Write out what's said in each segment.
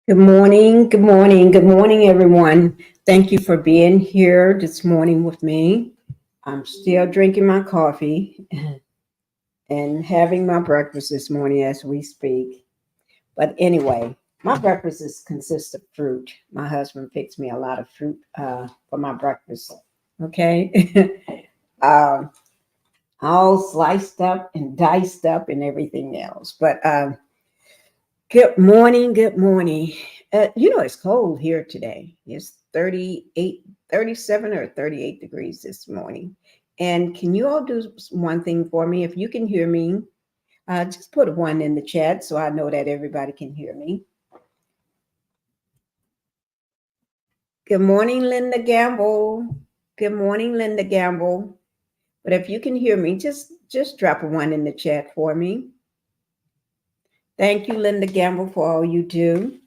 Good morning, good morning, good morning, everyone. Thank you for being here this morning with me. I'm still drinking my coffee and having my breakfast this morning as we speak. But anyway, my breakfast consists of fruit. My husband picks me a lot of fruit for my breakfast. Okay, um, all sliced up and diced up and everything else. But good morning. Good morning. It's cold here today. It's 38, 37, or 38 degrees this morning. And can you all do one thing for me? If you can hear me, just put a one in the chat so I know that everybody can hear me. Good morning, Linda Gamble. Good morning, Linda Gamble. But if you can hear me, just drop a one in the chat for me. Thank you, Linda Gamble, for all you do.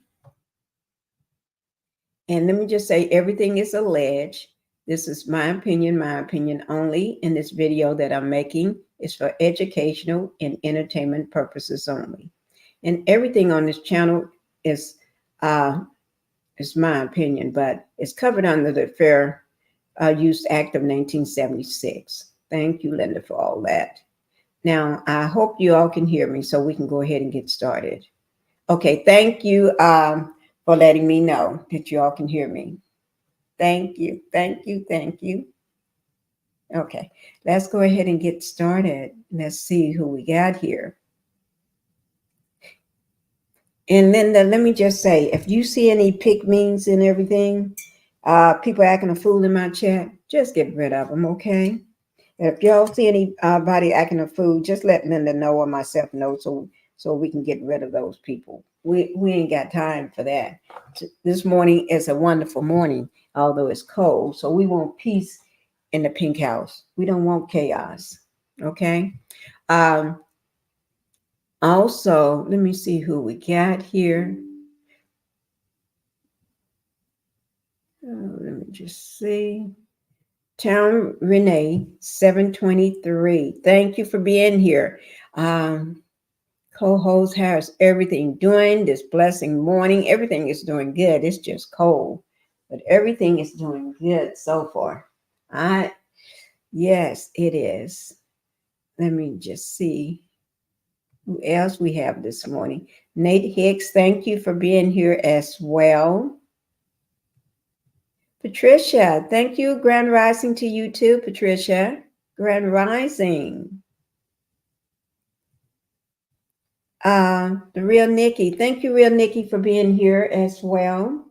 And let me just say, everything is alleged. This is my opinion only. And this video that I'm making is for educational and entertainment purposes only. And everything on this channel is my opinion, but it's covered under the Fair Use Act of 1976. Thank you, Linda, for all that. Now, I hope you all can hear me so we can go ahead and get started. Okay, thank you for letting me know that you all can hear me. Thank you, thank you, thank you. Okay, let's go ahead and get started. Let's see who we got here. And Linda, let me just say, if you see any pick means and everything, people acting a fool in my chat, just get rid of them, okay? If y'all see anybody acting a fool, just let Linda know or myself know so we can get rid of those people. We ain't got time for that. This morning is a wonderful morning, although it's cold. So we want peace in the pink house. We don't want chaos. Okay. Also, let me see who we got here. Let me just see. Town Renee 723. Thank you for being here. Co-host, how's everything doing this blessing morning? Everything is doing good. It's just cold, but everything is doing good so far. Yes, it is. Let me just see who else we have this morning. Nate Hicks, thank you for being here as well. Patricia, thank you. Grand Rising to you too, Patricia. Grand Rising. The Real Nikki, thank you, Real Nikki, for being here as well.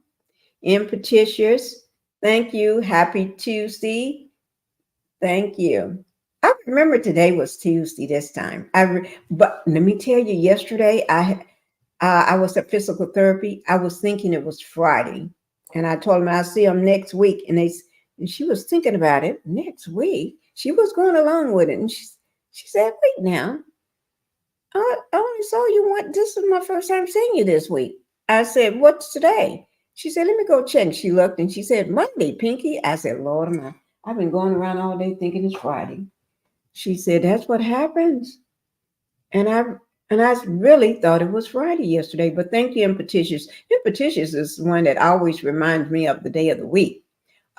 And Petitious, thank you. Happy Tuesday. Thank you. I remember today was Tuesday this time. But let me tell you, yesterday I was at physical therapy. I was thinking it was Friday, and I told them I'll see them next week. And she was thinking about it next week. She was going along with it, and she said, "Wait now, I only saw you one. This is my first time seeing you this week." I said, "What's today?" She said, "Let me go check." She looked and she said, "Monday, Pinkie." I said, "Lord, I've been going around all day thinking it's Friday." She said, "That's what happens." And I really thought it was Friday yesterday, but thank you, Impetitious. Impetitious is one that always reminds me of the day of the week.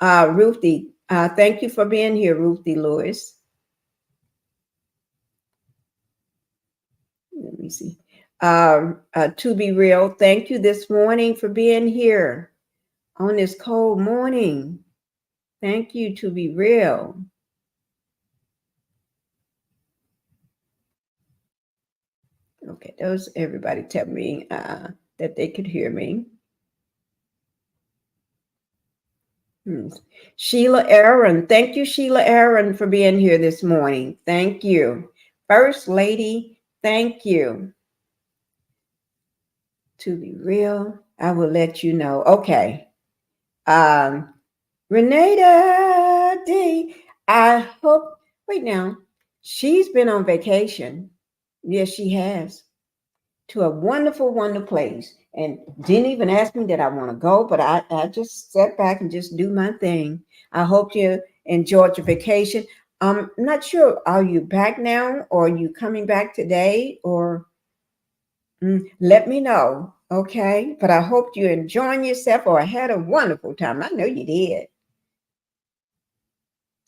Ruthie, thank you for being here, Ruthie Lewis. Let me see. To be real, thank you this morning for being here on this cold morning. Thank you, to be real. Okay, everybody tell me that they could hear me. Sheila Aaron, thank you, Sheila Aaron, for being here this morning. Thank you. First Lady, thank you. To be real, I will let you know. Okay. Renata D, I hope, wait now, she's been on vacation. Yes, she has. To a wonderful, wonderful place. And didn't even ask me that I want to go, but I just sat back and just do my thing. I hope you enjoyed your vacation. I'm not sure. Are you back now, or are you coming back today? Or let me know. Okay, but I hope you're enjoying yourself or had a wonderful time. I know you did.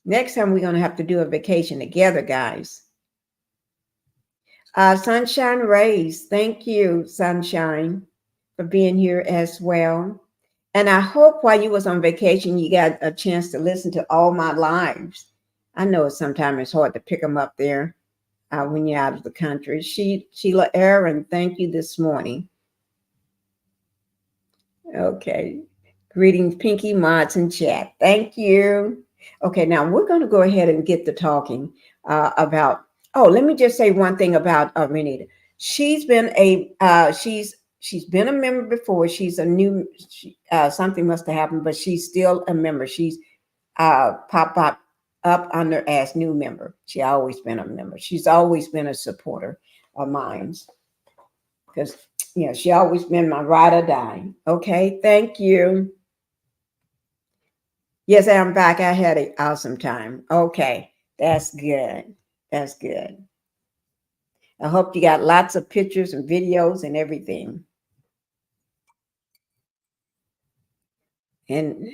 Next time we're going to have to do a vacation together, guys. Sunshine Rays, thank you, Sunshine, for being here as well. And I hope while you was on vacation, you got a chance to listen to all my lives. I know sometimes it's hard to pick them up there when you're out of the country. Sheila Aaron, thank you this morning. Okay. Greetings, Pinkie, mods, and chat. Thank you. Okay, now we're going to go ahead and get to talking about. Oh, let me just say one thing about Renita. She's been she's been a member before. She's a new. Something must have happened, but she's still a member. She's pop up under as new member. She always been a member. She's always been a supporter of mine because she always been my ride or die. Okay, thank you. Yes, I'm back. I had an awesome time. Okay, that's good. That's good. I hope you got lots of pictures and videos and everything. And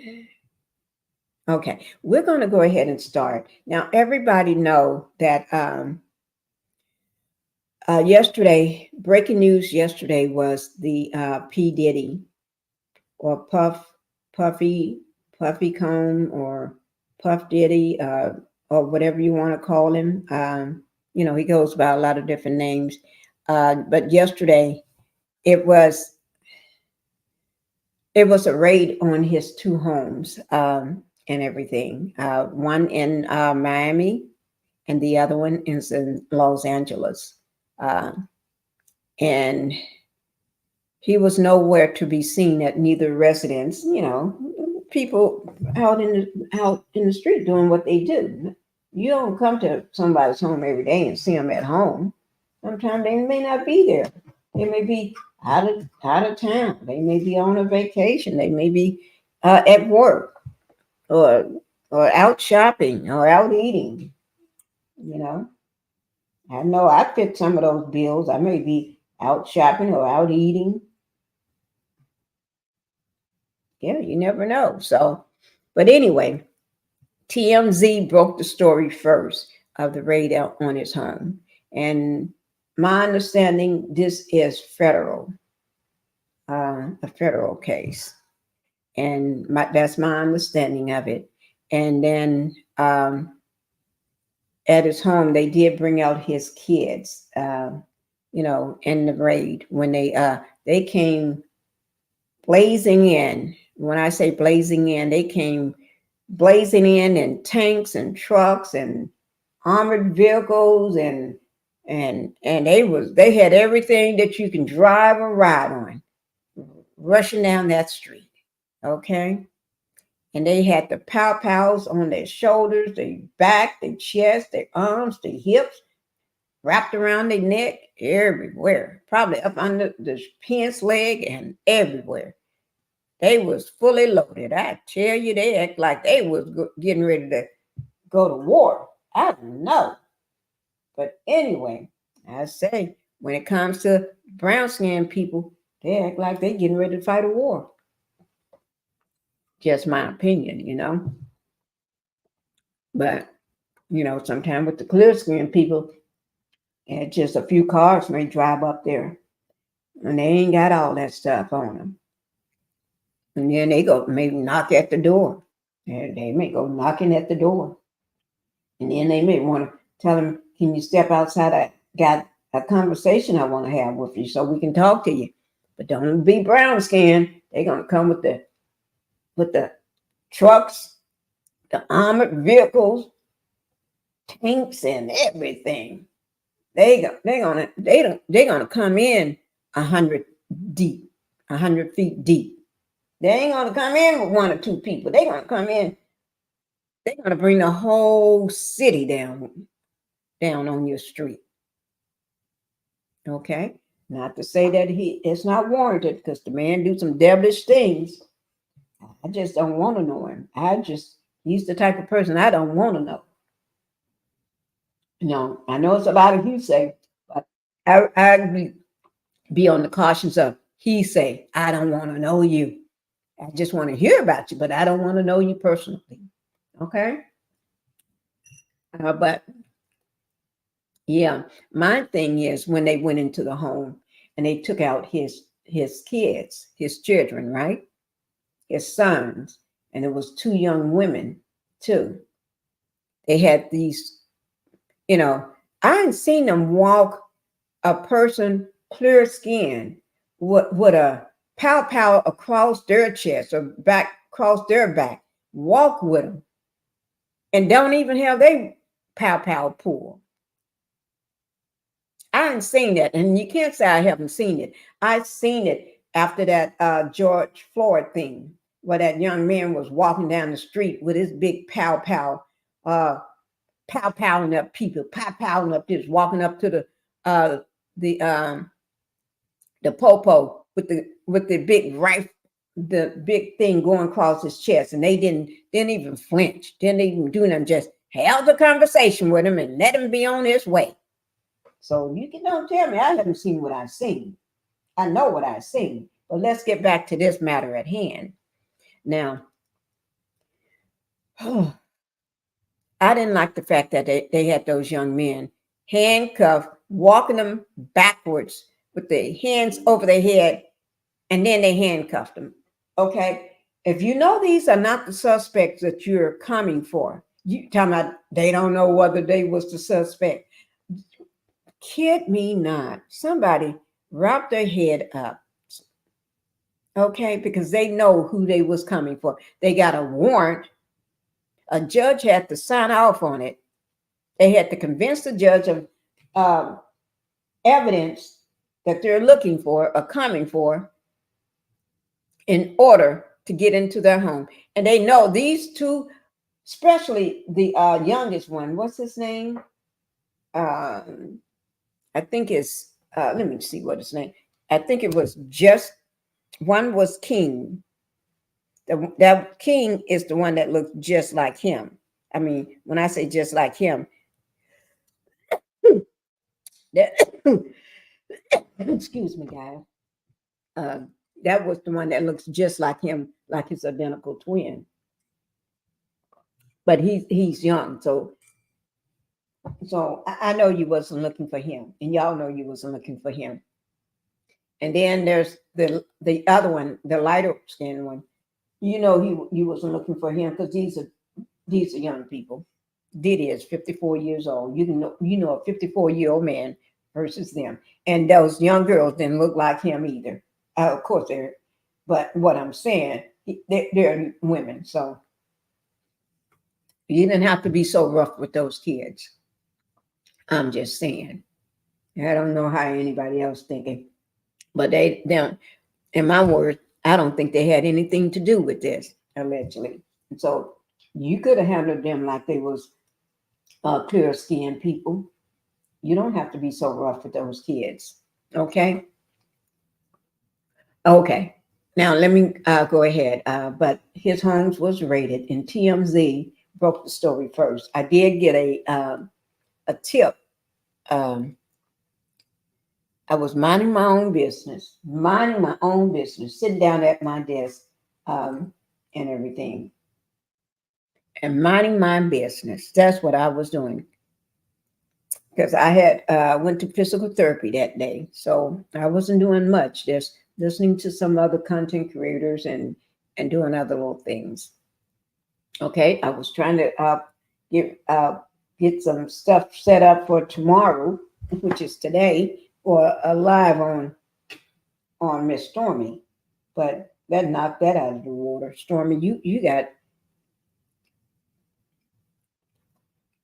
okay, we're going to go ahead and start. Now, everybody know that yesterday, breaking news yesterday was the P. Diddy or Puffy Comb or Puff Diddy or whatever you want to call him. He goes by a lot of different names. But yesterday it was a raid on his two homes and everything. One in Miami and the other one is in Los Angeles. And he was nowhere to be seen at neither residence. People out in the street doing what they do. You don't come to somebody's home every day and see them at home. Sometimes they may not be there. They may be out of town. They may be on a vacation. They may be at work or out shopping or out eating. I know I fit some of those bills. I may be out shopping or out eating. Yeah, you never know. So, but anyway, TMZ broke the story first of the raid out on his home. And my understanding, this is federal, a federal case. And that's my understanding of it. And then at his home, they did bring out his kids, in the raid when they came blazing in. When I say blazing in, they came blazing in tanks and trucks and armored vehicles and they had everything that you can drive or ride on, rushing down that street. Okay. And they had the pow-pows on their shoulders, their back, their chest, their arms, their hips, wrapped around their neck, everywhere. Probably up under the pants leg and everywhere. They was fully loaded. I tell you, they act like they was getting ready to go to war. I don't know. But anyway, I say, when it comes to brown skinned people, they act like they getting ready to fight a war. Just my opinion. But, sometimes with the clear skinned people, and just a few cars may drive up there and they ain't got all that stuff on them. And then they go maybe knock at the door. And they may go knocking at the door. And then they may want to tell them, can you step outside? I got a conversation I want to have with you so we can talk to you. But don't be brown skinned. They're going to come with the trucks, the armored vehicles, tanks, and everything. They're gonna come in 100 deep, 100 feet deep. They ain't gonna come in with one or two people. They're gonna come in. They're gonna bring the whole city down on your street. Okay, not to say that it's not warranted, because the man do some devilish things. I just don't want to know him. He's the type of person I don't want to know. I know it's a lot of hearsay, but I be on the cautious of He say, I don't want to know you. I just want to hear about you, but I don't want to know you personally. Okay. But yeah, my thing is when they went into the home and they took out his kids, his children, right? His sons, and it was two young women too. They had these, I ain't seen them walk a person clear skin with a pow across their chest or back across their back, walk with them and don't even have they pow pull. I haven't seen that, and you can't say I haven't seen it. I seen it after that George Floyd thing, where that young man was walking down the street with his big uh, powing up people, powing up this, walking up to uh, the um, the popo with the big rifle, the big thing going across his chest, and they didn't even flinch, didn't even do nothing, just held the conversation with him and let him be on his way. So you can don't tell me I haven't seen what I've seen. I know what I've seen. But let's get back to this matter at hand. Now, I didn't like the fact that they had those young men handcuffed, walking them backwards with their hands over their head, and then they handcuffed them. Okay. If you know these are not the suspects that you're coming for, you talking about they don't know whether they was the suspect. Kid me not. Somebody wrap their head up. Okay, because they know who they was coming for. They got a warrant. A judge had to sign off on it. They had to convince the judge of evidence that they're looking for or coming for in order to get into their home. And they know these two, especially the youngest one, what's his name? I think it's, let me see what his name. I think it was just, one was King. That King is the one that looks just like him. I mean, when I say just like him, that, excuse me, guys. That was the one that looks just like him, like his identical twin. But he's young, so I know you wasn't looking for him, and y'all know you wasn't looking for him. And then there's the other one, the lighter skinned one. You know you wasn't looking for him because these are young people. Diddy is 54 years old. You know a 54-year-old man versus them, and those young girls didn't look like him either. Of course they're, but what I'm saying, they're women, so you didn't have to be so rough with those kids. I'm just saying. I don't know how anybody else thinking, but they don't. In my words, I don't think they had anything to do with this allegedly. And so you could have handled them like they was clear skinned people. You don't have to be so rough with those kids. Okay. Okay. Now let me go ahead. But his homes was raided, and TMZ broke the story first. I did get a tip. I was minding my own business, sitting down at my desk and everything, and minding my business. That's what I was doing because I had went to physical therapy that day, so I wasn't doing much. Just listening to some other content creators and doing other little things. Okay, I was trying to get some stuff set up for tomorrow, which is today, or a live on Miss Stormy, but that knocked that out of the water. Stormy,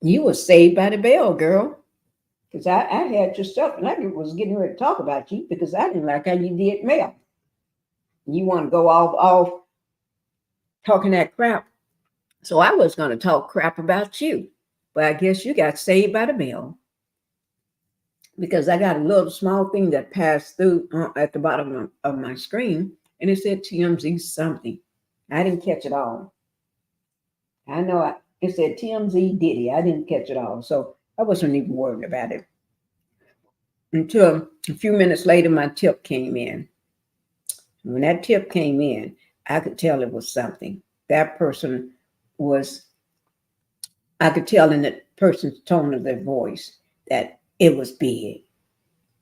you were saved by the bell, girl. Because I had your stuff and I was getting ready to talk about you because I didn't like how you did mail. You want to go off talking that crap. So I was going to talk crap about you. But I guess you got saved by the bell. Because I got a little small thing that passed through at the bottom of my screen, and it said TMZ something. I didn't catch it all. I know it said TMZ Diddy. I didn't catch it all, so I wasn't even worried about it. Until a few minutes later, my tip came in. When that tip came in, I could tell it was something. That person was, I could tell in the person's tone of their voice that it was big.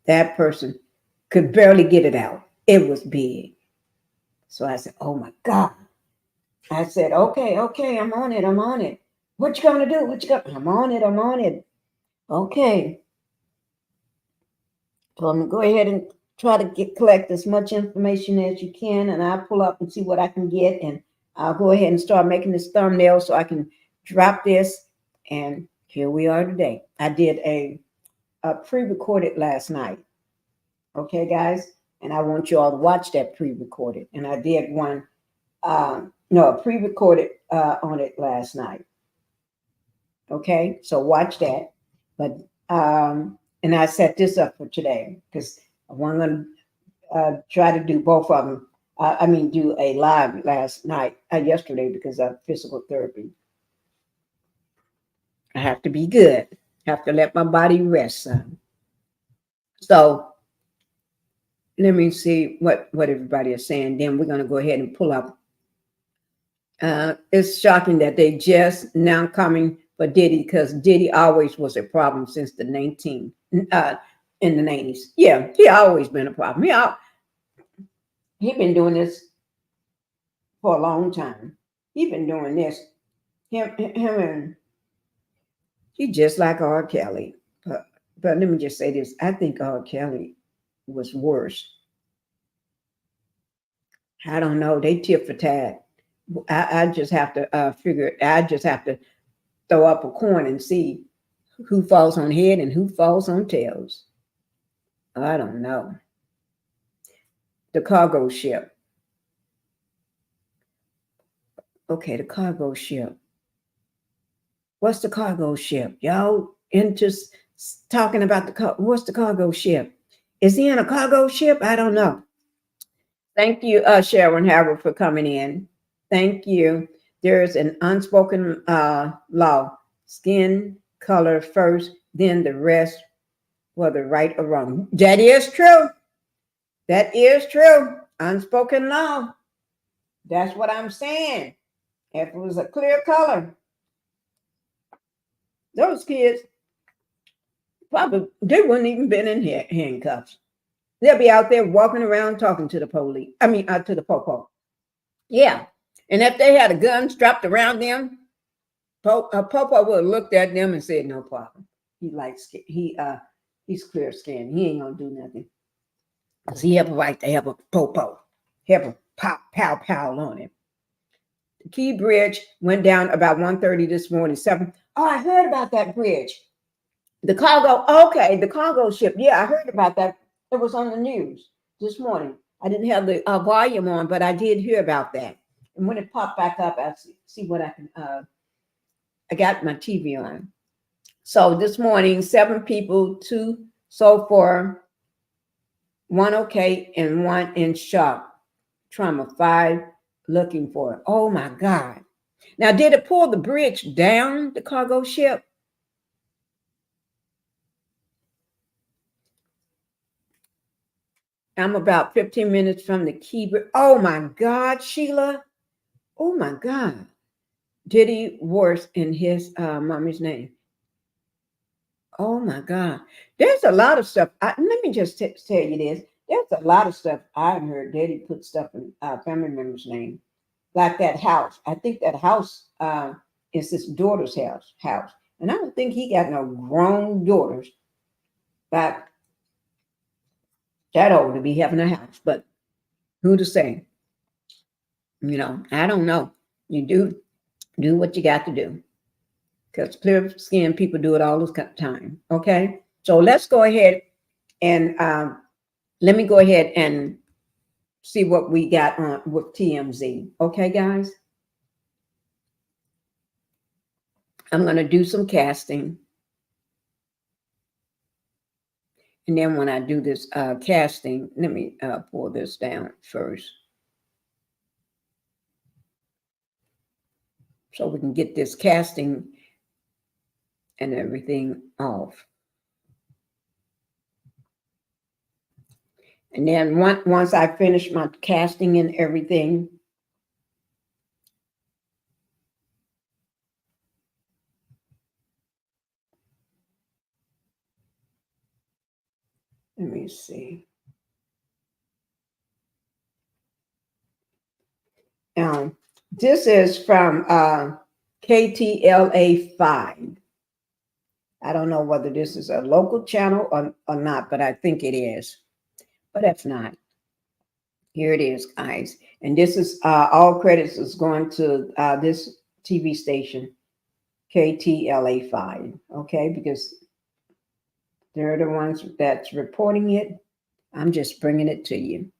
That person could barely get it out. It was big. So I said, oh my God. I said, okay, okay, I'm on it. I'm on it. What you gonna do? What you gonna? I'm on it. I'm on it. Okay. So I'm gonna go ahead and try to collect as much information as you can, and I'll pull up and see what I can get, and I'll go ahead and start making this thumbnail so I can drop this. And here we are today. I did a pre-recorded last night. Okay, guys, and I want you all to watch that pre-recorded. And I did one, no, a pre-recorded on it last night. Okay, so watch that. But and I set this up for today because I'm going to try to do both of them. I mean, do a live last night, yesterday, because of physical therapy. I have to be good. Have to let my body rest some. So let me see what everybody is saying. Then we're going to go ahead and pull up. It's shocking that they just now coming for Diddy, because Diddy always was a problem since the in the 90s. Yeah, he always been a problem. He been doing this for a long time. He been doing this. Him and he just like R. Kelly. But let me just say this. I think R. Kelly was worse. I don't know. They tip for tat. I just have to figure. I just have to throw up a coin and see who falls on head and who falls on tails. I don't know. The cargo ship. Okay, the cargo ship. What's the cargo ship? Y'all into talking about what's the cargo ship? Is he in a cargo ship? I don't know. Thank you, Sharon Howard, for coming in. Thank you. There's an unspoken law. Skin color first, then the rest, whether right or wrong. That is true. That is true. Unspoken law. That's what I'm saying. If it was a clear color, those kids probably they wouldn't even been in handcuffs. They'll be out there walking around talking to the police. I mean, to the popo. Yeah. And if they had a gun strapped around them, Popo would have looked at them and said, "No problem. He's clear skinned. He ain't gonna do nothing because he have a right to have a popo, have a pow pow on him." The Key Bridge went down about 1:30 this morning. Oh, I heard about that bridge. The cargo. Okay, the cargo ship. Yeah, I heard about that. It was on the news this morning. I didn't have the volume on, but I did hear about that. And when it popped back up, I see what I can. I got my TV on. So this morning, 7 people, 2 so far, 1 okay, and 1 in shock. Trauma, 5 looking for it. Oh my God. Now, did it pull the bridge down, the cargo ship? I'm about 15 minutes from the Key Bridge. Oh my God, Sheila. Oh my God. Diddy worse in his mommy's name. Oh my God. There's a lot of stuff. Let me just tell you this. There's a lot of stuff I've heard Daddy put stuff in family members' name. Like that house. I think that house is his daughter's house. And I don't think he got no grown daughters but that old to be having a house. But who to say? You know, I don't know. You do what you got to do. Because clear skinned people do it all the time. Okay. So let's go ahead and let me go ahead and see what we got on with TMZ. Okay, guys. I'm going to do some casting. And then when I do this casting, let me pull this down first. So we can get this casting and everything off. And then once I finish my casting and everything, let me see. This is from KTLA 5. I don't know whether this is a local channel or not, but I think it is. But if not, here it is, guys. And this is all credits is going to this TV station, KTLA 5. Okay, because they're the ones that's reporting it. I'm just bringing it to you.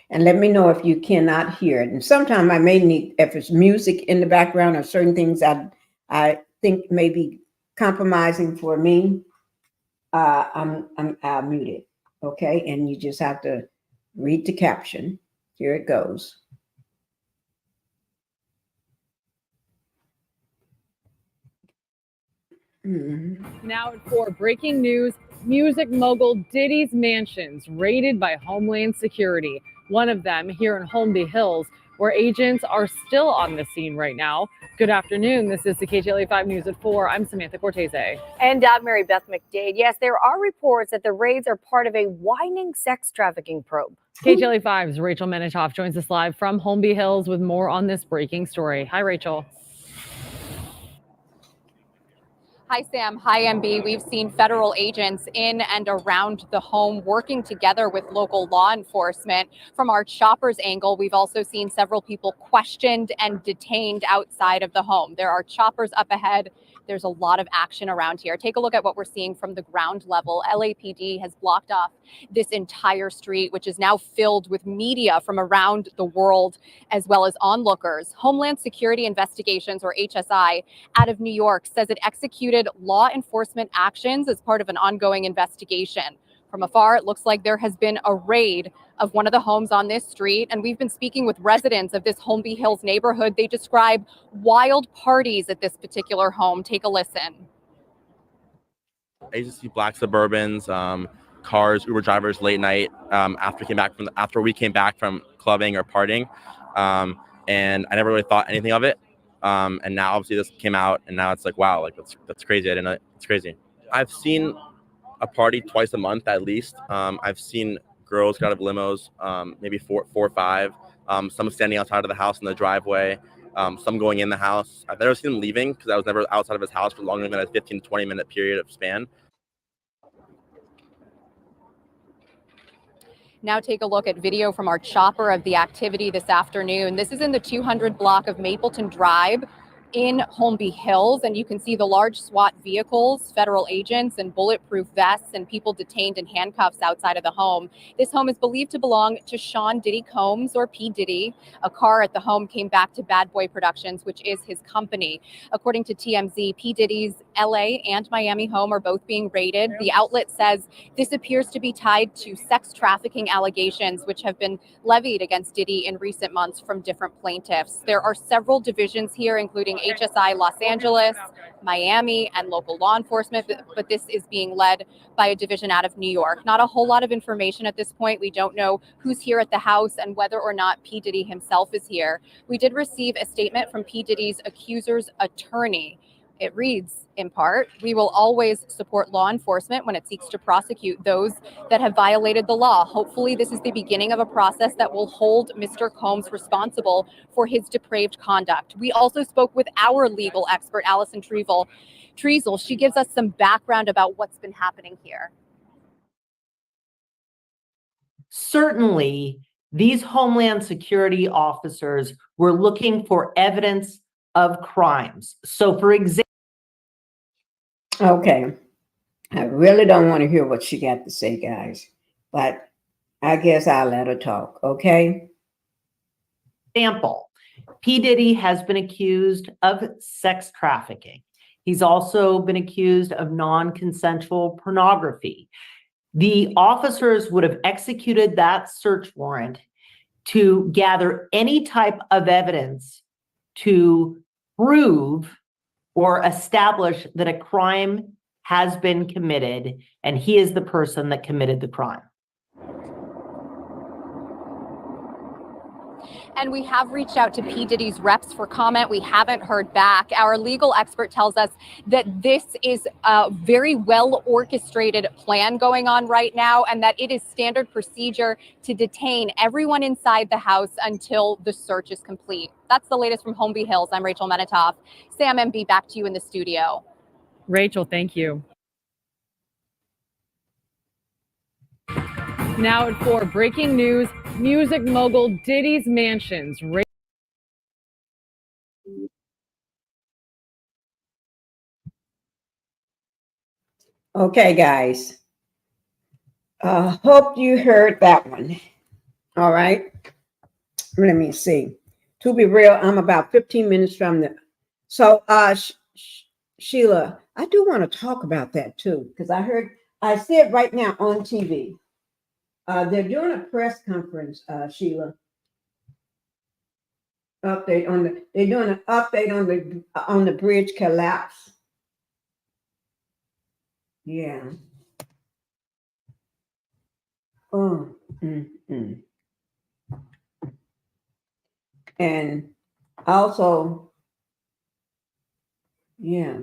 And let me know if you cannot hear it. And sometimes I may need, if it's music in the background or certain things I think may be compromising for me, I'll mute it. Okay, and you just have to read the caption. Here it goes. Now for breaking news, music mogul Diddy's mansions raided by Homeland Security. One of them here in Holmby Hills, where agents are still on the scene right now. Good afternoon. This is the KTLA 5 News at 4. I'm Samantha Cortese. And Mary Beth McDade. Yes, there are reports that the raids are part of a widening sex trafficking probe. KTLA 5's Rachel Menitoff joins us live from Holmby Hills with more on this breaking story. Hi, Rachel. Hi, Sam. Hi, MB. We've seen federal agents in and around the home working together with local law enforcement. From our choppers angle, we've also seen several people questioned and detained outside of the home. There are choppers up ahead. There's a lot of action around here. Take a look at what we're seeing from the ground level. LAPD has blocked off this entire street, which is now filled with media from around the world, as well as onlookers. Homeland Security Investigations, or HSI, out of New York says it executed law enforcement actions as part of an ongoing investigation. From afar, it looks like there has been a raid of one of the homes on this street, and we've been speaking with residents of this Holmby Hills neighborhood. They describe wild parties at this particular home. Take a listen. I used to see black Suburbans, cars, Uber drivers late night after we came back from clubbing or partying, and I never really thought anything of it. And now obviously this came out, and now it's like, wow, like that's crazy. I didn't know. It's crazy. I've seen a party twice a month at least. I've seen girls get out of limos, maybe four or five. Some standing outside of the house in the driveway. Some going in the house. I've never seen him leaving because I was never outside of his house for longer than a 15 to 20 minute period of span. Now take a look at video from our chopper of the activity this afternoon. This is in the 200 block of Mapleton Drive in Holmby Hills, and you can see the large SWAT vehicles, federal agents, and bulletproof vests, and people detained in handcuffs outside of the home. This home is believed to belong to Sean Diddy Combs, or P. Diddy. A car at the home came back to Bad Boy Productions, which is his company. According to TMZ, P. Diddy's LA and Miami home are both being raided. The outlet says this appears to be tied to sex trafficking allegations, which have been levied against Diddy in recent months from different plaintiffs. There are several divisions here, including HSI Los Angeles, Miami, and local law enforcement, but this is being led by a division out of New York. Not a whole lot of information at this point. We don't know who's here at the house and whether or not P. Diddy himself is here. We did receive a statement from P. Diddy's accuser's attorney. It reads, in part, "We will always support law enforcement when it seeks to prosecute those that have violated the law. Hopefully, this is the beginning of a process that will hold Mr. Combs responsible for his depraved conduct." We also spoke with our legal expert, Allison Treazel. She gives us some background about what's been happening here. Certainly, these Homeland Security officers were looking for evidence of crimes. So, for example, okay, I really don't want to hear what she got to say, guys, but I guess I'll let her talk, okay? Example, P. Diddy has been accused of sex trafficking. He's also been accused of non-consensual pornography. The officers would have executed that search warrant to gather any type of evidence to prove or establish that a crime has been committed and he is the person that committed the crime. And we have reached out to P. Diddy's reps for comment. We haven't heard back. Our legal expert tells us that this is a very well orchestrated plan going on right now, and that it is standard procedure to detain everyone inside the house until the search is complete. That's the latest from Holmby Hills. I'm Rachel Menitoff. Sam MB, back to you in the studio. Rachel, thank you. Now at 4, breaking news, music mogul Diddy's mansions. Okay, guys. Hope you heard that one. All right. Let me see. To be real, I'm about 15 minutes from the. So, Sheila, I do want to talk about that too, because I see it right now on TV. They're doing a press conference, Sheila. They're doing an update on the bridge collapse. Yeah. Oh. Mm. And also, yeah,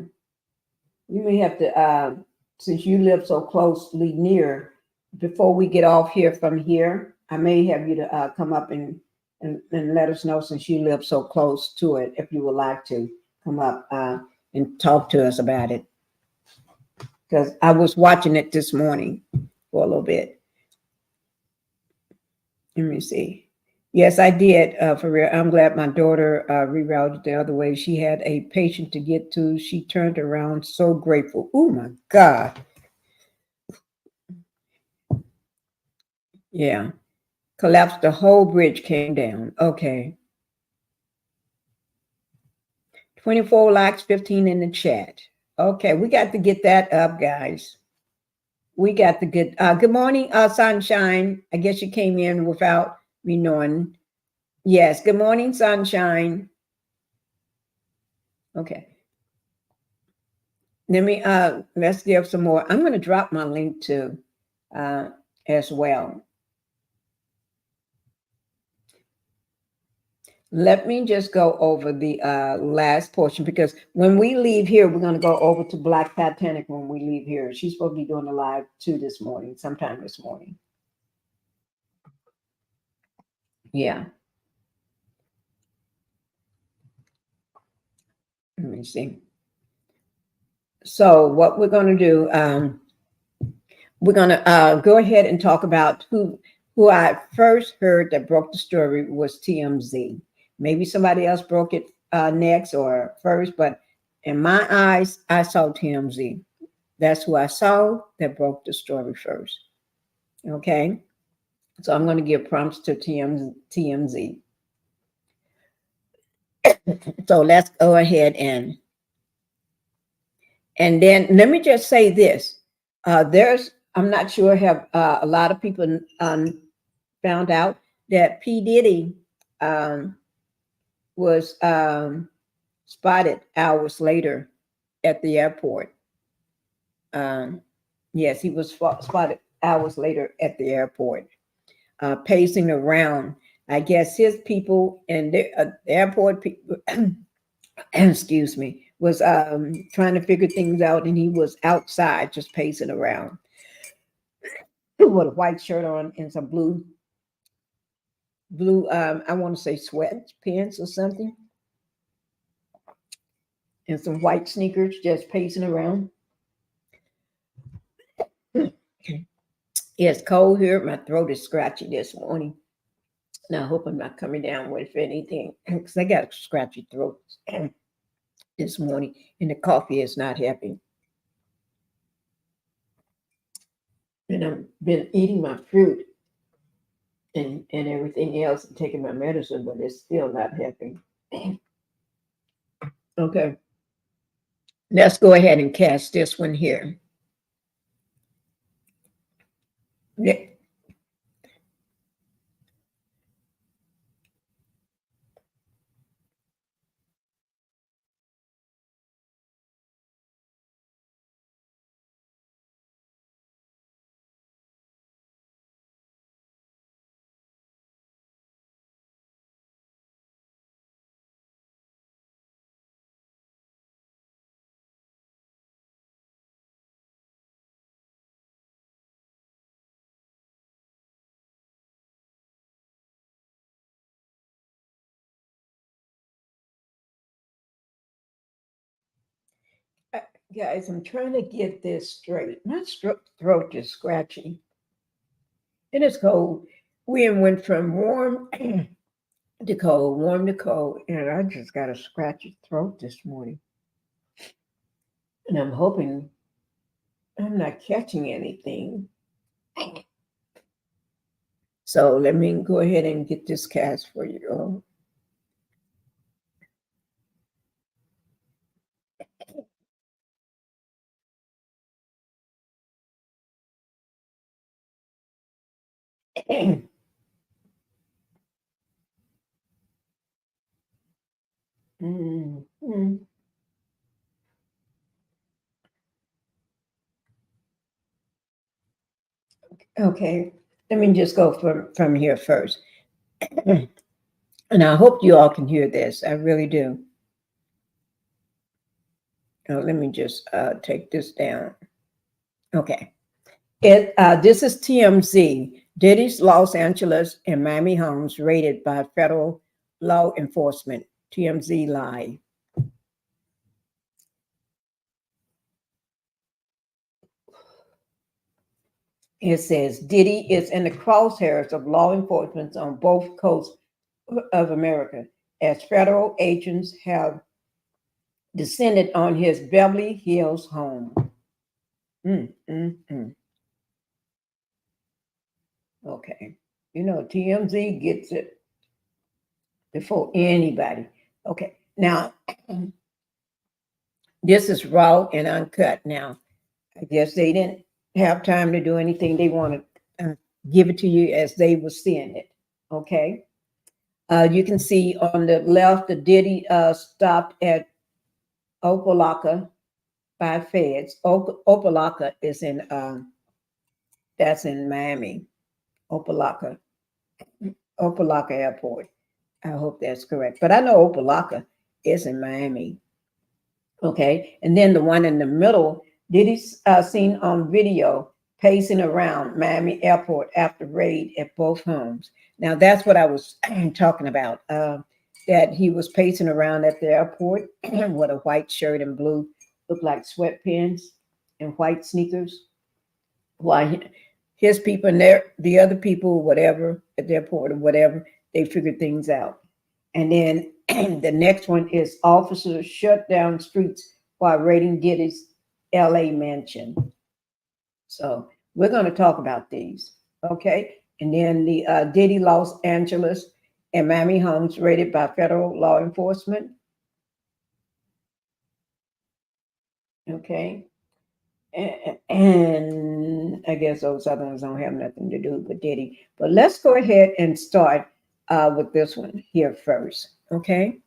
you may have to, since you live so closely near, before we get off here from here, I may have you to come up and let us know, since you live so close to it, if you would like to come up and talk to us about it. Because I was watching it this morning for a little bit. Let me see. Yes, I did, for real. I'm glad my daughter rerouted the other way. She had a patient to get to. She turned around, so grateful. Oh, my God. Yeah. Collapsed, the whole bridge came down. Okay. 24 likes, 15 in the chat. Okay, we got to get that up, guys. We got the good morning, Sunshine. I guess you came in without me knowing. Yes, good morning, Sunshine. Okay. Let's give some more. I'm going to drop my link too, as well. Let me just go over the last portion, because when we leave here, we're going to go over to Black Titanic when we leave here. She's supposed to be doing a live too this morning, sometime this morning. Yeah. Let me see. So what we're going to do, we're going to go ahead and talk about who I first heard that broke the story was TMZ. Maybe somebody else broke it next or first, but in my eyes, I saw TMZ. That's who I saw that broke the story first. Okay, so I'm going to give prompts to TMZ. So let's go ahead and then let me just say this. I'm not sure, have a lot of people found out that P. Diddy was spotted hours later at the airport. Yes, he was spotted hours later at the airport, pacing around. I guess his people and the airport people, excuse me, was trying to figure things out, and he was outside just pacing around with a white shirt on and some blue, I want to say sweatpants or something, and some white sneakers, just pacing around. It's cold here. My throat is scratchy this morning. Now I hope I'm not coming down with anything, because I got a scratchy throat this morning, and the coffee is not helping. And I've been eating my fruit and everything else, and taking my medicine, but it's still not helping. Okay, let's go ahead and cast this one here. Yeah. Guys, I'm trying to get this straight. My throat is scratchy. It is cold. We went from warm to cold, warm to cold, and I just got a scratchy throat this morning. And I'm hoping I'm not catching anything. So let me go ahead and get this cast for you. Mhm. Okay, let me just go from here first. And I hope you all can hear this. I really do. Let me just take this down. Okay. This is TMZ. Diddy's Los Angeles and Miami homes raided by federal law enforcement. TMZ Live. It says Diddy is in the crosshairs of law enforcement on both coasts of America as federal agents have descended on his Beverly Hills home. Mm, mm, mm. Okay. You know, TMZ gets it before anybody. Okay. Now, this is raw and uncut. Now, I guess they didn't have time to do anything. They want to give it to you as they were seeing it. Okay. You can see on the left, the Diddy stopped at Opalaka by feds. Opalaka is in, that's in Miami. Opalaka Airport. I hope that's correct. But I know Opalaka is in Miami. Okay. And then the one in the middle, Diddy's seen on video pacing around Miami Airport after raid at both homes. Now, that's what I was talking about, that he was pacing around at the airport with a white shirt and blue, looked like sweatpants and white sneakers. While his people and the other people, whatever, at the airport or whatever, they figured things out. And then the next one is officers shut down streets while raiding Diddy's LA mansion. So we're going to talk about these. Okay. And then the Diddy Los Angeles and Miami homes raided by federal law enforcement. Okay. And I guess those other ones don't have nothing to do with Diddy. But let's go ahead and start with this one here first. Okay.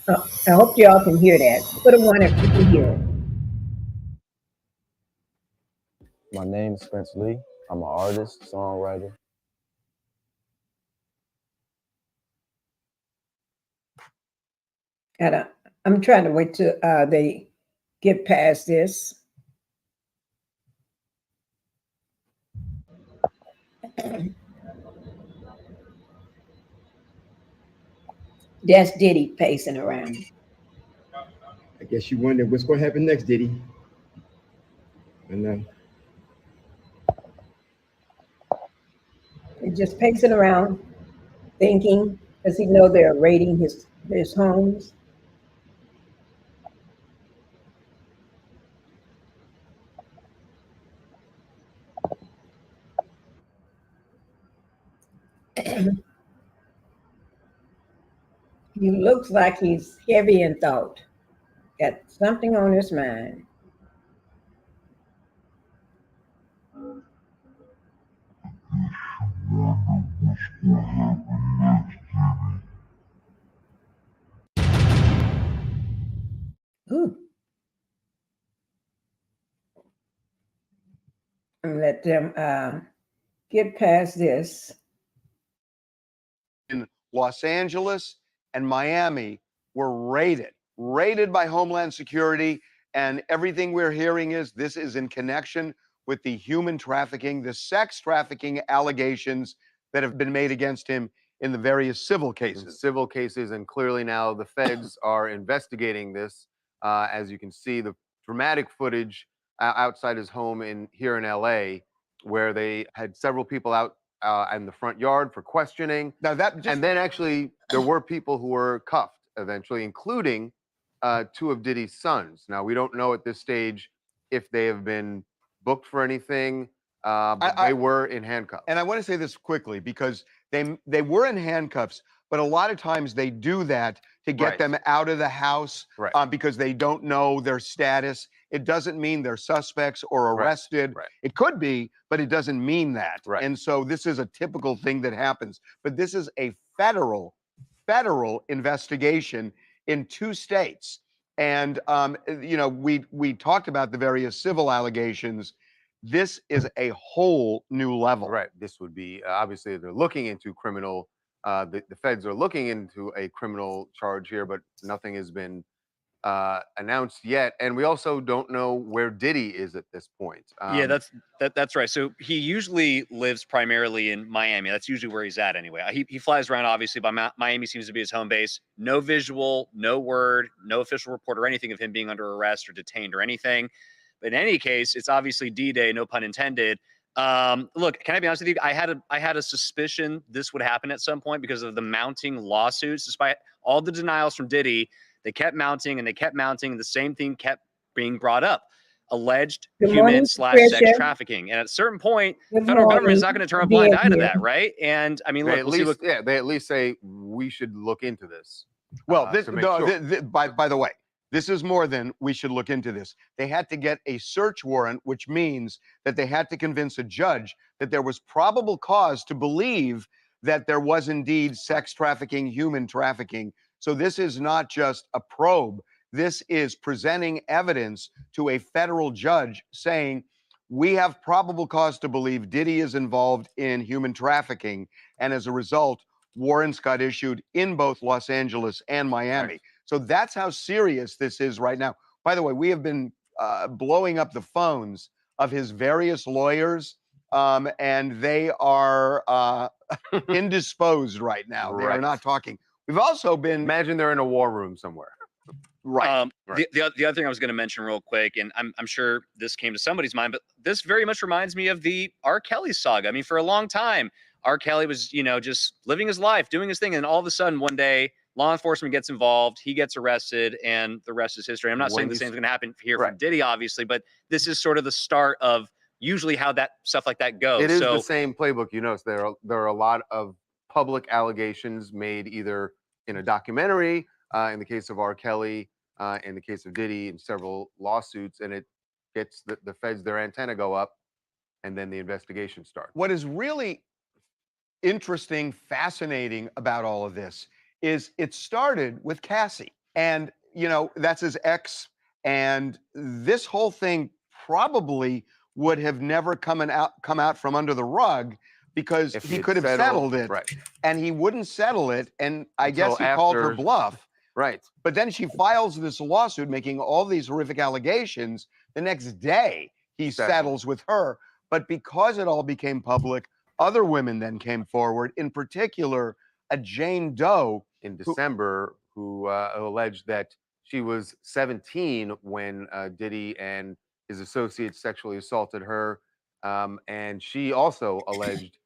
I hope y'all can hear that. Put a one if you can hear it. My name is Spencer Lee. I'm an artist, songwriter. I'm trying to wait till they get past this. That's Diddy pacing around. I guess you wonder what's going to happen next, Diddy. And He's just pacing around, thinking, because he know they're raiding his homes. He looks like he's heavy in thought. Got something on his mind. Ooh. And let them get past this. In Los Angeles and Miami were raided by Homeland Security. And everything we're hearing is this is in connection with the human trafficking, the sex trafficking allegations that have been made against him in the various civil cases. Civil cases, and clearly now the feds are investigating this. As you can see, the dramatic footage outside his home here in LA, where they had several people out in the front yard for questioning. Now and then actually there were people who were cuffed eventually, including 2 of Diddy's sons. Now we don't know at this stage if they have been booked for anything, but they were in handcuffs. And I want to say this quickly because they were in handcuffs, but a lot of times they do that to get them out of the house because they don't know their status. It doesn't mean they're suspects or arrested. It could be, but it doesn't mean that. And so this is a typical thing that happens. But this is a federal investigation in 2 states. And you know, we talked about the various civil allegations. This is a whole new level. This would be obviously they're looking into criminal. The feds are looking into a criminal charge here, but nothing has been announced yet. And we also don't know where Diddy is at this point. Yeah, that's right. So he usually lives primarily in Miami. That's usually where he's at anyway. He flies around, obviously, but Miami seems to be his home base. No visual, no word, no official report or anything of him being under arrest or detained or anything. But in any case, it's obviously D-Day, no pun intended. Look, can I be honest with you? I had a suspicion this would happen at some point because of the mounting lawsuits. Despite all the denials from Diddy, they kept mounting and they kept mounting. And the same thing kept being brought up: alleged human/sex trafficking. And at a certain point, the federal government is not going to turn a blind eye to that, right? And I mean, look, they at least say we should look into this. Well, by the way, this is more than we should look into this. They had to get a search warrant, which means that they had to convince a judge that there was probable cause to believe that there was indeed sex trafficking, human trafficking. So this is not just a probe. This is presenting evidence to a federal judge saying, we have probable cause to believe Diddy is involved in human trafficking. And as a result, warrants got issued in both Los Angeles and Miami. So that's how serious this is right now. By the way, we have been blowing up the phones of his various lawyers, and they are indisposed right now. They are not talking. We've also been... Imagine they're in a war room somewhere. The other thing I was going to mention real quick, and I'm sure this came to somebody's mind, but this very much reminds me of the R. Kelly saga. I mean, for a long time, R. Kelly was, you know, just living his life, doing his thing, and all of a sudden one day, law enforcement gets involved, he gets arrested, and the rest is history. I'm not saying the same is going to happen here from Diddy, obviously, but this is sort of the start of usually how that stuff like that goes. It is the same playbook. You notice there are a lot of public allegations made either in a documentary, in the case of R. Kelly, in the case of Diddy, in several lawsuits, and it gets the feds, their antenna go up, and then the investigation starts. What is really interesting, fascinating about all of this is it started with Cassie, and you know, that's his ex, and this whole thing probably would have never come out from under the rug because he could have settled it, and he wouldn't settle it, and I guess he called her bluff. But then she files this lawsuit making all these horrific allegations. The next day he settles with her, but because it all became public, other women then came forward, in particular a Jane Doe in December who alleged that she was 17 when Diddy and his associates sexually assaulted her. And she also alleged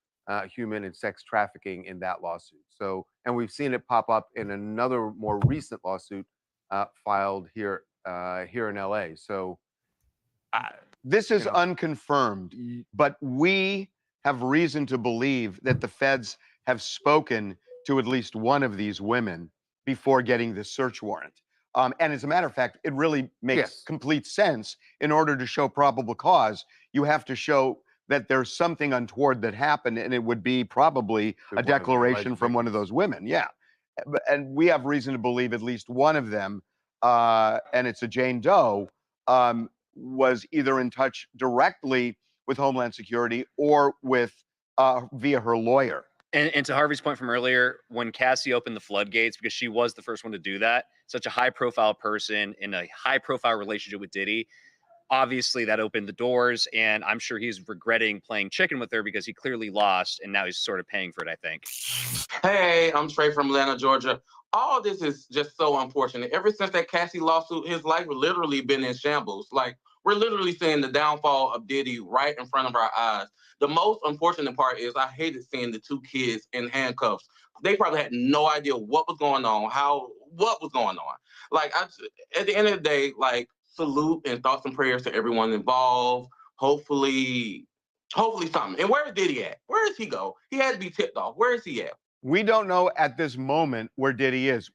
human and sex trafficking in that lawsuit. So, and we've seen it pop up in another more recent lawsuit filed here in LA. So this is unconfirmed, but we have reason to believe that the feds have spoken to at least one of these women before getting the search warrant. And as a matter of fact, it really makes complete sense. In order to show probable cause, you have to show that there's something untoward that happened, and it would be probably a declaration from one of those women. Yeah. And we have reason to believe at least one of them, and it's a Jane Doe, was either in touch directly with Homeland Security or with via her lawyer. And to Harvey's point from earlier, when Cassie opened the floodgates, because she was the first one to do that, such a high-profile person in a high-profile relationship with Diddy, obviously that opened the doors, and I'm sure he's regretting playing chicken with her because he clearly lost, and now he's sort of paying for it, I think. Hey, I'm Trey from Atlanta, Georgia. All this is just so unfortunate. Ever since that Cassie lawsuit, his life has literally been in shambles. Like, we're literally seeing the downfall of Diddy right in front of our eyes. The most unfortunate part is I hated seeing the two kids in handcuffs. They probably had no idea what was going on, what was going on. Like, at the end of the day, like, salute and thoughts and prayers to everyone involved. Hopefully something. And where is Diddy at? Where does he go? He had to be tipped off. Where is he at? We don't know at this moment where Diddy is.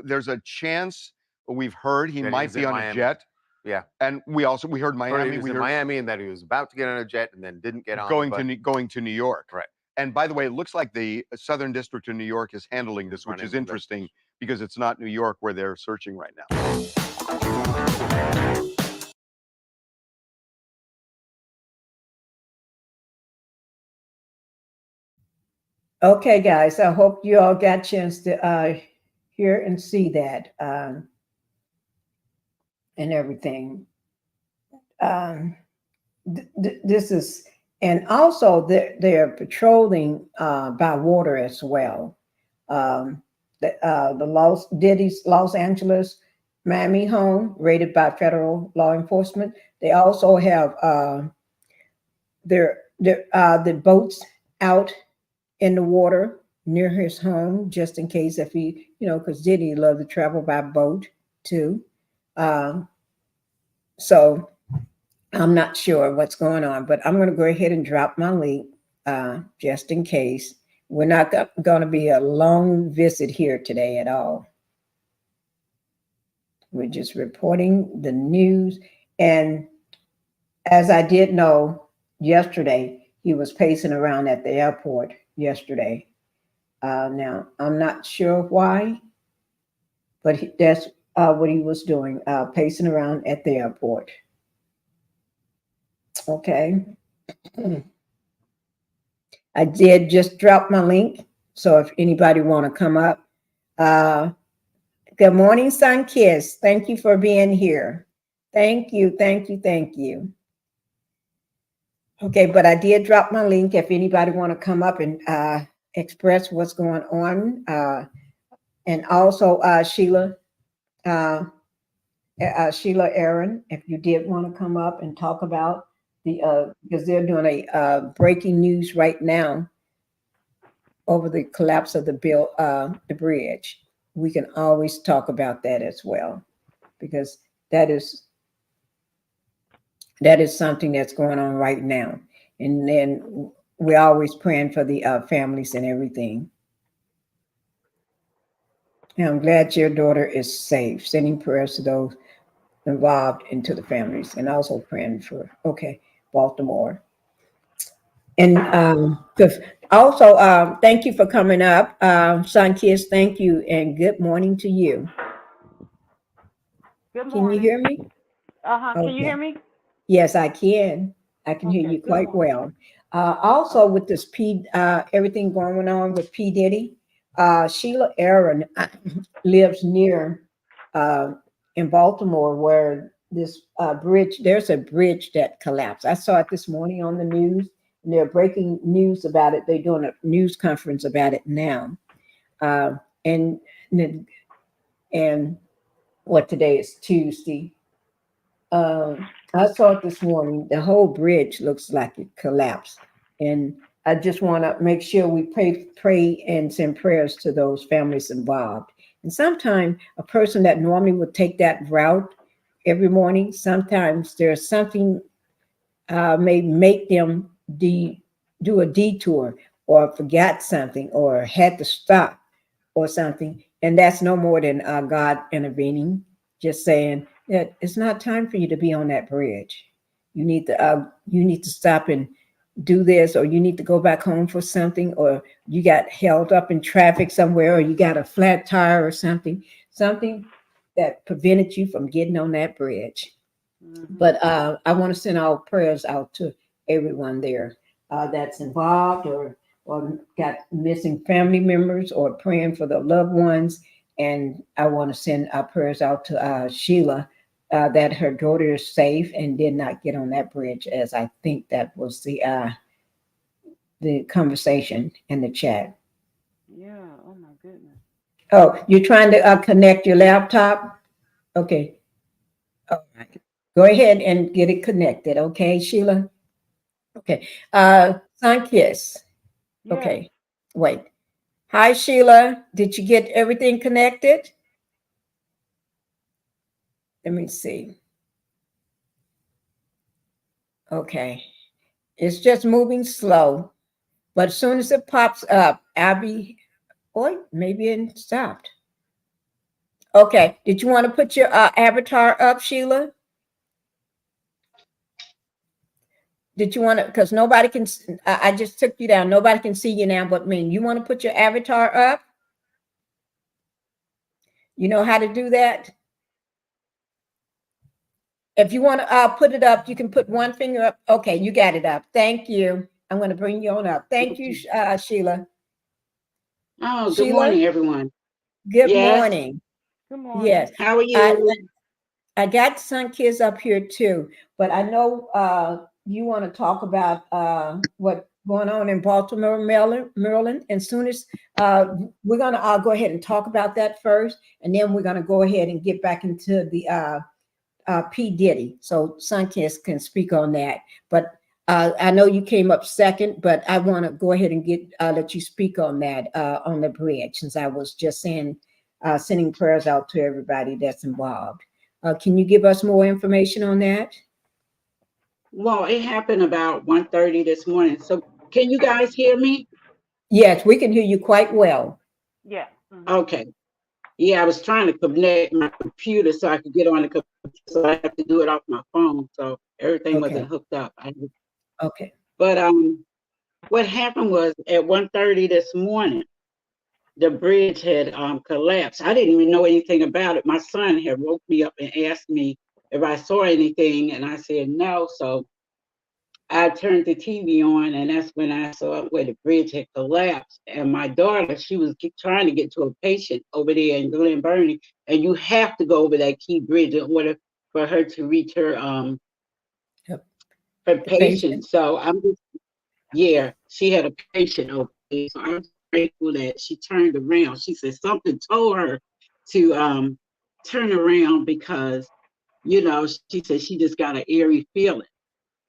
There's a chance we've heard he might be on a jet. Yeah, and we heard Miami. He was in Miami, and that he was about to get on a jet, and then didn't get on. Going to New York. Right. And by the way, it looks like the Southern District of New York is handling this, which is interesting because it's not New York where they're searching right now. Okay, guys, I hope you all got a chance to hear and see that and everything. This is, and also they're patrolling by water as well. Diddy's Los Angeles, Miami home raided by federal law enforcement. They also have the boats out in the water near his home, just in case if he, because Diddy loved to travel by boat too. So I'm not sure what's going on, but I'm going to go ahead and drop my link just in case. We're not going to be a long visit here today at all. We're just reporting the news. And as I did know yesterday, he was pacing around at the airport yesterday. Now, I'm not sure why, but that's what he was doing, pacing around at the airport. Okay. I did just drop my link, so if anybody want to come up. Good morning, Sun Kiss. Thank you for being here. Thank you, thank you, thank you. Okay, but I did drop my link if anybody want to come up and express what's going on. And also Sheila Aaron, if you did want to come up and talk about because they're doing a breaking news right now over the collapse of the bridge. We can always talk about that as well, because that is something that's going on right now. And then we're always praying for the families and everything. And I'm glad your daughter is safe. Sending prayers to those involved and to the families, and also praying for, Baltimore. And also, thank you for coming up. Sun Kiss, thank you, and good morning to you. Good morning. Can you hear me? Can you hear me? Yes, I can. I can hear you quite well. Also, with this everything going on with P. Diddy, Sheila Aaron lives near in Baltimore, where this bridge, there's a bridge that collapsed. I saw it this morning on the news, and they're breaking news about it. They're doing a news conference about it now. And what today is Tuesday. I saw it this morning. The whole bridge looks like it collapsed. And I just want to make sure we pray and send prayers to those families involved. And sometimes a person that normally would take that route every morning, sometimes there's something may make them do a detour, or forgot something, or had to stop or something. And that's no more than God intervening, just saying that it's not time for you to be on that bridge. You need to stop and do this, or you need to go back home for something, or you got held up in traffic somewhere, or you got a flat tire or something that prevented you from getting on that bridge. Mm-hmm. But I want to send our prayers out to everyone there that's involved or got missing family members, or praying for the loved ones. And I want to send our prayers out to Sheila that her daughter is safe and did not get on that bridge, as I think that was the conversation in the chat. Yeah. Oh my goodness. Oh, you're trying to connect your laptop? Okay. All right. Go ahead and get it connected. Okay, Sheila? Okay. Sunkiss. Yeah. Okay. Wait. Hi, Sheila. Did you get everything connected? Let me see. Okay. It's just moving slow, but as soon as it pops up, Abby, or maybe it stopped. Okay. Did you want to put your avatar up, Sheila? Did you want to, because nobody can, I just took you down. Nobody can see you now but me. You want to put your avatar up? You know how to do that? If you want to put it up, you can put one finger up. Okay, you got it up. Thank you. I'm going to bring you on up. Thank you, Sheila. Oh, good Sheila? morning, everyone. Good Yes. morning. Good morning. Yes. How are you? I got some kids up here too, but I know you want to talk about what's going on in Baltimore, Maryland. And soon as we're going to go ahead and talk about that first, and then we're going to go ahead and get back into the P. Diddy. So Sunkiss can speak on that. But I know you came up second, but I want to go ahead and let you speak on that on the bridge, since I was just saying, sending prayers out to everybody that's involved. Can you give us more information on that? Well, it happened about 1:30 this morning. So can you guys hear me? Yes, we can hear you quite well. Yeah. Okay. Yeah, I was trying to connect my computer so I could get on the computer, so I have to do it off my phone. So everything wasn't hooked up. Okay. But what happened was at 1:30 this morning, the bridge had collapsed. I didn't even know anything about it. My son had woke me up and asked me if I saw anything, and I said no. So I turned the TV on, and that's when I saw where the bridge had collapsed. And my daughter, she was trying to get to a patient over there in Glen Burnie, and you have to go over that key bridge in order for her to reach her patient. So I'm just, yeah, she had a patient over there. So I'm grateful that she turned around. She said something told her to turn around because, you know, she said she just got an eerie feeling.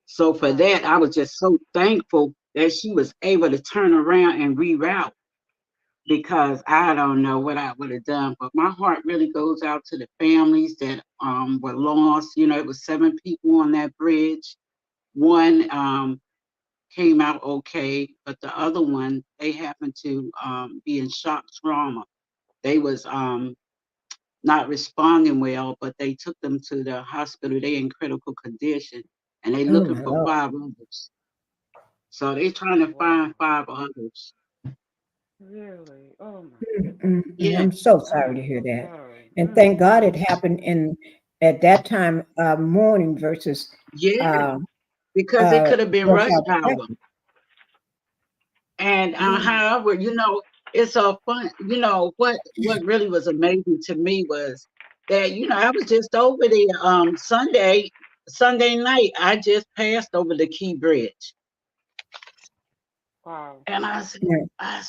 So for that, I was just so thankful that she was able to turn around and reroute, because I don't know what I would have done. But my heart really goes out to the families that were lost. You know, it was 7 people on that bridge. One came out okay, but the other one, they happened to be in shock trauma. They was not responding well, but they took them to the hospital. They in critical condition, and they looking for 5 others. So they're trying to find 5 others. Really? Oh my goodness. Yeah. I'm so sorry to hear that. And thank God it happened at that time morning versus because it could have been rush hour. hour. And however, you know, it's so fun. You know what really was amazing to me was that, you know, I was just over there Sunday night. I just passed over the Key Bridge. Wow. And I said,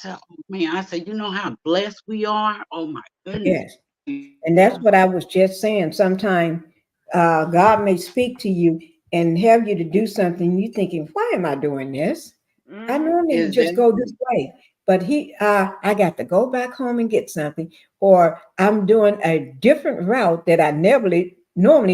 oh man, I said, you know how blessed we are? Oh my goodness. Yes. And that's what I was just saying. Sometimes God may speak to you and have you to do something. You're thinking, why am I doing this? I normally just go this way. But I got to go back home and get something, or I'm doing a different route that I normally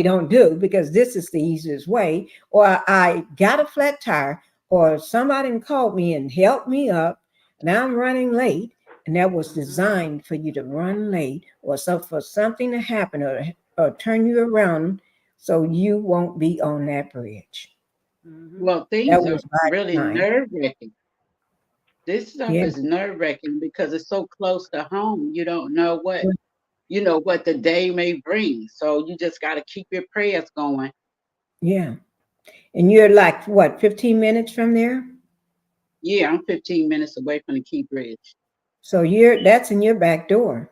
don't do because this is the easiest way, or I got a flat tire, or somebody called me and helped me up. Now I'm running late, and that was designed for you to run late, or for something to happen, or turn you around so you won't be on that bridge. Well, things are really nerve-wracking. This stuff is nerve-wracking because it's so close to home. You don't know what the day may bring. So you just got to keep your prayers going. Yeah. And you're like, what, 15 minutes from there? Yeah, I'm 15 minutes away from the Key Bridge. So that's in your back door.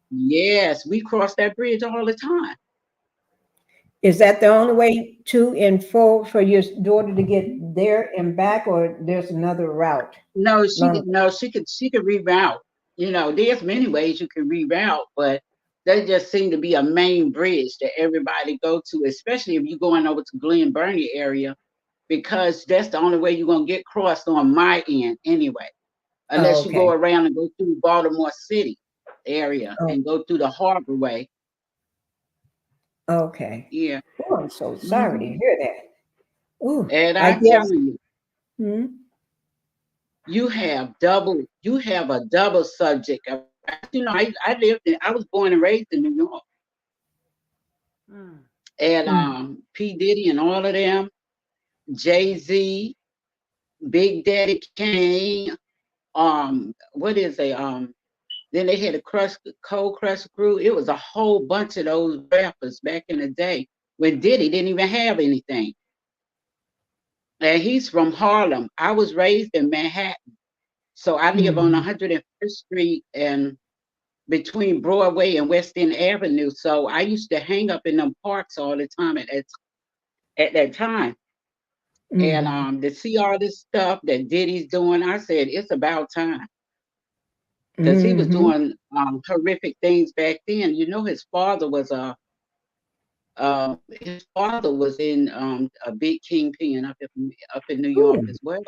Yes, we cross that bridge all the time. Is that the only way to and for your daughter to get there and back, or there's another route? No, she Long. could no, she could reroute. You know, there's many ways you can reroute, but there just seemed to be a main bridge that everybody go to, especially if you're going over to Glen Burnie area, because that's the only way you're gonna get crossed on my end anyway. Oh, Unless you go okay. around and go through Baltimore City area Oh, and go through the Harbor Way. okay. Yeah. Oh, I'm so sorry to Mhm. hear that. Ooh, And I I'm guess. telling you, Hmm? you have a double subject. You know, I was born and raised in New York. Mm. And Mm. P. Diddy and all of them, Jay-Z, Big Daddy Kane, what is they then they had a Cold Crush crew. It was a whole bunch of those rappers back in the day when Diddy didn't even have anything. And he's from Harlem. I was raised in Manhattan. So I live on Mm. 101st Street and between Broadway and West End Avenue. So I used to hang up in them parks all the time at that time. Mm-hmm. And to see all this stuff that Diddy's doing, I said, it's about time. Because he was Mm-hmm. doing horrific things back then. You know, his father was in a big kingpin up in New York Ooh. as well.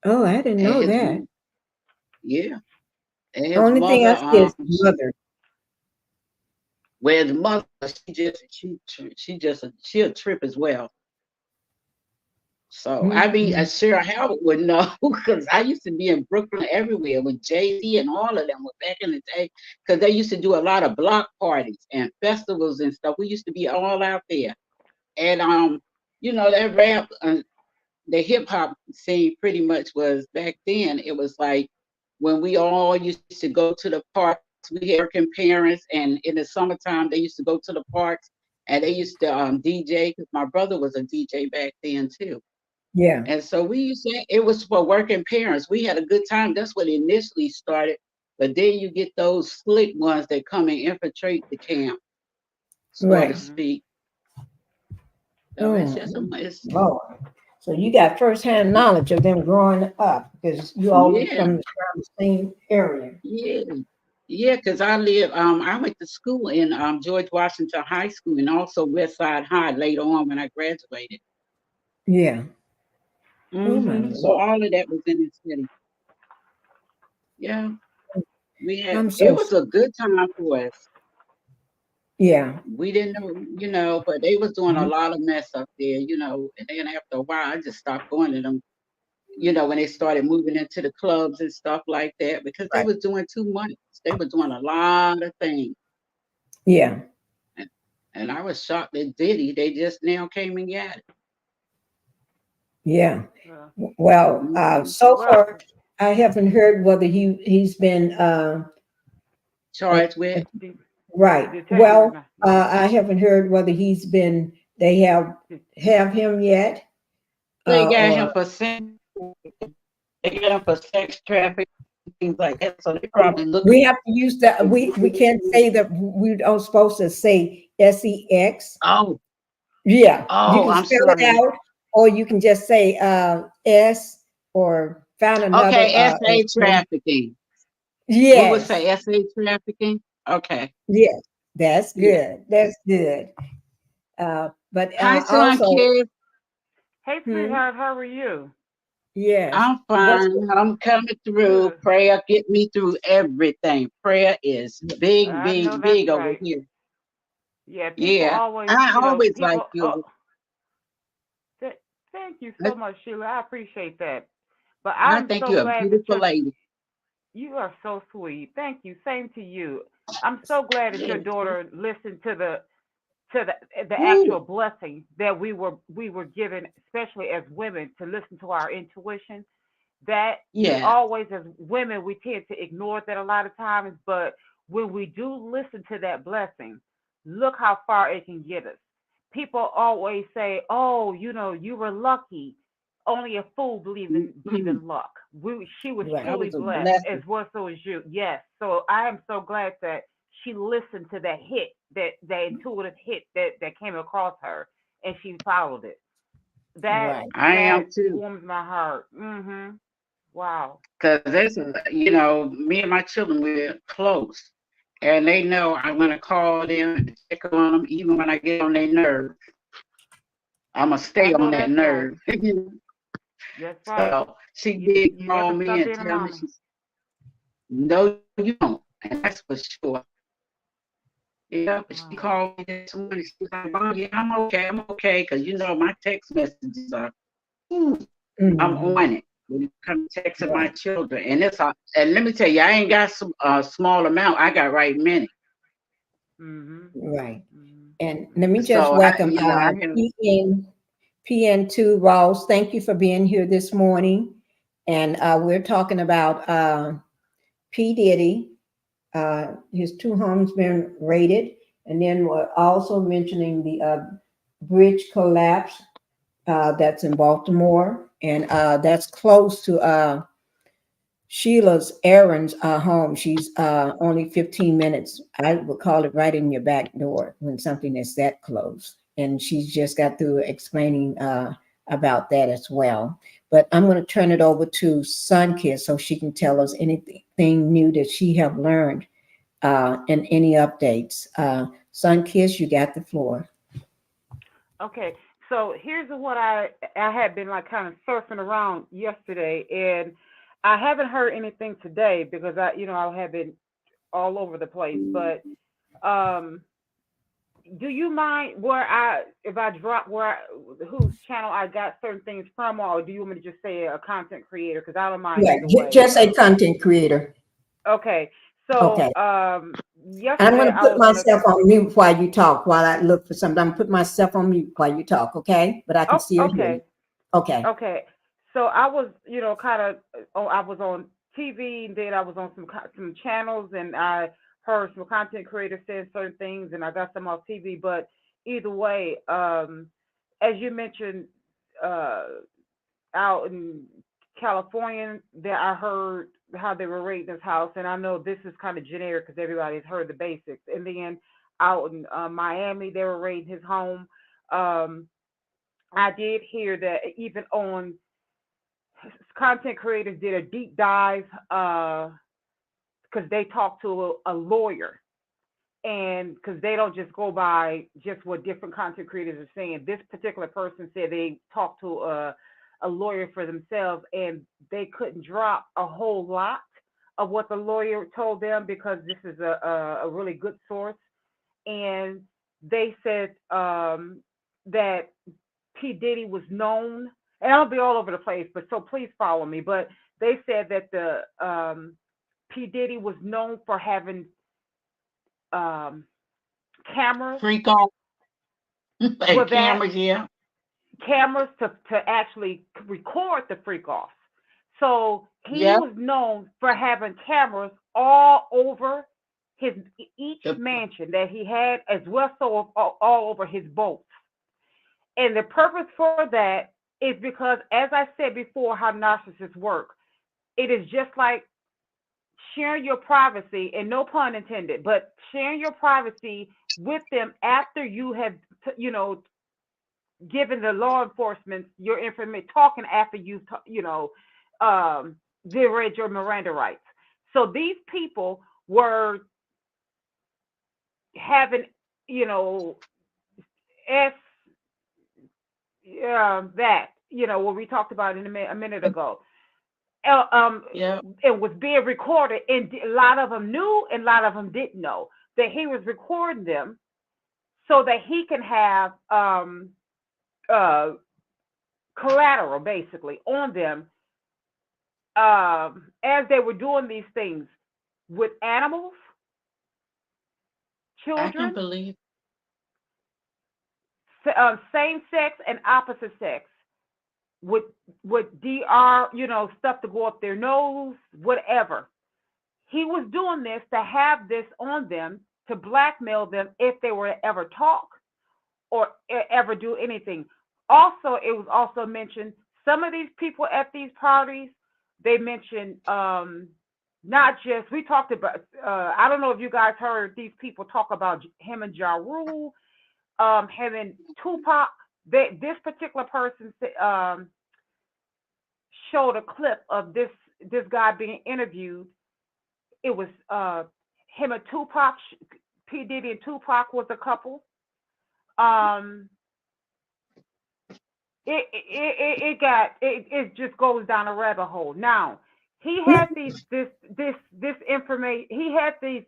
Oh, I didn't And know his that. yeah, and his Only thing I mother see is mother. where his mother she a trip as well. So I mean, Mm-hmm. Sarah Howard would know because I used to be in Brooklyn everywhere with Jay-Z and all of them were back in the day because they used to do a lot of block parties and festivals and stuff. We used to be all out there. And you know, that rap the hip hop scene pretty much was back then, it was like when we all used to go to the parks, we had working parents, and in the summertime they used to go to the parks and they used to DJ because my brother was a DJ back then too. Yeah. And so we used to, it was for working parents. We had a good time. That's what initially started. But then you get those slick ones that come and infiltrate the camp, so to Right. speak. So it's Oh, just it's Lord. So you got firsthand knowledge of them growing up because you all yeah, from the same area. yeah. Yeah, because I went to school in George Washington High School and also West Side High later on when I graduated. Yeah. Oh my So Lord. all of that was in the city. Yeah, I'm it so was a good time for us. yeah. We didn't know, you know, but they was doing a Mhm. lot of mess up there, you know, and then after a while I just stopped going to them, you know, when they started moving into the clubs and stuff like that because they Right. was doing too much. They were doing a lot of things. Yeah. And I was shocked that Diddy, they just now came and got it. Yeah. Yeah. Well, Mhm. so Well, far I haven't heard whether he's been uh, Charged with, de- right. detained or Well, not? I haven't heard whether he's been. They have him yet, they got him or for sex trafficking, things like that. So they probably looking. we have to use that. We can't say that we don't supposed to say sex. Oh, Yeah, you oh, can I'm spell it sorry. out, or you can just say S or find another. Okay, SA trafficking. We would Yes, say SA trafficking. Okay. yes, that's Yeah. good. That's good. But Hi, son, also, kid. Hey, hmm, sweetheart, how are you? yes. I'm What's fine. I'm coming through. Good. Prayer get me through everything. Prayer is big, I know big, that's big over right. here. Yeah, people Yeah. always, I you know, always like people. you. Th- thank you so much, Sheila. I appreciate that. But I I'm think so you're a glad that beautiful lady. you are so sweet. Thank you. Same to you. I'm so glad that your Yes. daughter listened to the Ooh, actual blessing that we were given, especially as women, to listen to our intuition. That we yeah. always, as women, we tend to ignore that a lot of times, but when we do listen to that blessing, look how far it can get us. People always say, "Oh, you know, you were lucky." Only a fool believe Mhm. in luck. She was right? That truly was a blessed, as blessing. well so as you. Yes. So I am so glad that she listened to that hit that intuitive hit that came across her, and she followed it. That Right. I that am too. warms my heart. Wow. Because me and my children, we're close. And they know I'm going to call them and check on them, even when I get on their nerve. I'm going to I stay know on that that's right. nerve. That's right. So she did You call never me stop and being a tell me, mama. no, you don't. And that's for sure. Yeah, but she Wow. called me this morning. She was like, oh, yeah, I'm okay. Because, my text messages are, I'm on it. When it comes to texting my children. And and let me tell you, I ain't got some small amount. I got right many. Right. And let me just So, welcome I can. PN2 Ross. Thank you for being here this morning. And we're talking about P. Diddy. His 2 homes been raided. And then we're also mentioning the bridge collapse that's in Baltimore. And that's close to Sheila's Aaron's home. She's only 15 minutes. I would call it right in your back door when something is that close. And she's just got through explaining about that as well. But I'm going to turn it over to Sunkiss so she can tell us anything new that she have learned and any updates. Sunkiss, you got the floor. Okay, so here's what I had been like kind of surfing around yesterday, and I haven't heard anything today because I have been all over the place. But do you mind if I drop whose channel I got certain things from, or do you want me to just say a content creator? Because I don't mind Yeah, either way. just a content creator. Okay, so Okay. yesterday I'm going to I put was on myself on mute while you talk, while I look for something. I'm going to put myself on mute while you talk, okay? But I can still hear you. Okay. Okay. So I was, kind of, I was on TV, and then I was on some channels, and I heard some content creators saying certain things, and I got some off TV. But either way, as you mentioned, out in California, that I heard how they were raiding this house, and I know this is kind of generic because everybody's heard the basics. And then out in Miami, they were raiding his home. I did hear that even on content creators did a deep dive because they talked to a lawyer, and because they don't just go by just what different content creators are saying. This particular person said they talked to a lawyer for themselves, and they couldn't drop a whole lot of what the lawyer told them because this is a really good source. And they said that P. Diddy was known, and I'll be all over the place, but so please follow me. But they said that the P. Diddy was known for having cameras. Freak off. Cameras, yeah. Cameras to actually record the freak offs. So he was known for having cameras all over each mansion that he had, as well so all over his boats. And the purpose for that is because, as I said before, how narcissists work. It is just like sharing your privacy, and no pun intended, but sharing your privacy with them after you have, given the law enforcement your information, talking after you've, they read your Miranda rights. So these people were having, what we talked about in a minute ago. It was being recorded, and a lot of them knew, and a lot of them didn't know that he was recording them, so that he can have collateral basically on them as they were doing these things with animals, children. I can believe. Same sex and opposite sex. With DR, stuff to go up their nose, whatever. He was doing this to have this on them to blackmail them if they were to ever talk or ever do anything. Also, it was also mentioned some of these people at these parties, they mentioned not just, we talked about, I don't know if you guys heard these people talk about him and Ja Rule, him and Tupac. This particular person showed a clip of this guy being interviewed. It was him and Tupac. P. Diddy and Tupac was a couple. It just goes down a rabbit hole. Now he had this information. He had these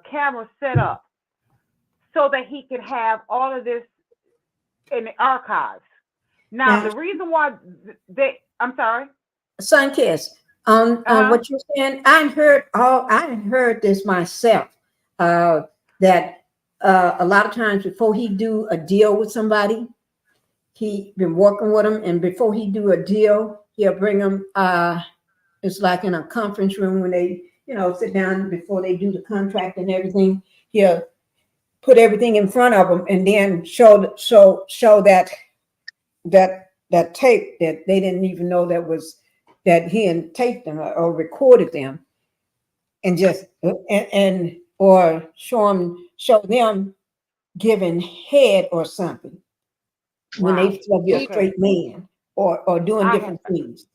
cameras set up so that he could have all of this in the archives. Now the reason why I'm sorry, Sunkiss, what you're saying, I heard this myself. That a lot of times before he do a deal with somebody, he been working with them, and before he do a deal, he'll bring them. It's like in a conference room when they, sit down before they do the contract and everything. He'll put everything in front of them, and then show that tape that they didn't even know that he had taped them or recorded them, and just or show them giving head or something. Wow. When they feel be a straight man or doing different things.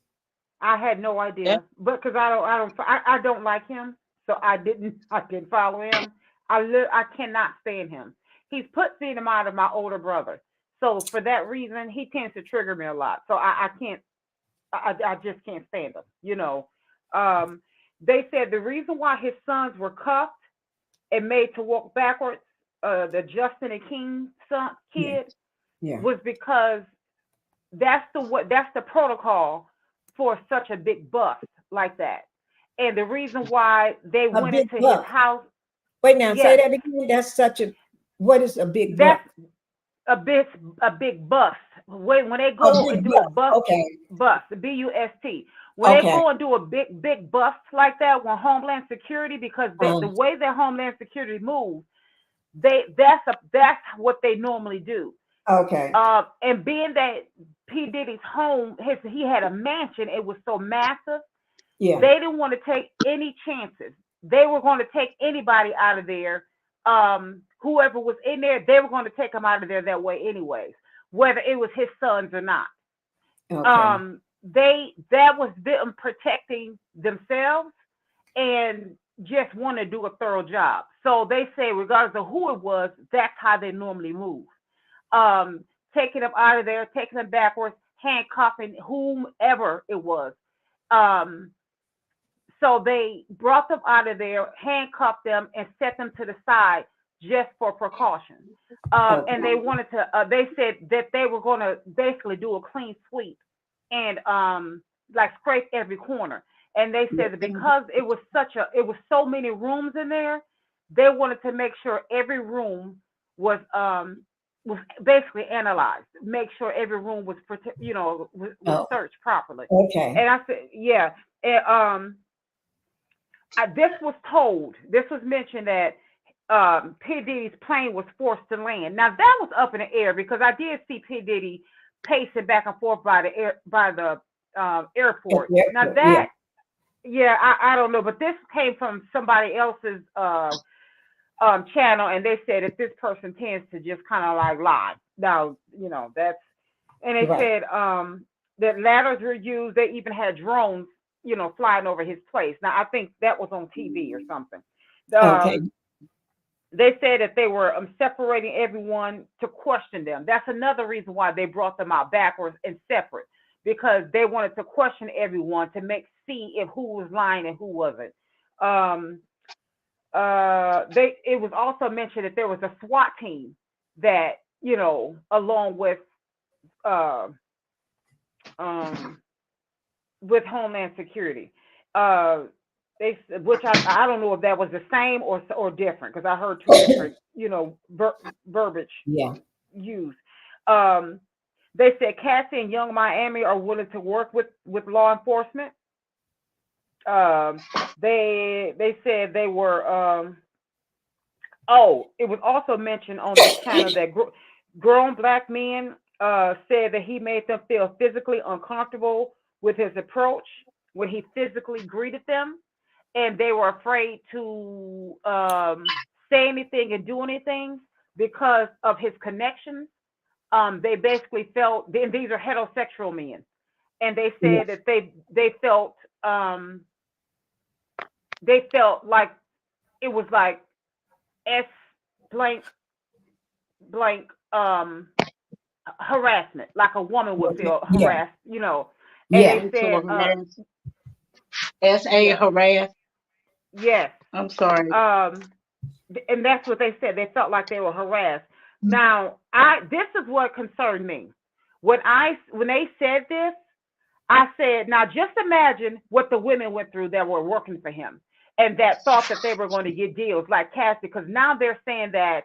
I had no idea, but because I don't like him, so I didn't follow him. I cannot stand him. He's put him out of my older brother, so for that reason, he tends to trigger me a lot. So I can't. I just can't stand him. They said the reason why his sons were cuffed and made to walk backwards, the Justin and King kid, was because that's the protocol for such a big bust like that. And the reason why they went into his house. Wait now, say that again. That's what is a big bust? A big bust. When they go and do a bust, bust, BUST. When they go and do a big bust like that, when Homeland Security, because the way that Homeland Security moves, that's what they normally do. Okay. And being that P. Diddy's home, he had a mansion. It was so massive. Yeah. They didn't want to take any chances. They were going to take anybody out of there. Whoever was in there, they were going to take him out of there that way anyways, whether it was his sons or not. Okay. That was them protecting themselves and just want to do a thorough job. So they say, regardless of who it was, that's how they normally move. Taking them out of there, taking them backwards, handcuffing whomever it was. So they brought them out of there, handcuffed them, and set them to the side just for precaution. And they wanted to. They said that they were going to basically do a clean sweep and like scrape every corner. And they said that because it was so many rooms in there, they wanted to make sure every room was basically analyzed, make sure every room was searched properly. Okay. And I said, yeah. And this was mentioned that P. Diddy's plane was forced to land. Now that was up in the air because I did see P. Diddy pacing back and forth by the airport. Now that, I don't know, but this came from somebody else's channel, and they said that this person tends to just kind of like lie. Now, that's, and they said that ladders were used. They even had drones, flying over his place. Now, I think that was on TV or something. They said that they were separating everyone to question them. That's another reason why they brought them out backwards and separate, because they wanted to question everyone to see if who was lying and who wasn't. It was also mentioned that there was a SWAT team that, along with Homeland Security, which I don't know if that was the same or different, because I heard two different, verbiage used. They said Cassie and Young Miami are willing to work with law enforcement. They said they were. It was also mentioned on this channel that grown black men said that he made them feel physically uncomfortable with his approach when he physically greeted them, and they were afraid to say anything and do anything because of his connections. They basically felt, and these are heterosexual men, and they said Yes. that they felt like it was like S blank blank harassment, like a woman would feel Yeah. harassed, you know. And Yeah. they said, S.A. yeah, harass. yes, I'm sorry. and that's what they said. They felt like they were harassed. Now, this is what concerned me when they said this. I said, now just imagine what the women went through that were working for him and that thought that they were going to get deals like Cassie, because now they're saying that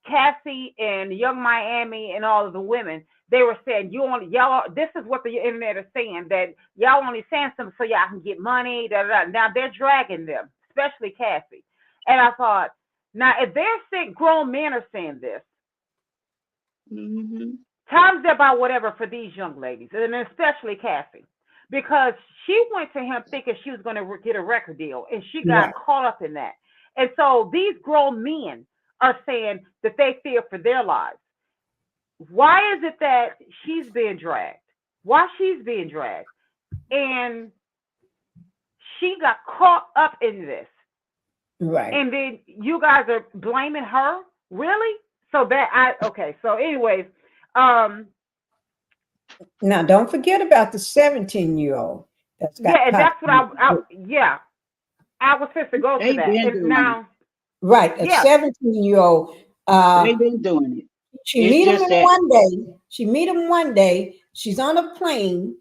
Cassie and Young Miami and all of the women, they were saying, y'all, this is what the internet is saying, that y'all only saying something so y'all can get money. Da, da, da. Now they're dragging them, especially Cassie. And I thought, now if they're saying, grown men are saying this, times about whatever for these young ladies, and especially Cassie, because she went to him thinking she was going to get a record deal, and she got Right. caught up in that. And so these grown men are saying that they fear for their lives. Why is it that she's being dragged? Why she's being dragged? And she got caught up in this. Right. And then you guys are blaming her? Really? So so anyways, now don't forget about the 17-year-old that's got yeah, and caught. that's what I was supposed to go to They that. been And doing now, Right, a yeah, 17-year-old. They've been doing it. She It's meet him just in that one day. She meet him one day. She's on a plane.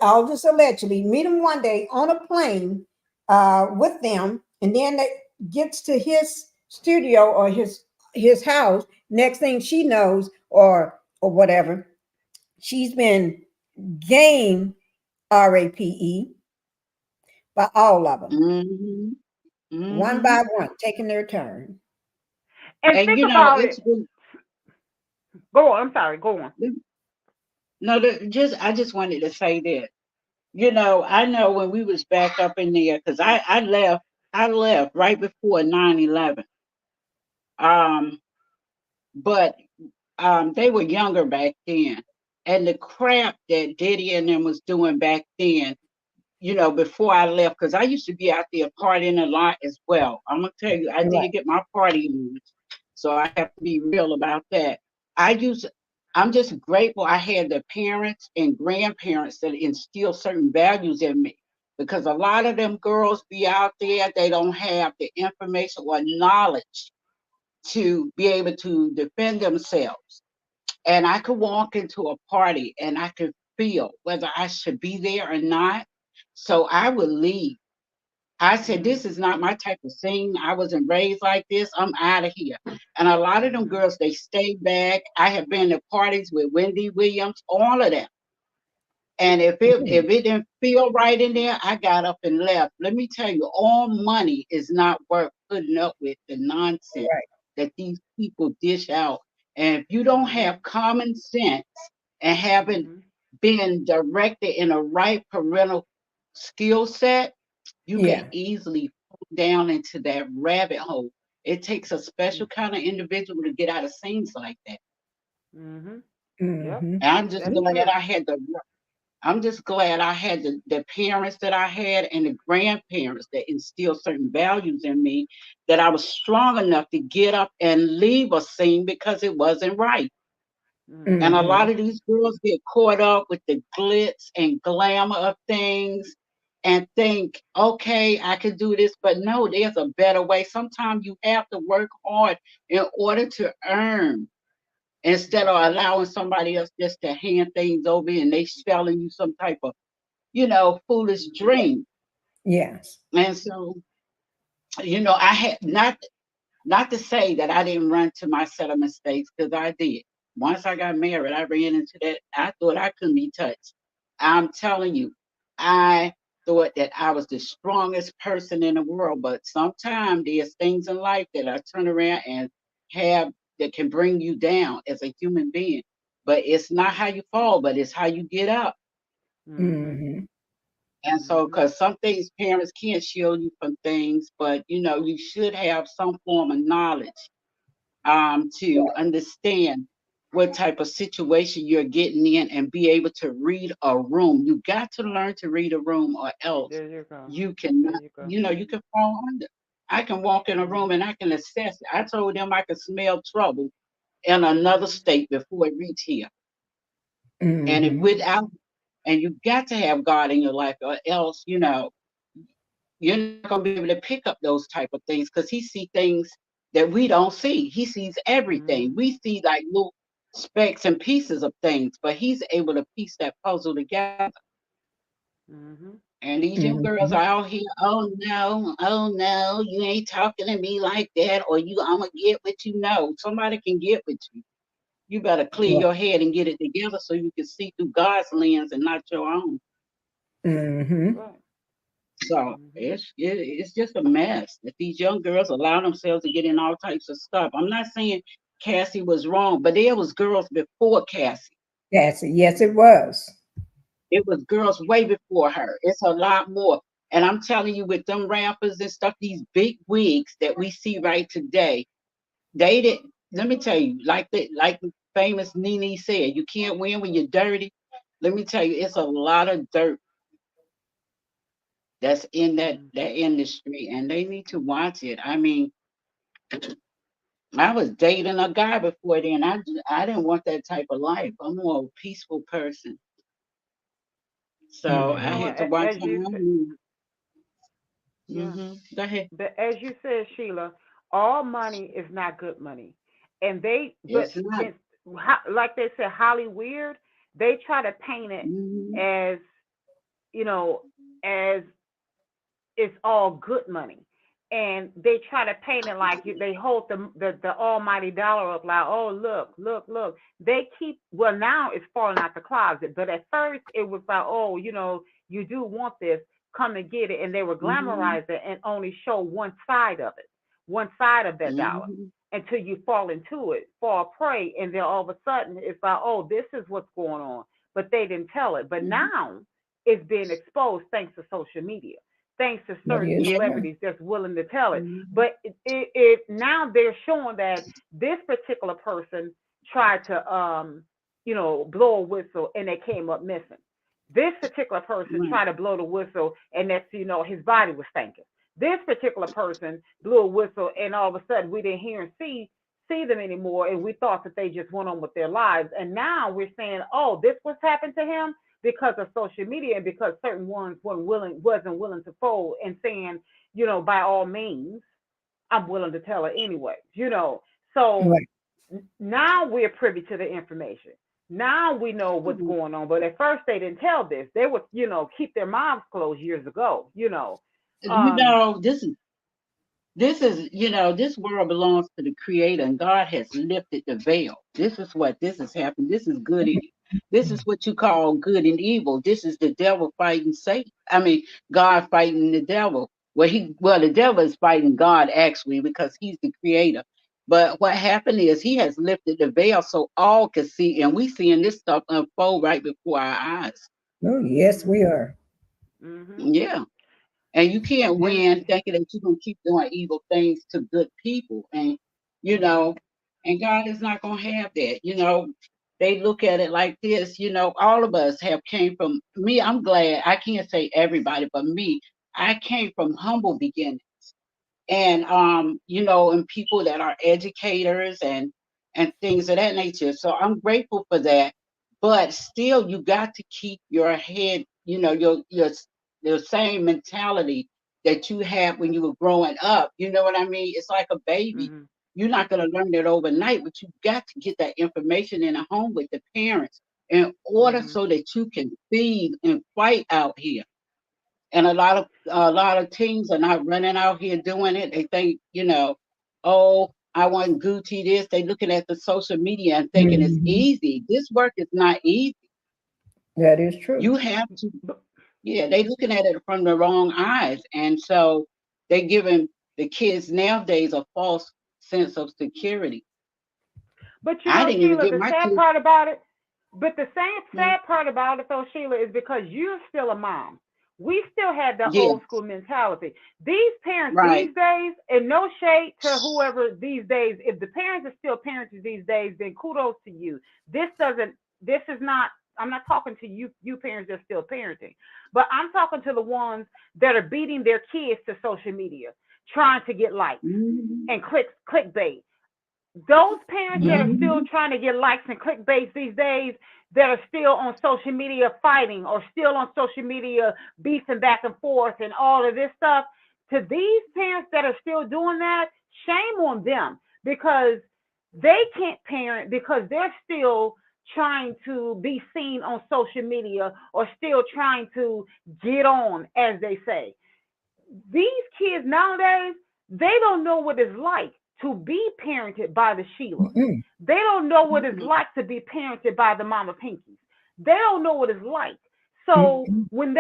All this allegedly meet him one day on a plane with them, and then they gets to his studio or his house. Next thing she knows, or whatever, she's been game RAPE by all of them, one by one, taking their turn. and and think you know, about it's it. been Go on. I'm sorry. Go on. no, I just wanted to say that. You know, I know when we was back up in there, because I left right before 9/11. But they were younger back then. And the crap that Diddy and them was doing back then, you know, before I left, because I used to be out there partying a lot as well. I'm gonna tell you, I Right. did get my party on, so I have to be real about that. I'm just grateful I had the parents and grandparents that instill certain values in me. Because a lot of them girls be out there, they don't have the information or knowledge to be able to defend themselves. And I could walk into a party and I could feel whether I should be there or not. So I would leave. I said, this is not my type of scene. I wasn't raised like this. I'm out of here. And a lot of them girls, they stayed back. I have been to parties with Wendy Williams, all of them. And if it didn't feel right in there, I got up and left. Let me tell you, all money is not worth putting up with the nonsense that these people dish out. And if you don't have common sense and haven't been directed in a right parental skill set, you can Yeah. easily fall down into that rabbit hole. It takes a special kind of individual to get out of scenes like that. Yep. And I'm just That's glad true. I'm just glad I had the parents that I had and the grandparents that instilled certain values in me, that I was strong enough to get up and leave a scene because it wasn't right. And a lot of these girls get caught up with the glitz and glamour of things and think, okay, I can do this. But no, there's a better way. Sometimes you have to work hard in order to earn, instead of allowing somebody else just to hand things over and they selling you some type of, you know, foolish dream. Yes. And so, you know, I had not to say that I didn't run to my set of mistakes, because I did. Once I got married, I ran into that. I thought I couldn't be touched. I'm telling you, I thought that I was the strongest person in the world, but sometimes there's things in life that I turn around and have that can bring you down as a human being. But it's not how you fall, but it's how you get up. And so, because some things parents can't shield you from things, but you should have some form of knowledge to understand what type of situation you're getting in and be able to read a room. You got to learn to read a room, or else There you go. you cannot, There you go. you can fall under. I can walk in a room and I can assess it. I told them I could smell trouble in another state before it reached here. And it without, and you got to have God in your life, or else, you're not gonna be able to pick up those type of things, because he see things that we don't see. He sees everything. We see like little specks and pieces of things, but he's able to piece that puzzle together. And these young girls are out here, oh no, you ain't talking to me like that, or I'm gonna get what you know. Somebody can get with you. You better clear your head and get it together so you can see through God's lens and not your own. So it's just a mess that these young girls allow themselves to get in all types of stuff. I'm not saying Cassie was wrong, but there was girls before Cassie. Cassie, yes, it was. It was girls way before her. It's a lot more. And I'm telling you, with them rappers and stuff, these big wigs that we see right today, they didn't. Let me tell you, like the famous Nene said, you can't win when you're dirty. Let me tell you, it's a lot of dirt that's in that industry, and they need to watch it. I mean, I was dating a guy before then. I didn't want that type of life. I'm more a peaceful person. So I had to watch him. Go ahead. But as you said, Sheila, all money is not good money, and It's not. like they said, Holly Weird. They try to paint it as as it's all good money, and they try to paint it like they hold the almighty dollar up, like, oh, look. They keep, well, now it's falling out the closet, but at first it was like, oh, you do want this, come and get it, and they would glamorize it and only show one side of that dollar, until you fall prey, and then all of a sudden it's like, oh, this is what's going on, but they didn't tell it. But now it's being exposed thanks to social media, thanks to certain celebrities that's willing to tell it. But it now they're showing that this particular person tried to blow a whistle and they came up missing. This particular person tried to blow the whistle and his body was stinking. This particular person blew a whistle and all of a sudden we didn't hear and see them anymore, and we thought that they just went on with their lives. And now we're saying, oh, this was happened to him because of social media, and because certain ones wasn't willing to fold and saying, by all means, I'm willing to tell it anyway. So now we're privy to the information. Now we know what's going on. But at first they didn't tell this. They would, keep their mouths closed years ago. This is, this world belongs to the Creator, and God has lifted the veil. This is has happened. This is good. This is what you call good and evil. This is the devil fighting Satan. I mean, God fighting the devil. The devil is fighting God, actually, because he's the creator. But what happened is he has lifted the veil so all can see, and we seeing this stuff unfold right before our eyes. Oh, yes, we are. Yeah. And you can't win thinking that you're going to keep doing evil things to good people. And, and God is not going to have that. They look at it like this, all of us have came from me. I'm glad, I can't say everybody, but me, I came from humble beginnings. And, and people that are educators and things of that nature. So I'm grateful for that. But still, you got to keep your head, your same mentality that you had when you were growing up. You know what I mean? It's like a baby. You're not going to learn it overnight, but you got to get that information in a home with the parents in order so that you can feed and fight out here. And a lot of teens are not running out here doing it. They think, oh, I want Gucci this. They looking at the social media and thinking it's easy. This work is not easy. That is true. You have to. Yeah, they looking at it from the wrong eyes. And so they giving the kids nowadays a false sense of security. But Sheila, the sad part about it, though, Sheila, is because you're still a mom. We still had the Yeah. old school mentality. These parents Right. these days, and no shade to whoever these days, if the parents are still parenting these days, then kudos to you. This is not, I'm not talking to you parents that are still parenting, but I'm talking to the ones that are beating their kids to social media, trying to get likes and clickbait. Those parents that are still trying to get likes and clickbaits these days, that are still on social media fighting, or still on social media beefing back and forth and all of this stuff, to these parents that are still doing that, shame on them, because they can't parent because they're still trying to be seen on social media, or still trying to get on, as they say. These kids nowadays, they don't know what it's like to be parented by the Sheila. They don't know what it's like to be parented by the Mama Pinkies. They don't know what it's like. So when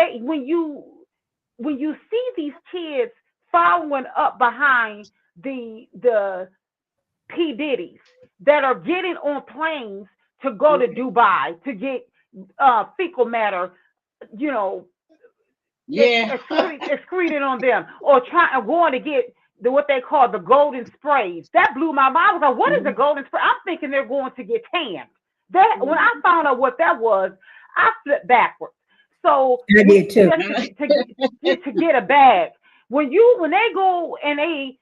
you see these kids following up behind the P Diddy's that are getting on planes to go to Dubai to get fecal matter, you know, excreted on them, or going to get what they call the golden sprays. That blew my mind. I was like, what is the golden spray? I'm thinking they're going to get tanned. When I found out what that was, I flipped backwards. So I did too. To get a bag, when they go and they,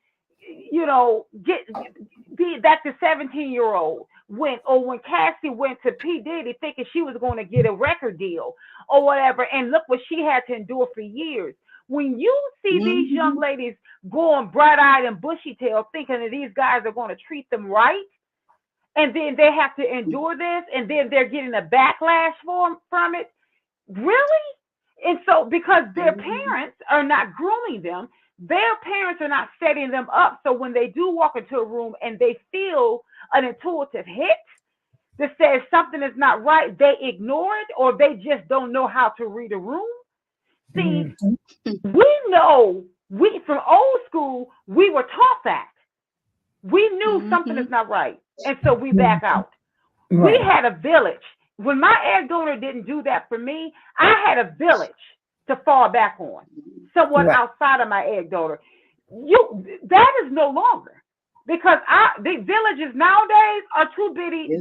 you know, that the 17-year-old went, or when Cassie went to P Diddy thinking she was going to get a record deal or whatever, and look what she had to endure for years. When you see these young ladies going bright-eyed and bushy-tailed, thinking that these guys are going to treat them right, and then they have to endure this, and then they're getting a backlash from it, really? And so, because their parents are not grooming them, their parents are not setting them up, so when they do walk into a room and they feel an intuitive hit that says something is not right, they ignore it, or they just don't know how to read a room. See, we know, from old school, we were taught that. We knew something is not right, and so we back out. We had a village. When my egg donor didn't do that for me, I had a village to fall back on, someone outside of my egg donor. That is no longer, because the villages nowadays are too busy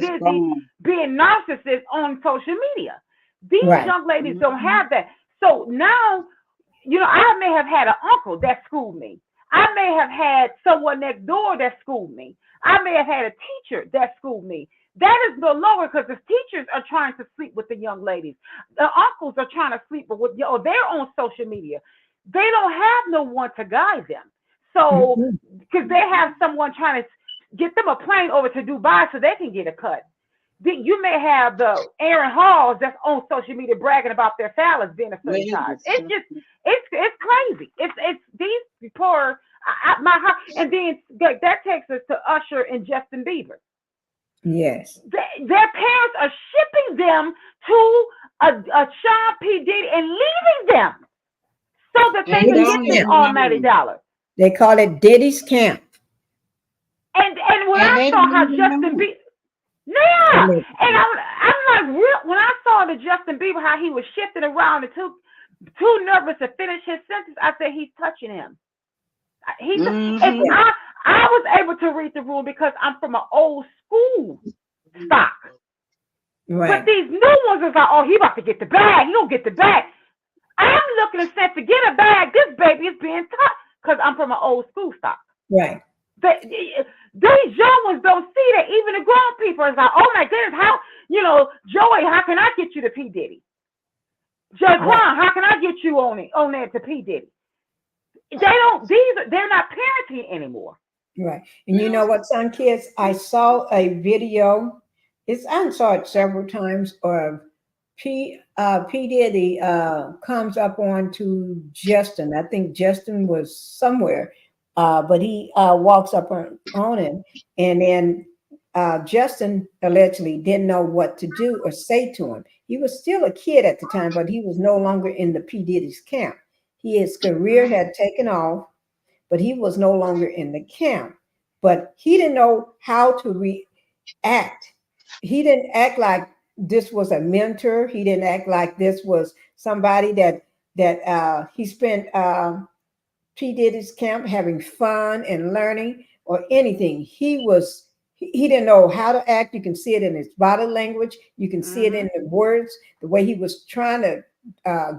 being narcissists on social media. These young ladies don't have that. So now, you know, I may have had an uncle that schooled me. I may have had someone next door that schooled me. I may have had a teacher that schooled me. That is no longer, because the teachers are trying to sleep with the young ladies. The uncles are trying to sleep with, or they're on social media. They don't have no one to guide them. So, because they have someone trying to get them a plane over to Dubai so they can get a cut. You may have the Aaron Halls that's on social media bragging about their salads being a certain size. It's just, it's crazy. It's these poor, my heart. And then that takes us to Usher and Justin Bieber. Yes. Their parents are shipping them to a Sean P. Diddy and leaving them so that they can get this almighty dollar. They call it Diddy's camp. And when I saw how Justin Bieber, and I'm like, when I saw the Justin Bieber, how he was shifting around and too nervous to finish his sentence, I said, he's touching him. And I was able to read the room because I'm from an old school stock. But these new ones is like, oh, he about to get the bag. He don't get the bag. I'm looking and saying, to get a bag, this baby is being taught, because I'm from an old school stock. Right. These young ones don't see that. Even the grown people is like, oh my goodness, how, you know, Joey, how can I get you to P. Diddy? Jaquan, how can I get you on there to P. Diddy? They're not parenting anymore. Right. And you know what, some kids, I saw a video, I saw it several times, of P. Diddy comes up on to Justin. I think Justin was somewhere, but he walks up on him, and then Justin allegedly didn't know what to do or say to him. He was still a kid at the time, but he was no longer in the P. Diddy's camp. His career had taken off, but he was no longer in the camp. But he didn't know how to react. He didn't act like this was a mentor. He didn't act like this was somebody that that he spent P. Diddy's camp having fun and learning or anything. He didn't know how to act. You can see it in his body language. You can see it in the words, the way he was trying to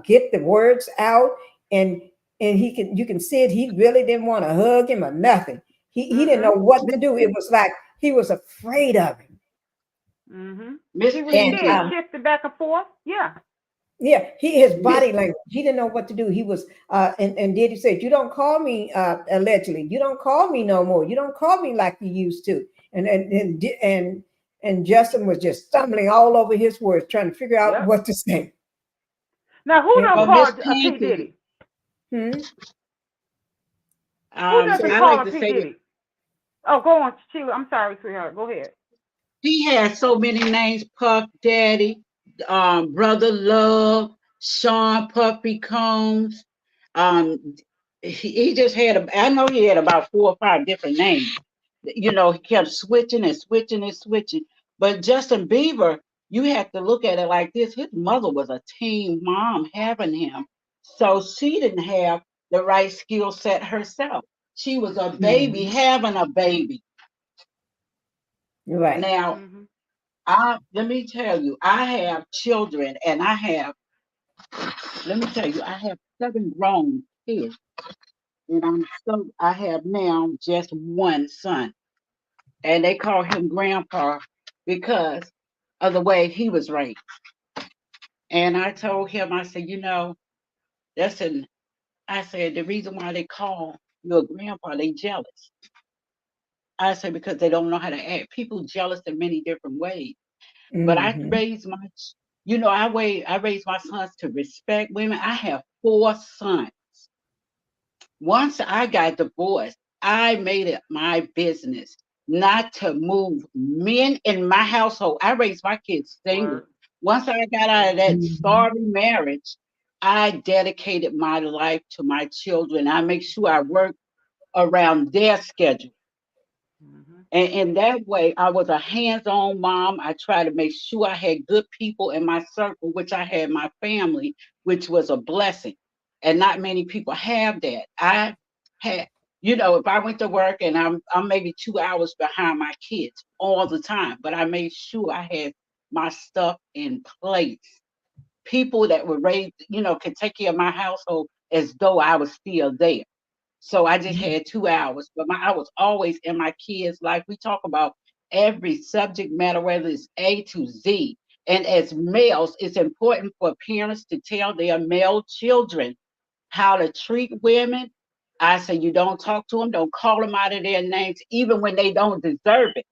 get the words out. And you can see it. He really didn't want to hug him or nothing. He didn't know what to do. It was like he was afraid of him. He was scared, shifted back and forth. Yeah. Yeah, his body language. He didn't know what to do. He was and Diddy said, "You don't call me allegedly. You don't call me no more. You don't call me like you used to." And Justin was just stumbling all over his words, trying to figure out what to say. Now, who don't call P. Diddy? Who doesn't call P. Diddy? Oh, go on, Sheila. I'm sorry, sweetheart. Go ahead. He has so many names: Puff Daddy, Brother Love, Sean Puffy Combs. He just had I know he had about 4 or 5 different names. You know, he kept switching and switching and switching. But Justin Bieber, you have to look at it like this. His mother was a teen mom having him. So she didn't have the right skill set herself. She was a baby having a baby. Right. Now, let me tell you, I have children and I have 7 grown kids. And I have now just 1 son. And they call him Grandpa because of the way he was raised. And I told him, I said, I said, the reason why they call you a grandpa, they jealous. I said, because they don't know how to act. People jealous in many different ways. But I raised I raised my sons to respect women. I have 4 sons. Once I got divorced, I made it my business not to move men in my household. I raised my kids single. Once I got out of that sorry marriage, I dedicated my life to my children. I make sure I work around their schedule. And in that way, I was a hands-on mom. I tried to make sure I had good people in my circle, which I had my family, which was a blessing. And not many people have that. I had, if I went to work and I'm maybe 2 hours behind my kids all the time, but I made sure I had my stuff in place. People that were raised, could take care of my household as though I was still there. So I just had 2 hours, but I was always in my kids' life. We talk about every subject matter, whether it's A to Z. And as males, it's important for parents to tell their male children how to treat women. I say you don't talk to them, don't call them out of their names, even when they don't deserve it.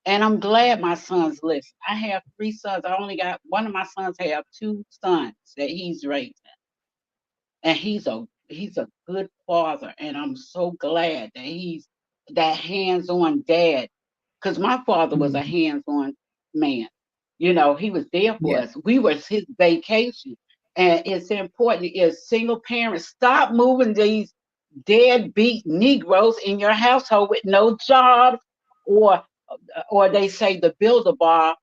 And I'm glad my sons listen. I have 3 sons. I only got one of my sons have 2 sons that he's raising. And he's a good father, and I'm so glad that he's that hands-on dad. Because my father was a hands-on man. He was there for us. We were his vacation. And it's important as single parents, stop moving these deadbeat Negroes in your household with no jobs, or they say the builder-bar,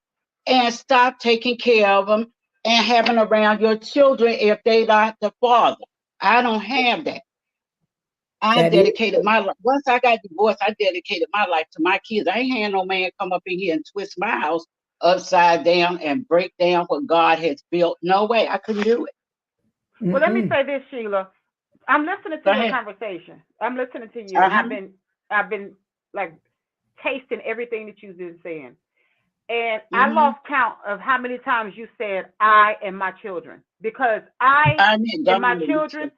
and stop taking care of them and having around your children if they not the father. I don't have that. I dedicated my life. Once I got divorced, I dedicated my life to my kids. I ain't had no man come up in here and twist my house upside down and break down what God has built. No way. I couldn't do it. Well, let me say this, Sheila. I'm listening to your conversation. I'm listening to you. And I've been like tasting everything that you've been saying. And I lost count of how many times you said I and my children. Because I and my children,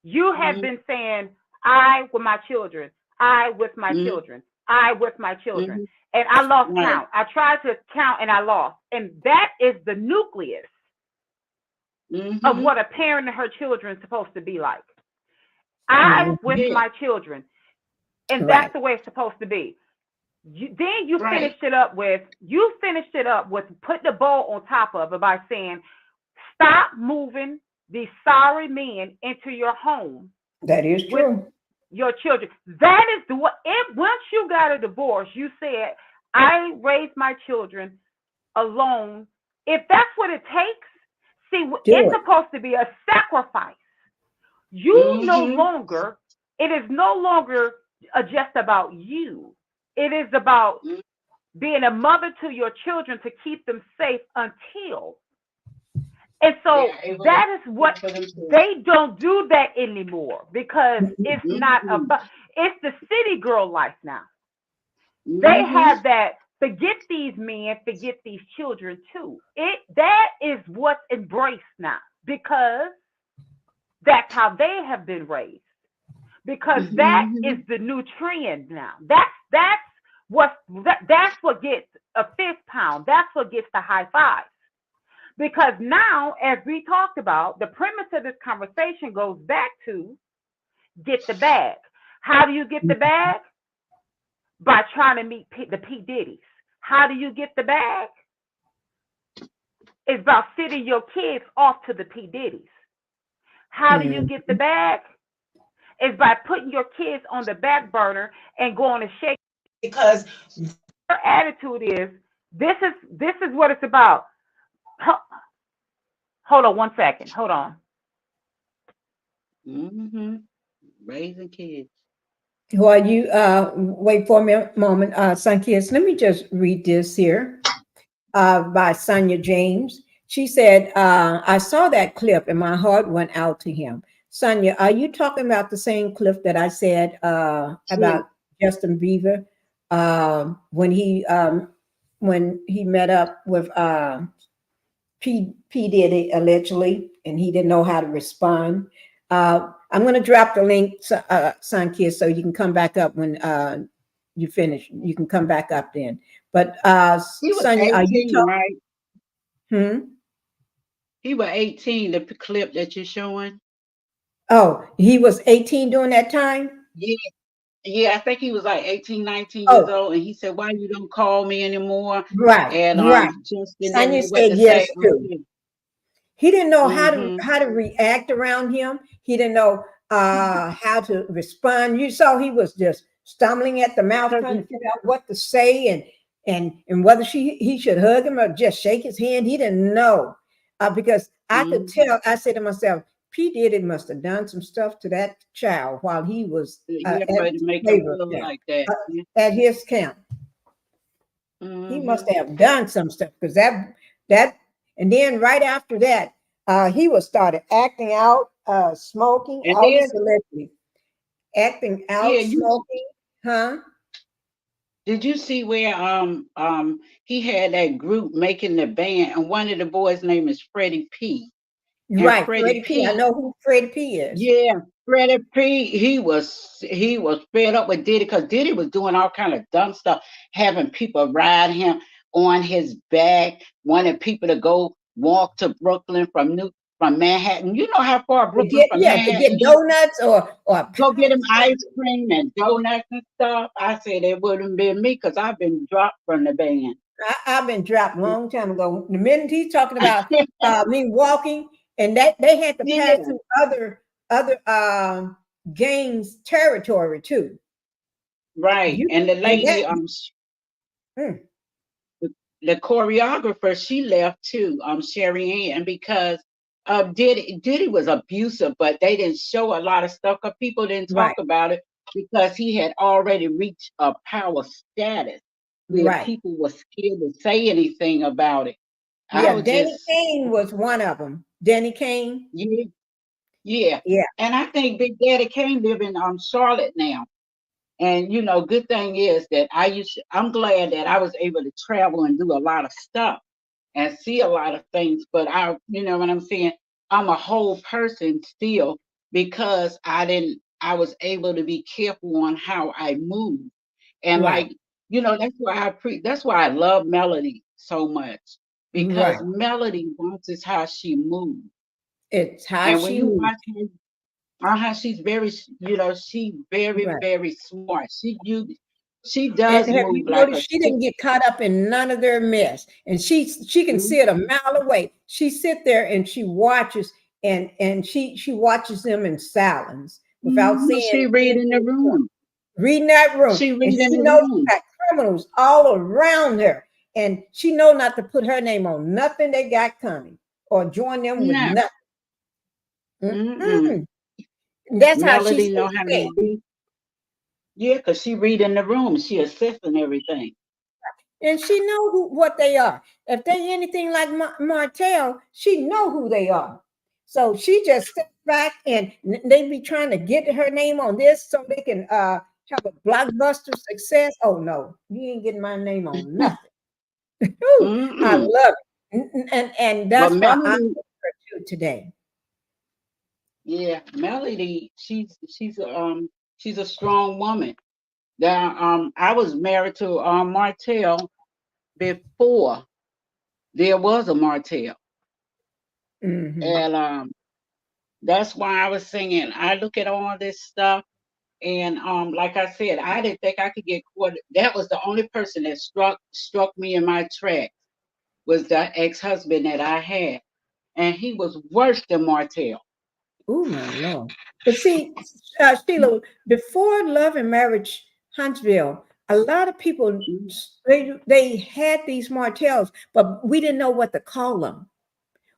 you have been saying I with my children, I with my children, I with my children. And I lost count. I tried to count and I lost. And that is the nucleus of what a parent and her children is supposed to be like. I with my children. And that's the way it's supposed to be. Then you finished it up with putting the bow on top of it by saying, stop moving these sorry men into your home. That is true. Your children. That is once you got a divorce, you said, I raised my children alone. If that's what it takes, see, It's supposed to be a sacrifice. You no longer, it is no longer just about you. It is about being a mother to your children to keep them safe until. And so that is what they don't do that anymore because it's not about, it's the city girl life now. They have that, forget these men, forget these children too. That is what's embraced now because that's how they have been raised. Because that is the new trend now. That's what gets a fist pound. That's what gets the high five. Because now, as we talked about, the premise of this conversation goes back to get the bag. How do you get the bag? By trying to meet the P. Diddy's. How do you get the bag? It's about sending your kids off to the P. Diddy's. How do you get the bag? It's by putting your kids on the back burner and going to shake. Because their attitude is, this is what it's about. Hold on one second. Hold on. Raising kids. While you wait for a moment, Sankias, let me just read this here by Sonia James. She said, I saw that clip and my heart went out to him. Sonia, are you talking about the same clip that I said about Justin Bieber when he met up with P. Diddy allegedly, and he didn't know how to respond? I'm going to drop the link, Sankia, so you can come back up when you finish. You can come back up then. But Sonia, are you talking? Right? He was 18, the clip that you're showing. Oh, he was 18 during that time? Yeah, I think he was like 18, 19 years old, and he said, "Why you don't call me anymore?" Right, and right. Justin Sonia didn't know what said to yes say. too. He didn't know how to react around him. He didn't know how to respond. You saw he was just stumbling at the mouth, trying to figure out what to say and whether he should hug him or just shake his hand. He didn't know because I could tell. I said to myself, P. Diddy must have done some stuff to that child while he was at his camp. He must have done some stuff because that and then right after that, he was started acting out, smoking, and all then, this allegedly. Acting out, smoking, huh? Did you see where he had that group making the band, and one of the boys' name is Freddie P. Right, Freddie P. I know who Freddie P. is. Yeah, Freddie P. He was fed up with Diddy because Diddy was doing all kind of dumb stuff, having people ride him on his back, wanting people to go walk to Brooklyn from Manhattan. You know how far Brooklyn from Manhattan? To get donuts or go get him ice cream and donuts and stuff. I said it wouldn't been me because I've been dropped from the band. I've been dropped a long time ago. The minute he's talking about me walking, and that they had to pass through other gangs territory too. Right. And the lady, the choreographer, she left too, Sherry Ann, because Diddy was abusive, but they didn't show a lot of stuff because people didn't talk about it because he had already reached a power status where people were scared to say anything about it. Yeah, Danny Kane was one of them. Danny Kane. Yeah. And I think Big Daddy Kane live in Charlotte now. And good thing is that I'm glad that I was able to travel and do a lot of stuff and see a lot of things. But you know what I'm saying? I'm a whole person still because I was able to be careful on how I move. And that's why I love Melody so much. Because Melody wants how she moves. It's how she moves. She's very, she's very, very smart. She does and have move you like noticed she didn't get caught up in none of their mess, and she can see it a mile away. She sit there and she watches, and she watches them in silence without seeing. She reading the room, reading that room. She reading she the knows room. Got criminals all around her, and she know not to put her name on nothing they got coming. or join them with No. nothing. Mm-mm. That's how she Melody know how stays. to read. Yeah, because she read in the room. She assessing everything. And she know what they are. If they anything like Martell, she know who they are. So she just steps back and they be trying to get her name on this so they can have a blockbuster success. Oh no, you ain't getting my name on nothing. I love it. And But that's why I Melody, love her too today. yeah, Melody, she's a strong woman. Now, I was married to Martell before there was a Martell. And that's why I was singing. I look at all this stuff, and like I said, I didn't think I could get caught. That was the only person that struck me in my track was the ex-husband that I had, and he was worse than Martell. Oh my Lord. But see, Sheila, before Love and Marriage Huntsville, a lot of people they had these Martells, but we didn't know what to call them.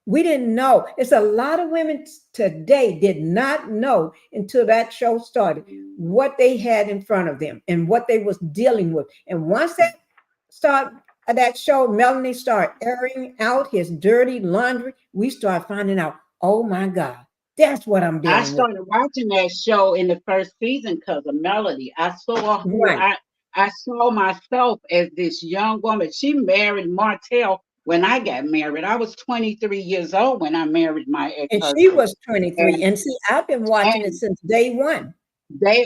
We didn't know. It's a lot of women today did not know until that show started what they had in front of them and what they was dealing with. And once that show, Melanie started airing out his dirty laundry, we started finding out, oh my God, that's what I'm I dealing with. started watching that show in the first season because of Melody. I saw who I saw myself as this young woman. She married Martell when I got married. I was 23 years old when I married my And ex-husband. she was 23. And see, I've been watching it since day one. They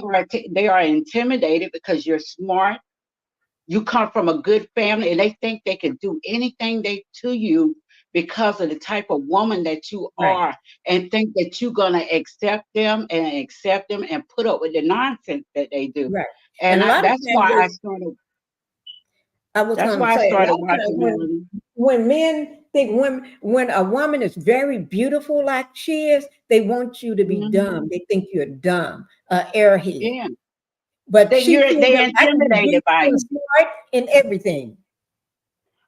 are intimidated because you're smart. You come from a good family, and they think they can do anything to you because of the type of woman that you are, and think that you're gonna accept them and put up with the nonsense that they do. Right. And a lot that's of why I times started. I was That's going to why I say a lot started of watching times Melody. when men think when a woman is very beautiful like she is, they want you to be dumb. They think you're dumb, airhead. Yeah. But They she proved they that I can be intimidated by beautiful and you. smart in everything.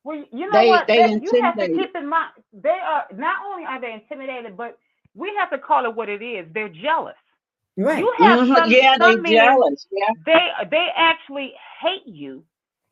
Well, you know what? They You have to intimidated. keep in mind they are not only are they intimidated, but we have to call it what it is. They're jealous. Right. You have Yeah, they some men, jealous. Yeah. they actually hate you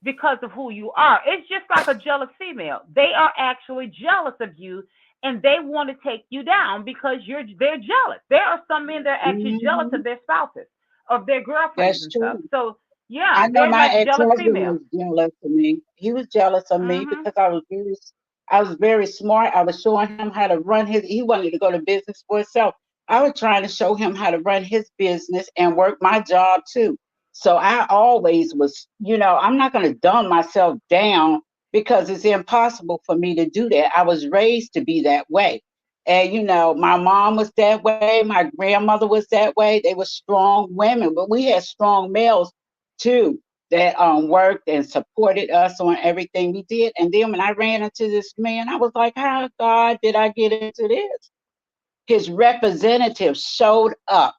because of who you are. It's just like a jealous female. They are actually jealous of you, and they want to take you down because they're jealous. There are some men that are actually jealous of their spouses, of their girlfriends That's and true. stuff. So yeah, I know they're my like jealous ex-husband females. was jealous of me. He was jealous of me because I was very smart. I was showing him how to run he wanted to go to business for himself. I was trying to show him how to run his business and work my job too. So I always was, I'm not going to dumb myself down because it's impossible for me to do that. I was raised to be that way. And, my mom was that way. My grandmother was that way. They were strong women, but we had strong males too that worked and supported us on everything we did. And then when I ran into this man, I was like, how God did I get into this? His representative showed up.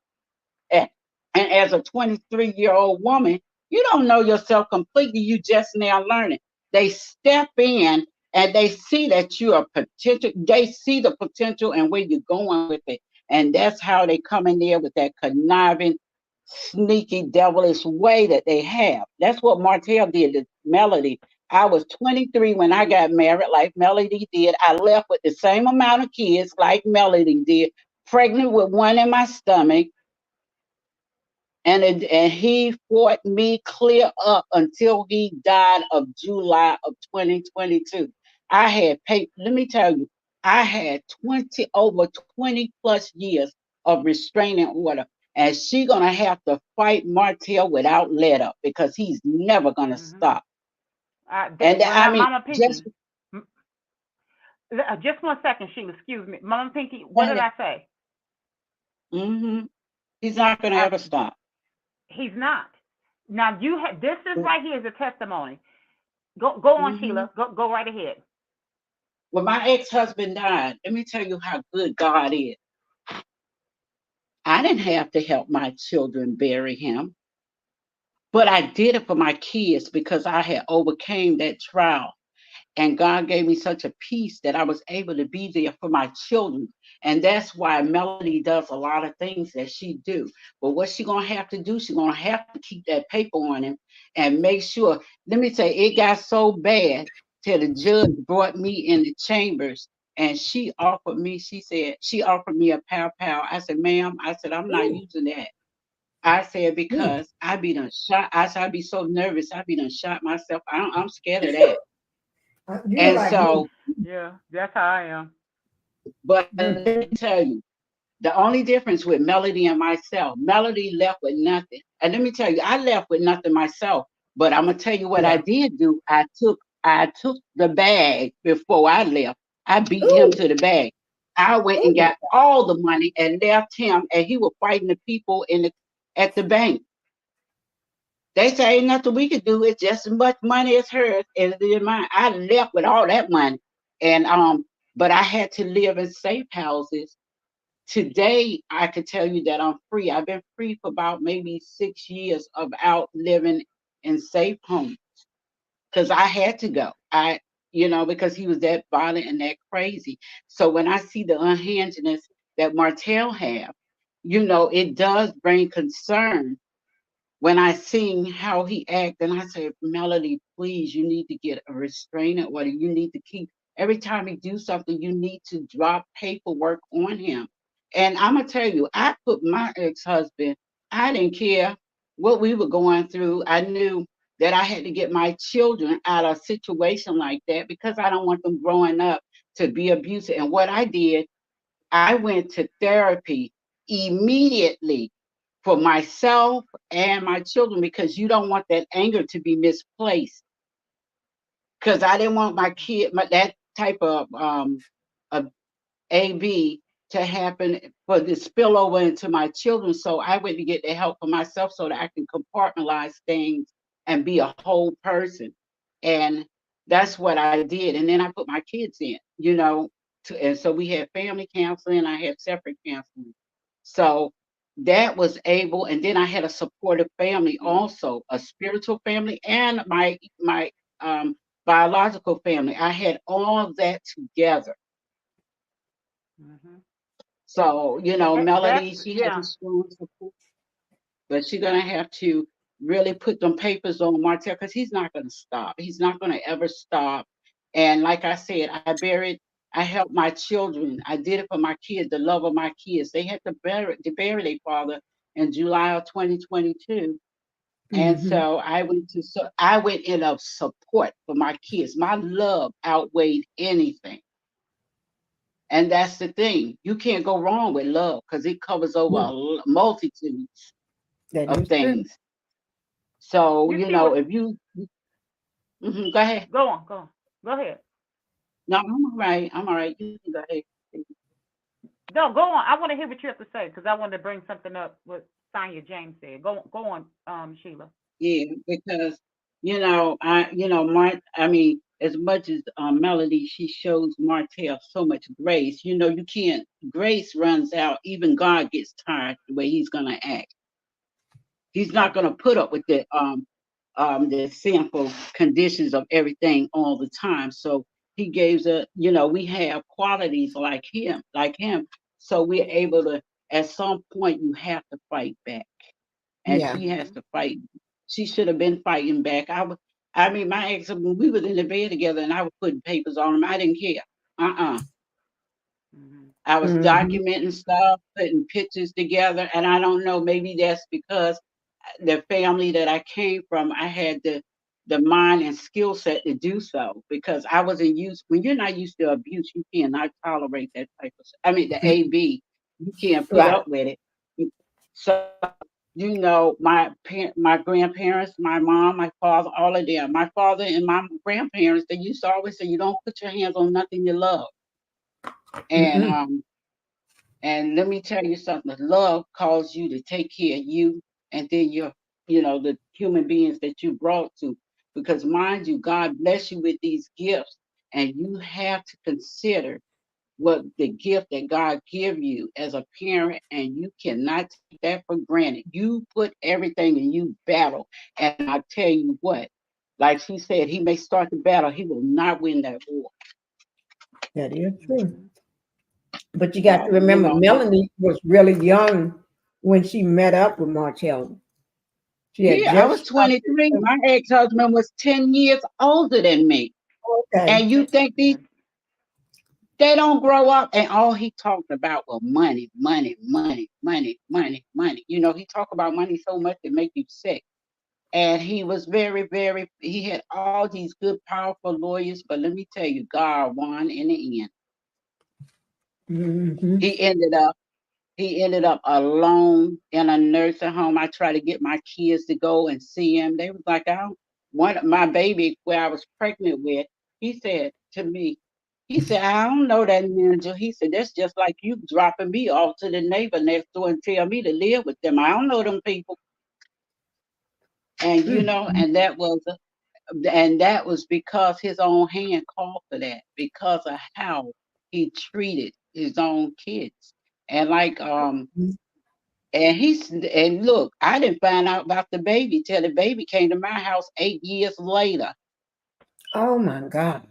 And as a 23-year-old woman, you don't know yourself completely. You just now learning. They step in and they see that you are potential. They see the potential and where you're going with it. And that's how they come in there with that conniving, sneaky, devilish way that they have. That's what Martell did to Melody. I was 23 when I got married, like Melody did. I left with the same amount of kids, like Melody did, pregnant with one in my stomach. And he fought me clear up until he died of July of 2022. I had paid, let me tell you, I had over 20 plus years of restraining order. And she's going to have to fight Martell without let up because he's never going to stop. And I mean, Mama Pinkie, just 1 second, Sheila, excuse me. Mama Pinkie, what did I say? He's not going to ever stop. He's not. Now this is right here is a testimony. Go on, Sheila. Go right ahead. When my ex-husband died, let me tell you how good God is. I didn't have to help my children bury him, but I did it for my kids because I had overcame that trial. And God gave me such a peace that I was able to be there for my children. And that's why Melody does a lot of things that she do. But what she gonna have to do, she's gonna have to keep that paper on him and make sure. Let me say, it got so bad till the judge brought me in the chambers and she offered me, she offered me a pow pow. I said, ma'am, I said, I'm not using that. I said, because I be done shot. I said, I be so nervous. I be done shot myself. I'm scared of that. You're And like so, Yeah, that's how I am. but let me tell you, the only difference with Melody and myself, Melody left with nothing. And let me tell you, I left with nothing myself. But I'm gonna tell you what I did do. I took the bag before I left. I beat him to the bag. I went and got all the money and left him, and he was fighting the people at the bank. They say ain't nothing we could do. It's just as much money as hers as it is mine. I left with all that money, and but I had to live in safe houses. Today, I could tell you that I'm free. I've been free for about maybe 6 years of out living in safe homes because I had to go. Because he was that violent and that crazy. So when I see the unhingedness that Martell have, it does bring concern when I seen how he acted. And I said, Melody, please, you need to get a restraining order. You need to keep, every time he do something, you need to drop paperwork on him. And I'm going to tell you, I put my ex-husband, I didn't care what we were going through. I knew that I had to get my children out of a situation like that because I don't want them growing up to be abusive. And what I did, I went to therapy immediately for myself and my children because you don't want that anger to be misplaced. Because I didn't want my kid, that type of AB to happen for the spillover into my children. So I went to get the help for myself so that I can compartmentalize things and be a whole person. And that's what I did. And then I put my kids in, and so we had family counseling. I had separate counseling. So that was able, and then I had a supportive family also, a spiritual family and my biological family. I had all that together. Mm-hmm. So, Melody, she has yeah. a strong support, but she's going to have to really put them papers on Martell because he's not going to stop. He's not going to ever stop. And like I said, I helped my children. I did it for my kids, the love of my kids. They had to bury their father in July of 2022. And so I went in of support for my kids. My love outweighed anything. And that's the thing. You can't go wrong with love because it covers over a multitude of things. So, if you go ahead. Go on. Go ahead. No, I'm all right. I'm all right. You can go ahead. No, go on. I want to hear what you have to say because I wanted to bring something up what Sonia James said. Go on, Sheila. Yeah, because as much as Melody, she shows Martell so much grace. You can't. Grace runs out. Even God gets tired the way He's gonna act. He's not gonna put up with the sinful conditions of everything all the time. So He gives we have qualities like him. So we're able to. At some point, you have to fight back, and she has to fight. She should have been fighting back. My ex, when we was in the bed together and I was putting papers on him, I didn't care. I was documenting stuff, putting pictures together, and I don't know, maybe that's because the family that I came from, I had the mind and skill set to do so because I wasn't used. When you're not used to abuse, you cannot tolerate that type of. The AB, you can't put up with it. So my grandparents, my mom, my father, all of them. My father and my grandparents, they used to always say, "You don't put your hands on nothing you love." And let me tell you something. Love calls you to take care of you and then the human beings that you brought to. Because mind you, God bless you with these gifts, and you have to consider what the gift that God give you as a parent, and you cannot take that for granted. You put everything and you battle. And I tell you what, Like she said, he may start the battle, he will not win that war. That is true. But you got to So, remember, Melanie was really young when she met up with Martell. She had yeah, I was just 23. My ex-husband was 10 years older than me. okay. And you think they don't grow up, and all he talked about was money, money, money, money, money, money. You know, he talked about money so much it make you sick. And he was very, very, he had all these good, powerful lawyers, but let me tell you, God won in the end. Mm-hmm. He ended up alone in a nursing home. I tried to get my kids to go and see him. They was like, my baby, where I was pregnant with, he said to me, he said, I don't know that ninja. He said, that's just like you dropping me off to the neighbor next door and tell me to live with them. I don't know them people. And, you know, and that was because his own hand called for that, because of how he treated his own kids. And like, and look, I didn't find out about the baby till the baby came to my house 8 years later. Oh my God.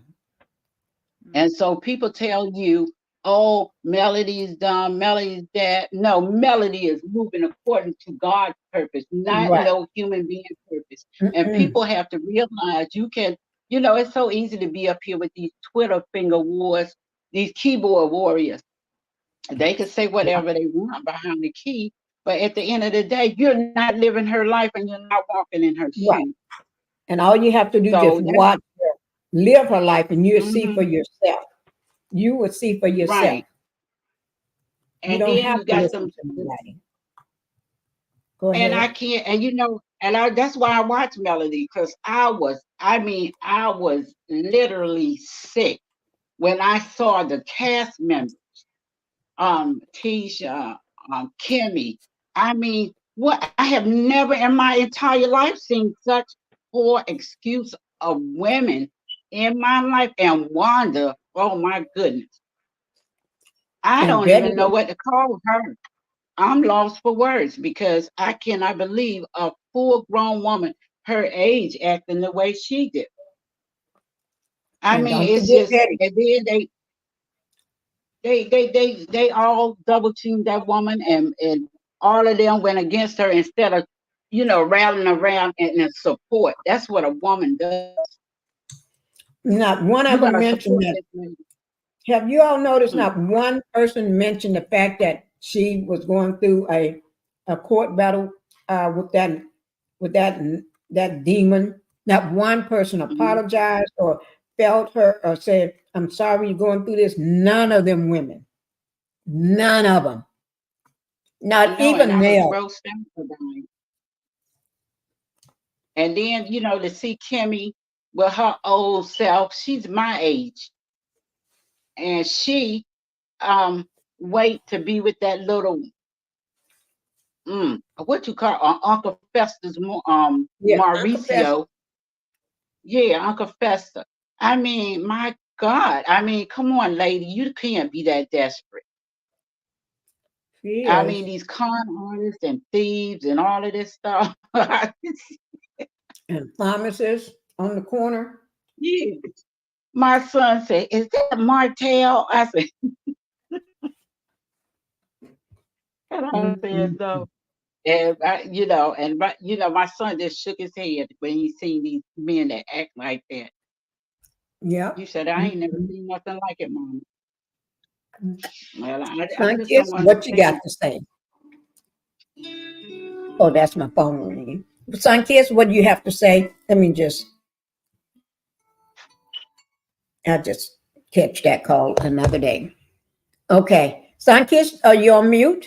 And so people tell you, oh, Melody is dumb, Melody is that. No, Melody is moving according to God's purpose, not no human being purpose. And people have to realize it's so easy to be up here with these Twitter finger wars, these keyboard warriors. They can say whatever they want behind the key, but at the end of the day, you're not living her life and you're not walking in her shoes. And all you have to do is just watch her live her life, and you'll see for yourself. You will see for yourself. Right. You don't have to listen to anybody. Go ahead. And I can't, that's why I watch Melody, because I was literally sick when I saw the cast members, Tisha, Kimmy. I mean, what I have never in my entire life seen such poor excuse of women in my life. And Wanda, oh my goodness. I don't even know what to call her. I'm lost for words because I cannot believe a full-grown woman her age acting the way she did. I mean, it's just, and then they all double teamed that woman, and all of them went against her instead of, rallying around and support. That's what a woman does. Not one of them mentioned that. Have you all noticed not one person mentioned the fact that she was going through a court battle with that demon? Not one person apologized or felt her or said, I'm sorry you're going through this. None of them women. None of them. Not even male. And then, to see Kimmy with her old self, she's my age. And she wait to be with that little what you call Uncle Festus Mauricio. Yeah, Uncle Festa. I mean, my God. I mean, come on, lady. You can't be that desperate. I mean, these con artists and thieves and all of this stuff. And pharmacists on the corner. Yeah. My son said, is that Martell? I said, and I said, no. And my son just shook his head when he seen these men that act like that. Yeah. You said, I ain't never seen nothing like it, Mama. Well, what you got to say? Oh, that's my phone ringing. Son-Kiss, what do you have to say? I'll just catch that call another day. Okay. Son-Kiss, are you on mute?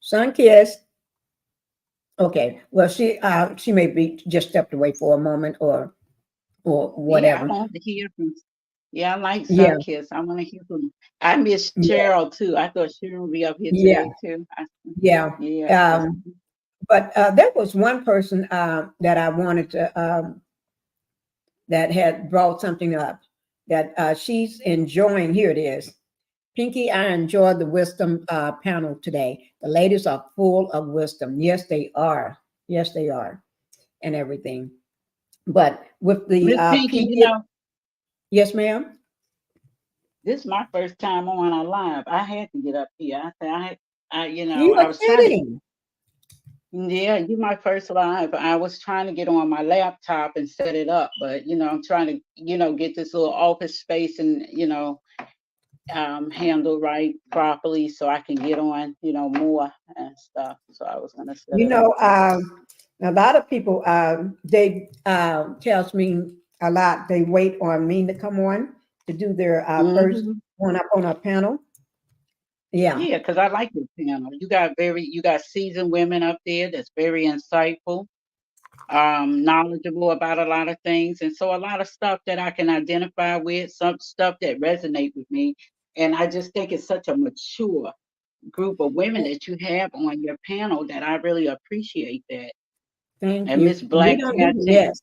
Son-Kiss. Okay. Well, she may be just stepped away for a moment or whatever. Yeah, I want to hear from. Yeah, I like Son-Kiss. I want to hear from. I miss Cheryl too. I thought Cheryl would be up here today too. But there was one person that I wanted to that had brought something up that she's enjoying. Here it is. Pinkie, I enjoyed the wisdom panel today. The ladies are full of wisdom. Yes, they are. Yes, they are. and everything. But with the Miss Pinkie, P. you know, Yes, ma'am. this is my first time on a live. I had to get up here. I said you know, You I are was trying to. kidding. Yeah, you my first live. I was trying to get on my laptop and set it up, but you know, I'm trying to, you know, get this little office space and, you know, handle right properly so I can get on, you know, more and stuff. So I was gonna set You it up. know, a lot of people, they tells me a lot. They wait on me to come on to do their first Hmm. one up on our panel. Yeah, Yeah, because I like your panel. You got seasoned women up there that's very insightful, knowledgeable about a lot of things, and so a lot of stuff that I can identify with, some stuff that resonate with me. And I just think it's such a mature group of women that you have on your panel that I really appreciate that. thank And you. Miss We Black don't do the Titanic, yes.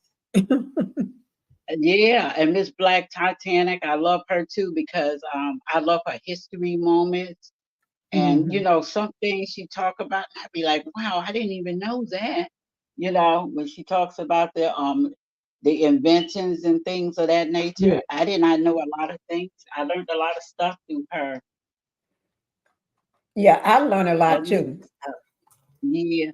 yeah, and Miss Black Titanic, I love her too because I love her history moments. And you Mhm. know, some things she talk about, and I'd be like, wow, I didn't even know that. You know, when she talks about the inventions and things of that Yeah, nature, I did not know a lot of things. I learned a lot of stuff through her. yeah, I learn a So lot too. yeah.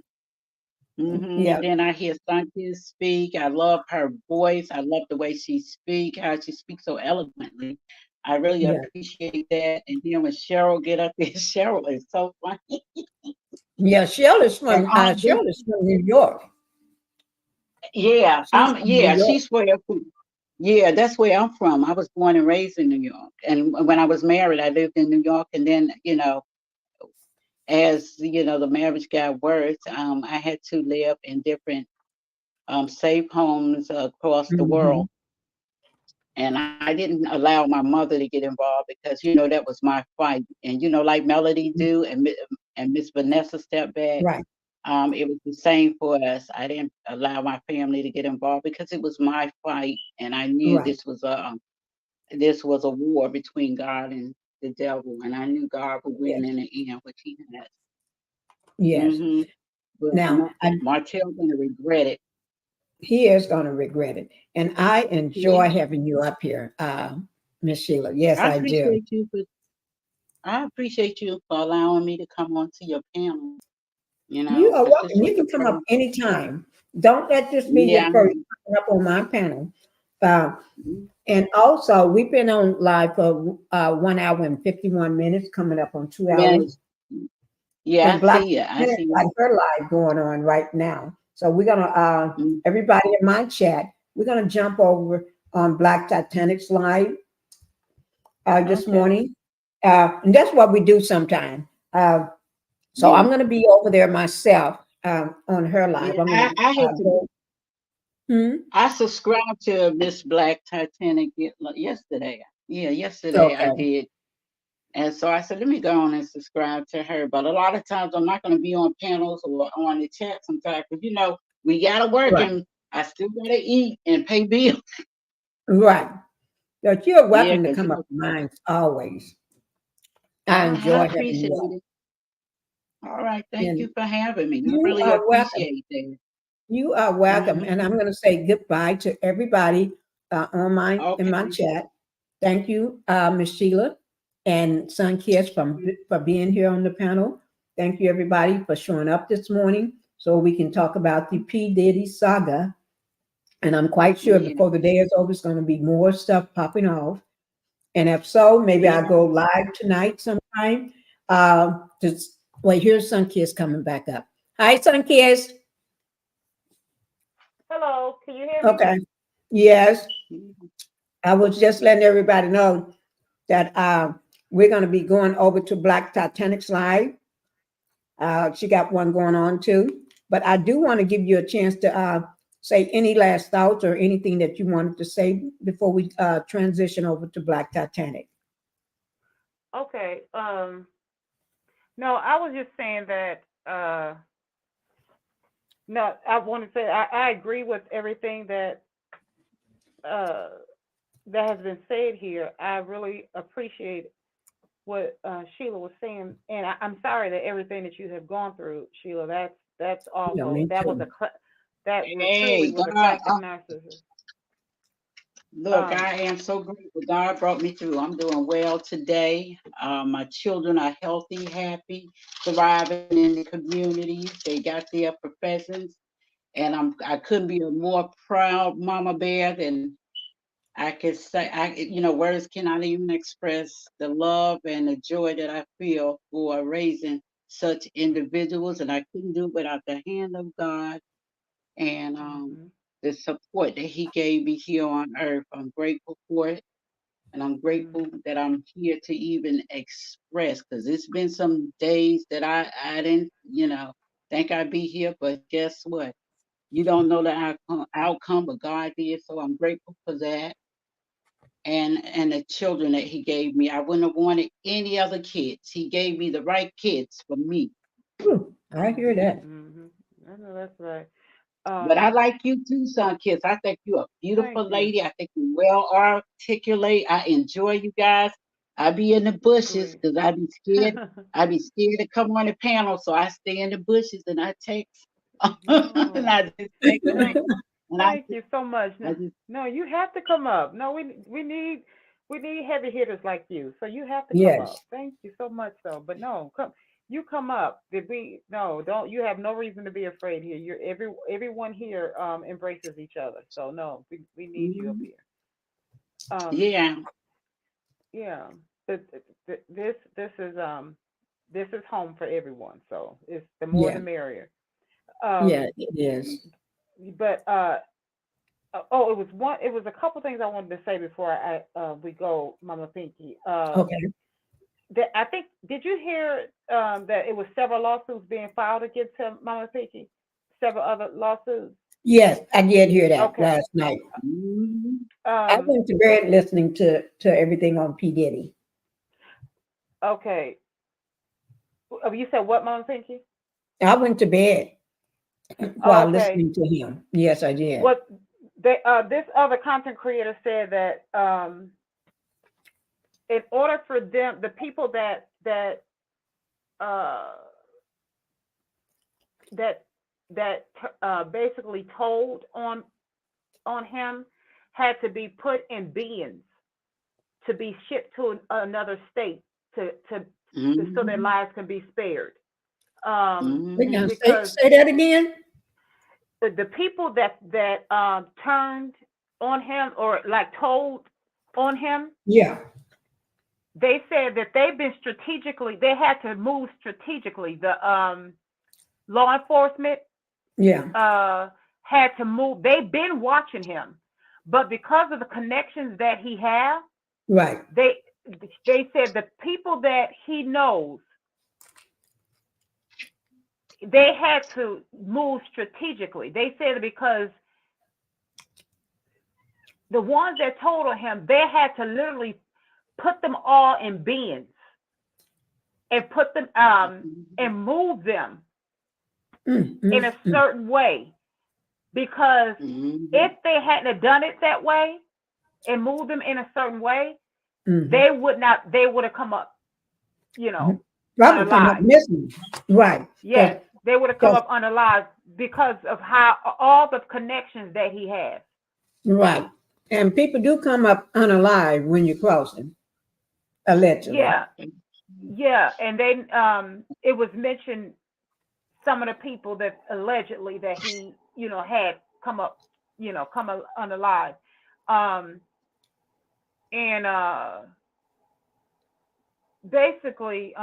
Yeah, And then I hear Sanchez speak. I love her voice. I love the way she speaks, how she speaks so eloquently. I really yeah, appreciate that. And then when Cheryl get up there, Cheryl is so funny. yeah. And all this, Shirley's from New York. yeah, She's from New York. she's where, yeah, that's where I'm from. I was born and raised in New York. And when I was married, I lived in New York. And then, you know, as you know, the marriage got worse, I had to live in different safe homes across the Hmm. world. And I didn't allow my mother to get involved because, you know, that was my fight. And, you know, like Melody do and Miss Vanessa stepped back. Right, It was the same for us. I didn't allow my family to get involved because it was my fight, and I knew right. this was a war between God and the devil, and I knew God would win Yes, in the end, which He has. yes. Hmm. But Now, Martell's gonna regret it. he is going to regret it. And I Yeah, enjoy having you up here, Miss Sheila. Yes, I I do. appreciate you for I appreciate you for allowing me to come onto your panel. You You know, are because this welcome. was You the can come up first. anytime. Don't let this be your Yeah. first time up on my panel. Uh, Mhm. and also, we've been on live for 1 hour and 51 minutes, coming up on 2 hours. Minutes. Yeah, And I Black see you. I Minute see got you. her live going on right now. So we're gonna Mm. everybody in my chat, we're gonna jump over on Black Titanic's live this Okay. morning. And that's what we do sometime. So Yeah. I'm gonna be over there myself on her live. Yeah. I'm gonna I had to. go. Hmm? I subscribed to Miss Black Titanic yesterday. Yeah, yesterday I Okay. did. And so I said, let me go on and subscribe to her. But a lot of times I'm not going to be on panels or on the chat sometimes because, you know, we got to work Right. and I still got to eat and pay bills. Right. But you're Yeah, welcome to because, you come up know, to mine always. I I enjoy having appreciate you up. it. All right. Thank And you for having me. I you really are welcome. appreciate that. You are welcome. Hmm. And I'm going to say goodbye to everybody on in my Okay. chat. Thank you, Ms. Sheila and Sun Kiss for being here on the panel. Thank you, everybody, for showing up this morning so we can talk about the P. Diddy saga. And I'm quite sure Yeah. before the day is over, it's going to be more stuff popping off. And if so, maybe Yeah. I'll go live tonight sometime. Just well, here's Sun Kiss coming back up. Hi, Sun Kiss. Hello, can you hear me? Okay. Yes, Mhm. I was just letting everybody know that we're going to be going over to Black Titanic's live. She got one going on too. But I do want to give you a chance to say any last thoughts or anything that you wanted to say before we transition over to Black Titanic. Okay. No, I was just saying that. No, I want to say I agree with everything uh, that has been said here. I really appreciate what Sheila was saying, and I'm sorry that everything that you have gone through, Sheila. That's Yeah, awful. me too. that Hey, truly was a God, classic narcissist. look, I am so grateful. God brought me through. I'm doing well today. My children are healthy, happy, thriving in the community. They got their professions, and I couldn't be a more proud mama bear than I could say. Words cannot even express the love and the joy that I feel for raising such individuals, and I couldn't do it without the hand of God and the support that He gave me here on earth. I'm grateful for it. And I'm grateful that I'm here to even express, because it's been some days that I didn't, think I'd be here. But guess what? You don't know the outcome, but God did. So I'm grateful for that. And the children that He gave me. I wouldn't have wanted any other kids. He gave me the right kids for me. I hear that. I know that's right. But I like you too, son, kids. I think you're a beautiful Thank you. lady. I think you well articulate. I enjoy you guys. I be in the bushes Sweet. because I be scared. I be scared to come on the panel, so I stay in the bushes and I text. And I just text No, them. And thank you so much. I just No, you have to come up. No, we need heavy hitters like you. So you have to come Yes. up. Thank you so much, though. But no, come up. Don't you have no reason to be afraid here. Everyone here embraces each other. So no, we need you up here. yeah. Yeah. This is home for everyone. So it's the more the Yeah. merrier. Yeah, it is. But it was a couple things I wanted to say before we go, Mama Pinkie. Okay. I think, did you hear that it was several lawsuits being filed against him, Mama Pinkie? Several other lawsuits. Yes, I did hear that Okay. last night. I went to bed listening to everything on P. Diddy. Okay. You said what, Mama Pinkie? I went to bed while Okay. listening to him. Yes, I did. What this other content creator said that in order for them, the people that basically told on him had to be put in beings to be shipped to another state to so their lives can be spared. Because say that again. the people that turned on him or like told on him, Yeah. they said that they had to move strategically. The law enforcement had to move. They've been watching him, but because of the connections that he has, right, they said the people that he knows, they had to move strategically. They said because the ones that told on him, they had to literally put them all in bins and put them and move them in a certain way. Because if they hadn't have done it that way and moved them in a certain way, they would have come up, probably come up unalive. missing. Right. Yes, they would have come up unalive because of how all the connections that he has. Right. And people do come up unalive when you cross them, allegedly. Yeah. And then it was mentioned some of the people that allegedly that he, had come up unalive. And basically,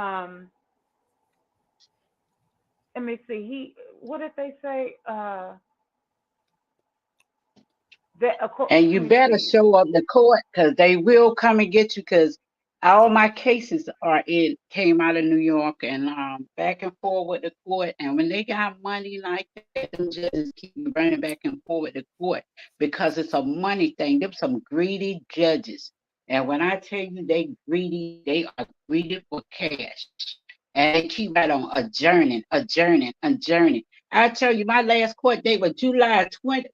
let me see, what did they say? And you better show up to court because they will come and get you, because all my cases came out of New York and back and forth with the court. And when they got money like that, them judges keep running back and forth with the court because it's a money thing. Them some greedy judges. And when I tell you they are greedy for cash. And they keep right on adjourning. I tell you, my last court date was July 20,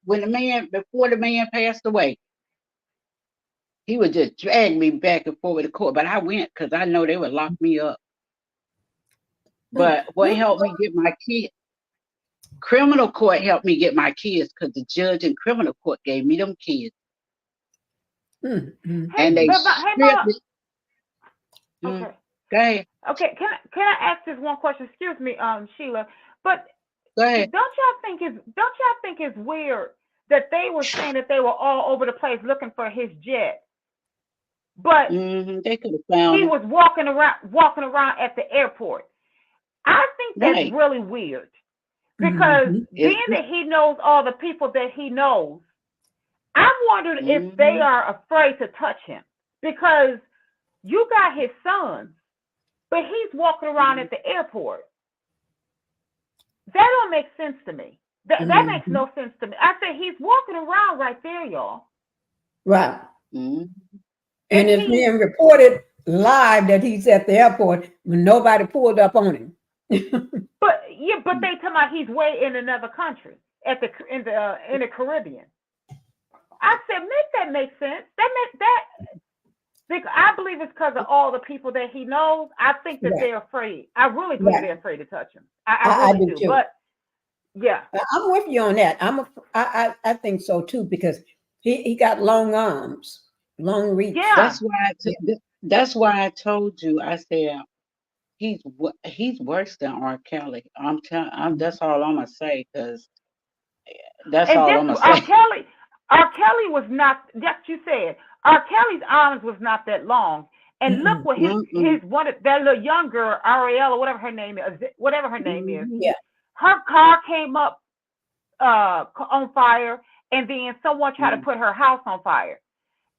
before the man passed away. He would just drag me back and forth to court, but I went because I know they would lock me up. But what helped me get my kid? Criminal court helped me get my kids because the judge in criminal court gave me them kids. Mm-hmm. And they Hey, Mama. Okay. Okay. Go ahead. Okay. Can I ask this one question? Excuse me, Sheila. But Go ahead. don't y'all think it's weird that they were saying that they were all over the place looking for his jet, but they could have found he him. was walking around at the airport. I think that's Right. really weird because being that he knows all the people that he knows, I'm wondering if they are afraid to touch him because you got his sons, but he's walking around at the airport. That don't make sense to me. That makes no sense to me. I said he's walking around right there, y'all. Right. And it's being reported live that he's at the airport when nobody pulled up on him. But they talking about he's way in another country in the Caribbean. I said, that make sense. I believe it's because of all the people that he knows. I think that they're afraid. I really believe they're afraid to touch him. I really do. Too. But yeah, I'm with you on that. I think so too because he got long arms, long reach. Yeah, that's why I told you. I said he's worse than R. Kelly. That's all I'm gonna say because that's all I'm gonna say. R. Kelly was not. Just you said R. Kelly's arms was not that long. And look what his one of that little young girl Ariel or whatever her name is. Yeah. Her car came up on fire, and then someone tried to put her house on fire.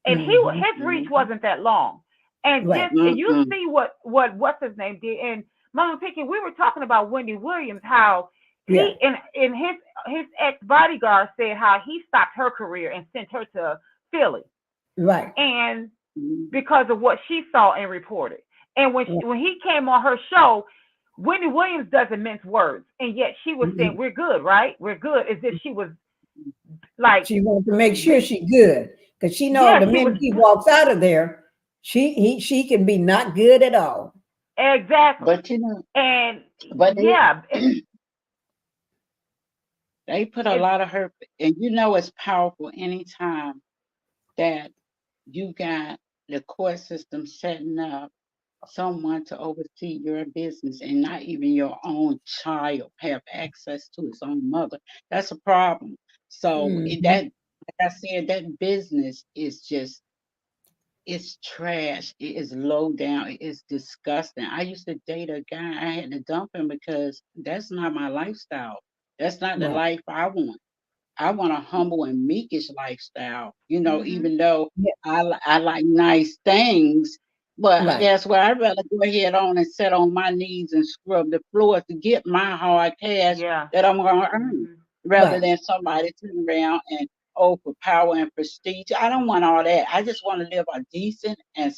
And his reach wasn't that long. And you see what's his name did. And Mama Pinkie, we were talking about Wendy Williams, how he in his ex bodyguard said how he stopped her career and sent her to Philly. Right. And because of what she saw and reported. And when he came on her show, Wendy Williams doesn't mince words, and yet she was saying, "We're good, right? We're good." As if she was like she wanted to make sure she's good because she knows the minute he walks out of there, she can be not good at all. Exactly. But they put a lot of her, and it's powerful anytime that you got the court system setting up someone to oversee your business and not even your own child have access to his own mother. That's a problem. So that, like I said, that business is it's trash. It is low down. It is disgusting. I used to date a guy. I had to dump him because that's not my lifestyle. That's not the life I want. I want a humble and meekish lifestyle, even though I like nice things. But guess what? I'd rather go ahead on and sit on my knees and scrub the floor to get my hard cash that I'm going to earn, rather than somebody turn around and for power and prestige. I don't want all that. I just want to live a decent and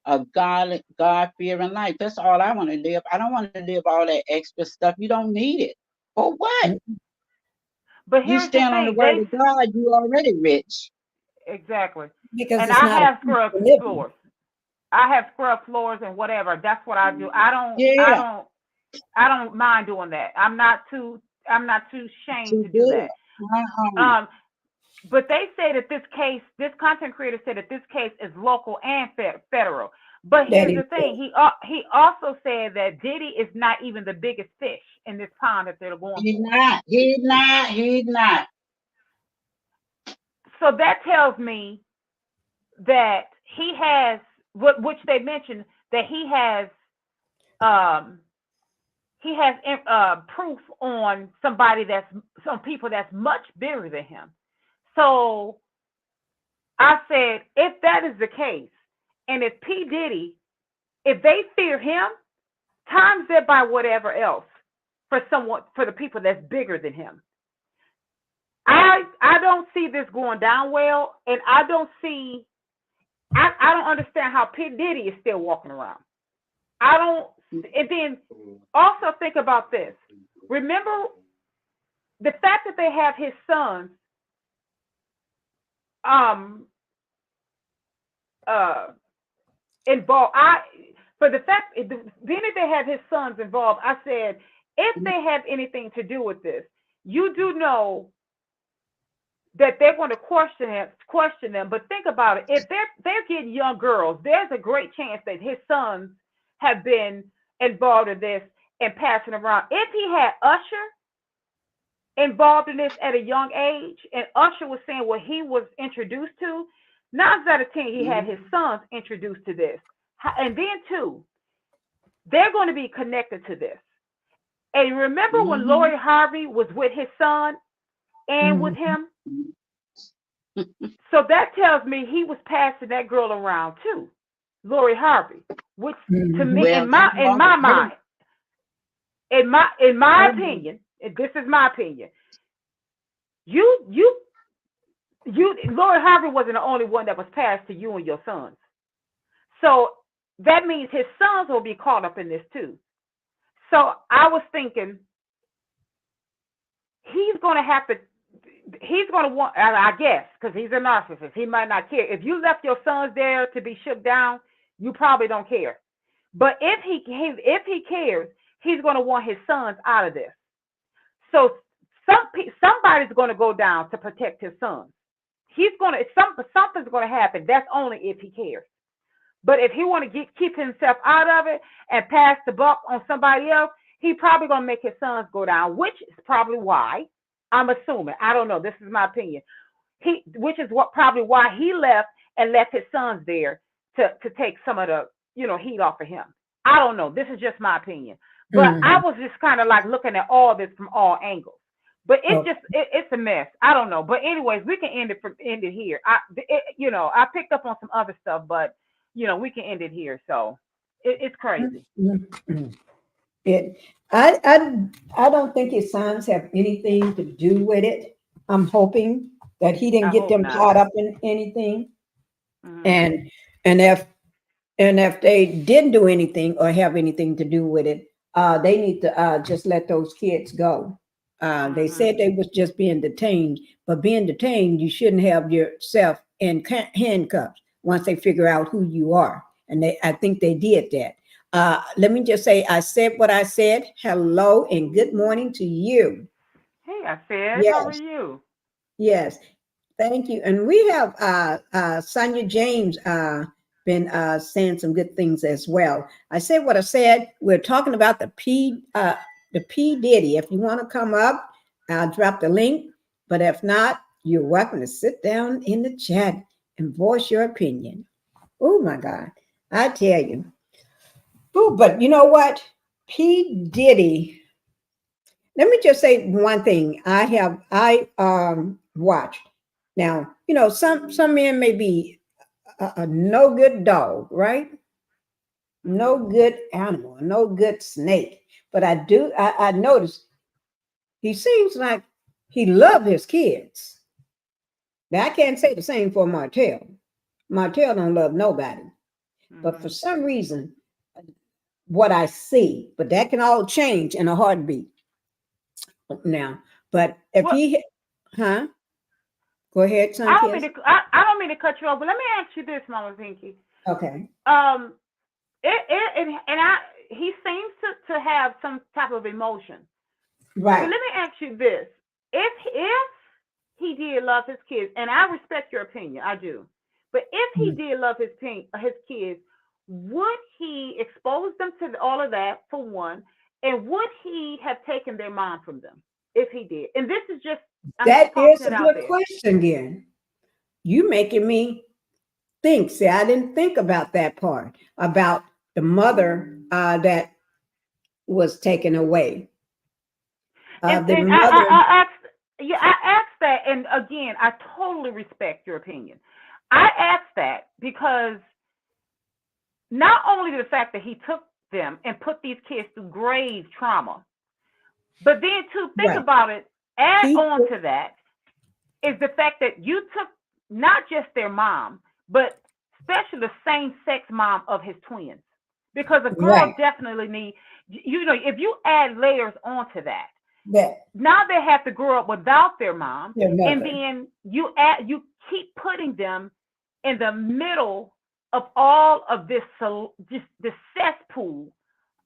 a God-fearing life. That's all I want to live. I don't want to live all that extra stuff. You don't need it. For what? But you stand on the word of God, you already rich. Exactly. Because and I have scrubbed floors. I have scrubbed floors and whatever. That's what I do. I don't mind doing that. I'm not too ashamed to do that. But they say that this content creator said that this case is local and federal. But here's the thing. He also said that Diddy is not even the biggest fish in this pond that they're going for. He's not. So that tells me that he has, which they mentioned, that he has proof on some people that's much bigger than him. So I said, if that is the case, and if P. Diddy, if they fear him, times that by whatever else for the people that's bigger than him. I don't see this going down well, and I don't understand how P. Diddy is still walking around. And then also think about this. Remember the fact that they have his sons involved. For the fact being that they have his sons involved, I said if they have anything to do with this, you do know that they're going to question them. But think about it. If they're getting young girls, there's a great chance that his sons have been involved in this and passing around. If he had Usher involved in this at a young age, and Usher was saying what he was introduced to, 9 out of 10, he had his sons introduced to this. And then, too, they're going to be connected to this. And remember when Lori Harvey was with his son and with him? So that tells me he was passing that girl around, too, Lori Harvey, which to me, in my mind, in my opinion, and this is my opinion, Lori Harvey wasn't the only one that was passed to you and your sons. So that means his sons will be caught up in this too. So I was thinking he's going to want, I guess, because he's a narcissist, he might not care. If you left your sons there to be shook down, you probably don't care. But if he cares, he's going to want his sons out of this. So somebody's going to go down to protect his sons. Something's going to happen. That's only if he cares. But if he want to keep himself out of it and pass the buck on somebody else, he probably going to make his sons go down, which is probably why, I'm assuming, I don't know, this is my opinion, which is probably why he left and left his sons there to take some of the, heat off of him. I don't know. This is just my opinion. But I was just kind of like looking at all this from all angles. But it's a mess. I don't know. But anyways, we can end it here. I picked up on some other stuff, but we can end it here. So it's crazy. I don't think his sons have anything to do with it. I'm hoping that he didn't get them caught up in anything. And if they didn't do anything or have anything to do with it, they need to just let those kids go. They said they was just being detained, but being detained, you shouldn't have yourself in handcuffs once they figure out who you are. And I think they did that. Let me just say, I said what I said. Hello and good morning to you. Hey, I said, yes. How are you? Yes, thank you. And we have Sonia James been saying some good things as well. I said what I said. We're talking about the P Diddy. If you want to come up, I'll drop the link. But if not, you're welcome to sit down in the chat and voice your opinion. Oh my God, I tell you. Oh, but you know what? P Diddy. Let me just say one thing. I watched. Now, some men may be a no good dog, right? No good animal, no good snake. But I noticed he seems like he loves his kids. Now, I can't say the same for Martell. Martell don't love nobody. But for some reason, what I see, but that can all change in a heartbeat now. But if go ahead, son. I don't mean to cut you off, but let me ask you this, Mama Pinkie. Okay. He seems to have some type of emotion. Right. So let me ask you this: if he did love his kids, and I respect your opinion, I do, but if he did love his kids, would he expose them to all of that for one, and would he have taken their mom from them if he did? And this is just that is a good question again. You making me think. See, I didn't think about that part about the mother that was taken away. I asked that, and again, I totally respect your opinion. I asked that because not only the fact that he took them and put these kids through grave trauma, but then to think about it, add on to that is the fact that you took not just their mom, but especially the same-sex mom of his twins. Because a girl definitely needs, if you add layers onto that, now they have to grow up without their mom, and then you keep putting them in the middle of all of this, just the cesspool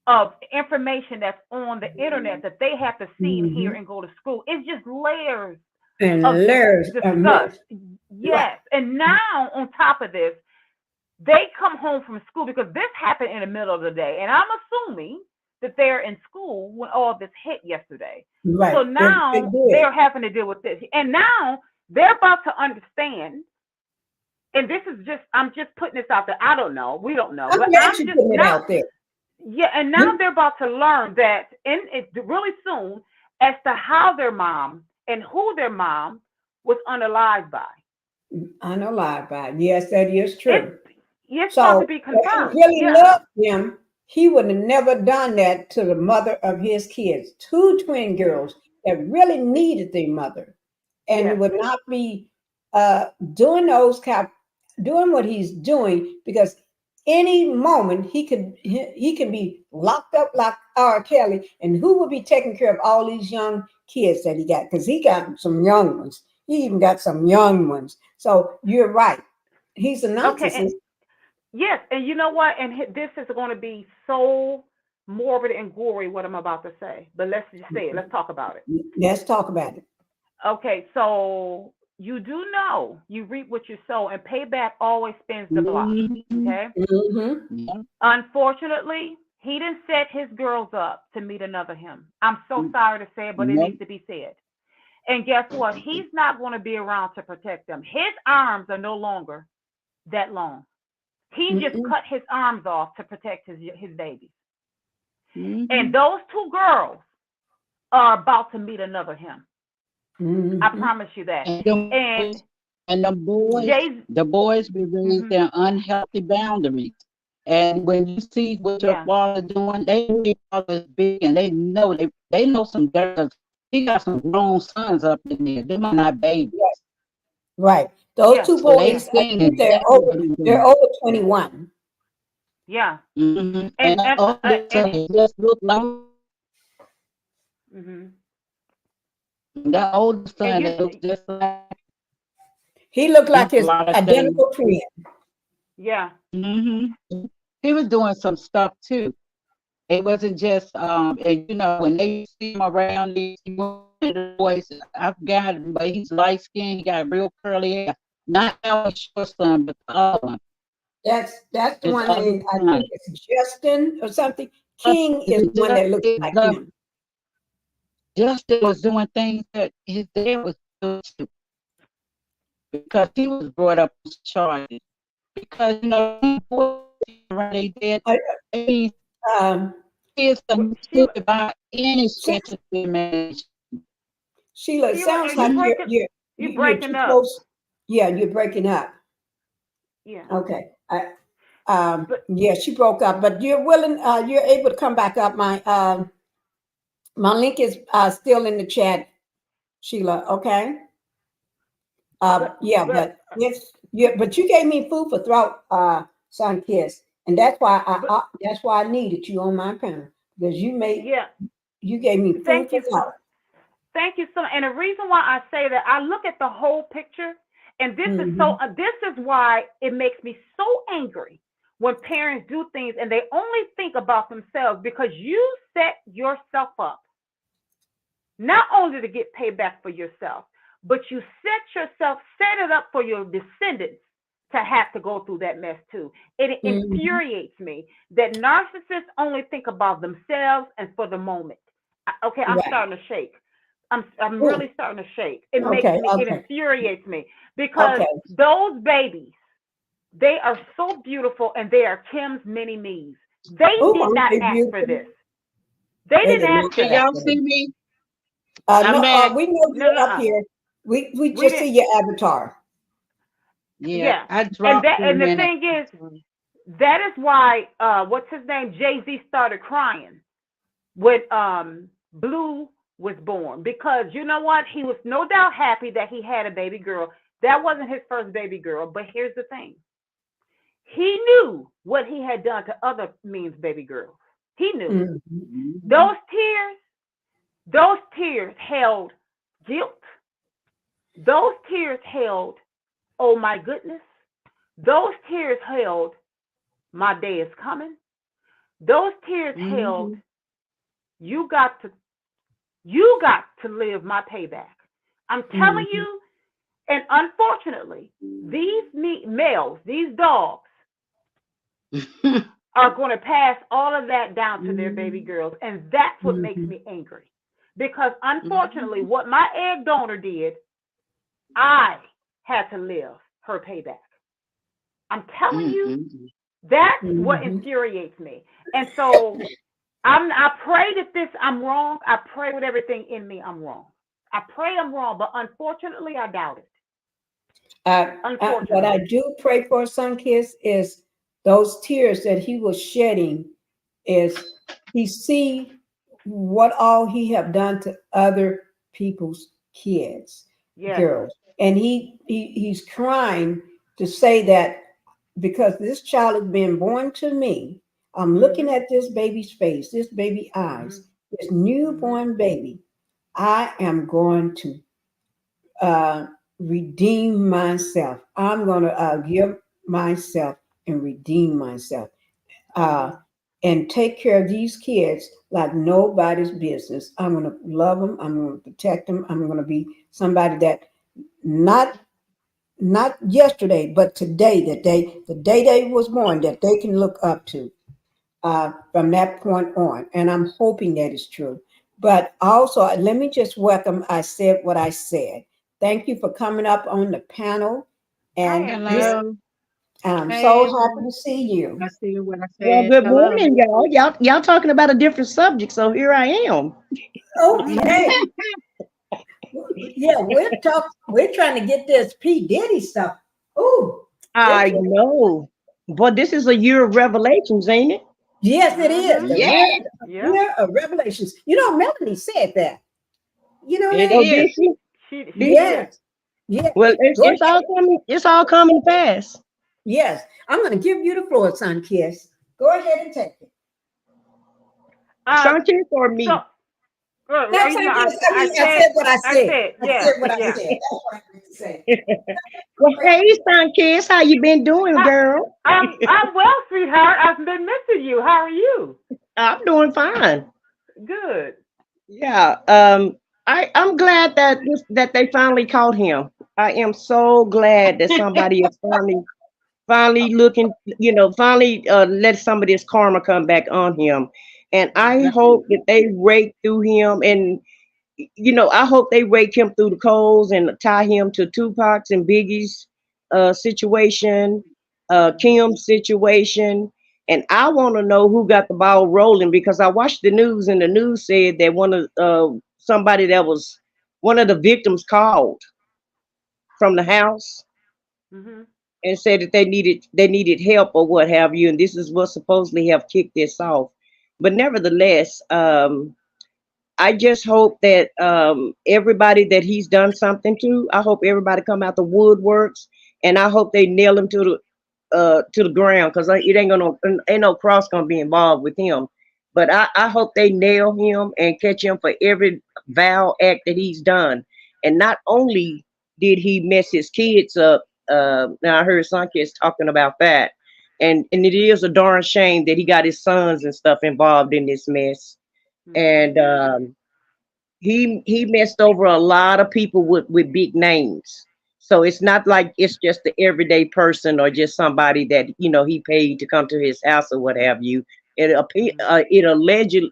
of information that's on the internet that they have to see and hear and go to school. It's just layers And of layers of disgust. myth. Yes. And now on top of this, they come home from school because this happened in the middle of the day. And I'm assuming that they're in school when all this hit yesterday. Right. So now They did. they're having to deal with this. And now they're about to understand. And this is just, I'm just putting this out there. I don't know. We don't know. I'm But glad I'm you just putting it now, out there. yeah, and now they're about to learn that really soon as to how their mom and who their mom was unalived by. Unalive by. Yes, that is true. It's about So to be if he confirmed. really Yeah. loved them, he would have never done that to the mother of his kids. Two twin girls that really needed their mother, and Yes. would not be doing doing what he's doing, because any moment he could be locked up like R. Kelly, and who would be taking care of all these young kids that he got? Because he got some young ones. He even got some young ones. So you're right. He's a narcissist. Okay. Yes, and you know what? And this is going to be so morbid and gory, what I'm about to say. But let's just say it. Let's talk about it. Let's talk about it. Okay, so you do know you reap what you sow, and payback always spins the block. Okay. Mm-hmm. Unfortunately, he didn't set his girls up to meet another him. I'm so sorry to say it, but it needs to be said. And guess what? He's not going to be around to protect them. His arms are no longer that long. He just cut his arms off to protect his babies. And those two girls are about to meet another him. I promise you that. And the boys be raised in unhealthy boundaries. And when you see what your father doing, they know your father's big, and they know some dirt. He got some grown sons up in there. They might not babies. Yes. Right. Those two boys, I think they're over 21. Yeah. And just look like the oldest son that looks just like he looked like his identical twin. Yeah. He was doing some stuff too. It wasn't just and you know, when they see him around these boys, I forgot him, but he's light skinned, he got real curly hair. Not only short son, but the other one. That's the one named, I think it's Justin or something. King is the one that looks like him. Justin was doing things that his dad was doing too, because he was brought up on charges. Because you know, they did. He is stupid by any stretch of the imagination. Sheila, it sounds like you're breaking up. Close. Yeah, you're breaking up. Yeah. Okay. Yeah, she broke up, but you're willing. You're able to come back up. My link is still in the chat, Sheila. Okay. But you gave me food for thought, Sun Kiss, and that's why I needed you on my panel, because you gave me food for thought. Thank you so much. And the reason why I say that, I look at the whole picture, and this is this is why it makes me so angry when parents do things and they only think about themselves, because you set yourself up not only to get payback for yourself, but you set it up for your descendants to have to go through that mess too. It infuriates me that narcissists only think about themselves and for the moment. Okay, I'm starting to shake. I'm really starting to shake. It makes me, it infuriates me, because those babies, they are so beautiful, and they are Kim's mini me's. They did not ask for this. They didn't ask for that. Can y'all see me? No, we know you're up here. We just see your avatar. Yeah. I dropped and the thing is, that is why what's his name? Jay-Z started crying when Blue was born, because you know what? He was no doubt happy that he had a baby girl. That wasn't his first baby girl, but here's the thing. He knew what he had done to other men's baby girls. He knew. Those tears held guilt. Those tears held, oh my goodness. Those tears held, my day is coming. Those tears held, you got to live my payback. I'm telling you, and unfortunately, these males, these dogs, are going to pass all of that down to their baby girls, and that's what makes me angry. Because unfortunately, what my egg donor did, I had to live her payback. I'm telling you, that's what infuriates me. And so I pray that I'm wrong. I pray with everything in me I'm wrong. I pray I'm wrong, but unfortunately, I doubt it. What I do pray for, Sunkiss, is those tears that he was shedding, is he see what all he have done to other people's kids, girls, and he's crying to say that because this child has been born to me. I'm looking at this baby's face, this baby eyes, this newborn baby. I am going to redeem myself. I'm going to give myself and redeem myself and take care of these kids like nobody's business. I'm going to love them. I'm going to protect them. I'm going to be somebody that not yesterday, but today, the day they was born, that they can look up to from that point on. And I'm hoping that is true. But also, let me just welcome, I said what I said. Thank you for coming up on the panel. And Hello. I'm so happy to see you. I see what I said. Well, good morning, y'all. Y'all talking about a different subject, so here I am. Okay. Yeah, we're trying to get this P. Diddy stuff. Oh, I know. But this is a year of revelations, ain't it? Yes, it is. Yeah. Year of revelations. You know, Melanie said that. You know It that? is. Yes. Yes. Well, it's all coming fast. Yes. I'm going to give you the floor, Sunkiss. Go ahead and take it. Sunkiss or me? I said what I said. I said what I said. That's what I meant to say. Well, hey, Sunkiss, how you been doing, girl? I'm well, sweetheart. I've been missing you. How are you? I'm doing fine. Good. Yeah. I'm glad that they finally caught him. I am so glad that somebody is finally looking, finally let some of this karma come back on him. And I hope that they rake through him, and I hope they rake him through the coals and tie him to Tupac's and Biggie's situation, Kim's situation. And I want to know who got the ball rolling, because I watched the news, and the news said that somebody that was one of the victims called from the house and said that they needed help or what have you, and this is what supposedly have kicked this off. But nevertheless, I just hope that everybody that he's done something to, I hope everybody come out the woodworks, and I hope they nail him to the ground, because it ain't no cross gonna be involved with him. But I hope they nail him and catch him for every vile act that he's done. And not only did he mess his kids up, now I heard Sunkiss talking about that, and it is a darn shame that he got his sons and stuff involved in this mess. And he messed over a lot of people with big names. So it's not like it's just the everyday person or just somebody that he paid to come to his house or what have you. It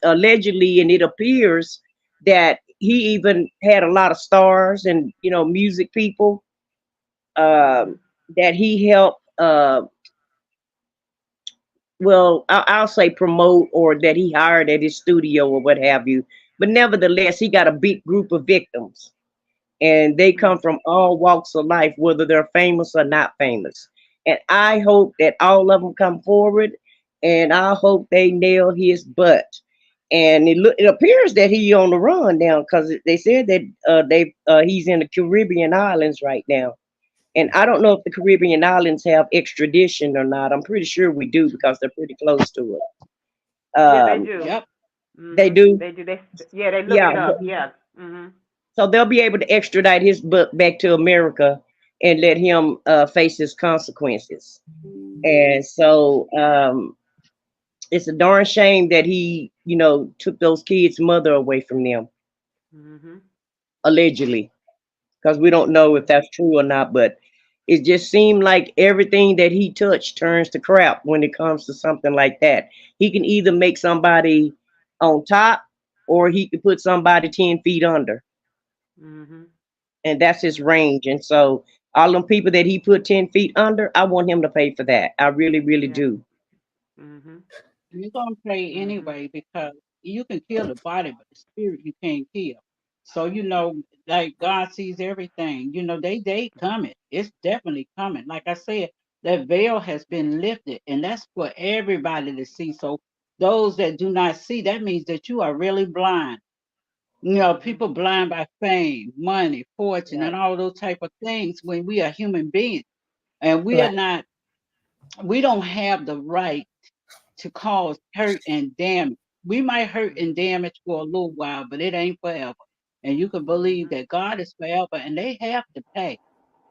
allegedly, and it appears that he even had a lot of stars and music people that he helped. Well, I'll say promote, or that he hired at his studio or what have you. But nevertheless, he got a big group of victims, and they come from all walks of life, whether they're famous or not famous. And I hope that all of them come forward, and I hope they nail his butt. And it appears that he's on the run now, because they said that he's in the Caribbean islands right now. And I don't know if the Caribbean islands have extradition or not. I'm pretty sure we do, because they're pretty close to it. Yeah, they do. Yep. They do. They do. They look it up. Yeah. So they'll be able to extradite his butt back to America and let him face his consequences. And so it's a darn shame that he, took those kids' mother away from them, Mhm. allegedly, because we don't know if that's true or not. But it just seemed like everything that he touched turns to crap when it comes to something like that. He can either make somebody on top, or he could put somebody 10 feet under, Mhm. and that's his range. And so all them people that he put 10 feet under, I want him to pay for that. I really, really Yeah. do. Mhm. You're gonna pray Mhm. anyway because you can kill the body, but the spirit you can't kill. So like God sees everything. They coming. It's definitely coming. Like I said, that veil has been lifted, and that's for everybody to see. So those that do not see, that means that you are really blind. Mhm. People blind by fame, money, fortune, and Right. all those type of things when we are human beings. And Right. we don't have the right to cause hurt and damage. We might hurt and damage for a little while, but it ain't forever. And you can believe Mhm. that God is forever and they have to pay.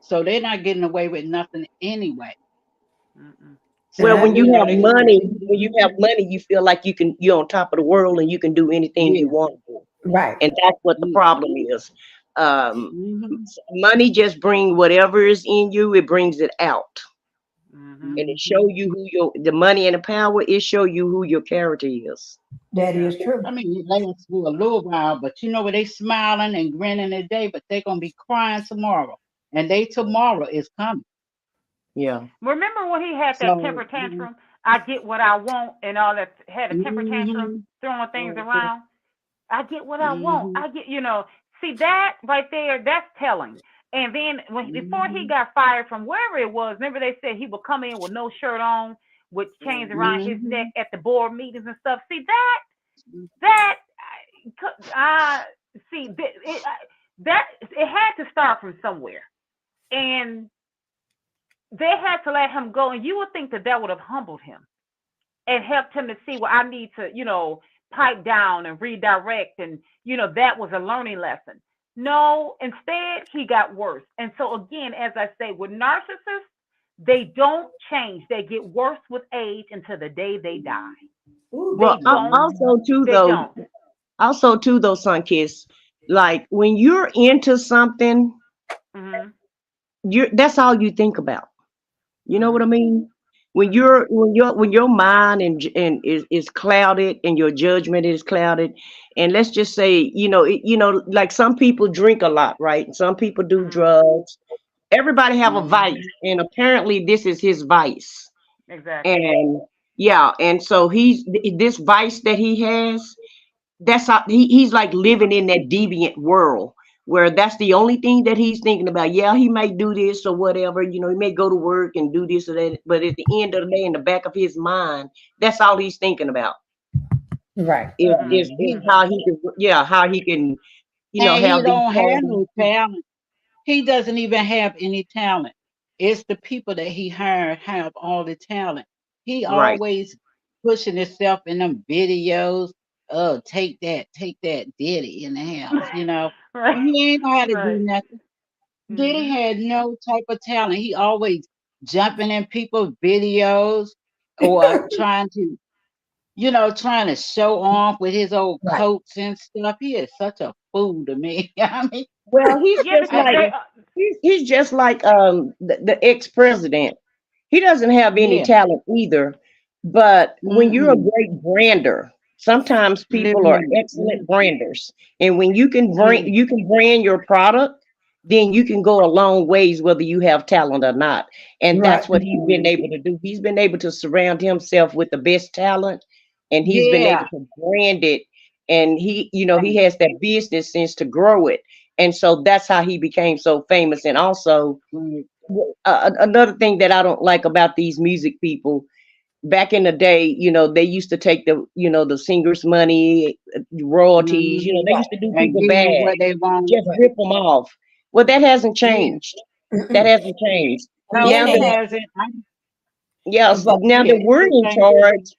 So they're not getting away with nothing anyway. Mhm. Well, So, when you have they gonna money, continue when to you do have it. money, you feel like you're on top of the world and you can do anything you Yeah. want to. Right. And that's what the Mm, problem is. mhm, Money just bring whatever is in you, it brings it out. Mhm. And it show mhm. you the money and the power, it show you who your character is. That Yeah. is true. I mean, it lasts for a little while, but where they smiling and grinning today, but they gonna be crying tomorrow. And they tomorrow is coming. Yeah. Remember when he had that So, temper tantrum? I get what I want and all that. Had a temper tantrum, mhm, throwing things mhm, around. I get what I want. mhm, I get, see that right there, that's telling. And then before he mhm, got fired from wherever it was, remember they said he would come in with no shirt on, with chains around his neck mhm. at the board meetings and stuff. See that, uh, see that it had to start from somewhere, and they had to let him go. And you would think that that would have humbled him and helped him to see, well, I need to, pipe down and redirect. And, that was a learning lesson. No, instead, he got worse. And so, again, as I say, with narcissists, they don't change. They get worse with age until the day they die. Ooh, They Well, don't. also too They though, don't. Sun Kiss, like when you're into something, Mhm. that's all you think about. You know what I Mhm. mean? When Mhm. your mind and is clouded and your judgment is clouded, and let's just say, like some people drink a lot, right? Some people do Mhm. drugs. Everybody have a vice, Mhm. and apparently this is his vice. Exactly. And yeah, and so this vice that he has, that's how he's like living in that deviant world where that's the only thing that he's thinking about. Yeah, he might do this or whatever, he may go to work and do this or that, but at the end of the day, in the back of his mind, that's all he's thinking about right. is Mhm. is, Mhm. is Mhm. how he can, yeah, how he can, And he have these don't have parties. no talent. He doesn't even have any talent. It's the people that he hired have all the talent. He Right. always pushing himself in them videos. Oh, take that, Diddy in the house. Right. And he ain't know how to do Right. nothing. Diddy Mhm. had no type of talent. He always jumping in people's videos or trying to show off with his old Right. coats and stuff. He is such a fool to me. I mean, Well, he's Yeah, just because I, like they. he's just like the ex-president. He doesn't have any yeah. talent either. But when you're a Mm-mm. great brander, sometimes people Living are in it. excellent branders. And when you can Yeah. brand your product, then you can go a long ways whether you have talent or not. And Right. that's what he's been able to do. He's been able to surround himself with the best talent, and he's been able Yeah. to brand it. And he Right. has that business sense to grow it. And so that's how he became so famous. And also, Right. another thing that I don't like about these music people, back in the day, they used to take the singers' money, royalties, Mm-hmm. they used to do And people give them bad, what they want. just rip them off. Well, that hasn't Yeah. changed. That Mm-mm. hasn't changed. No, Then Now they it that, have, hasn't. yes, but now Yeah, that it's we're the in same. charge,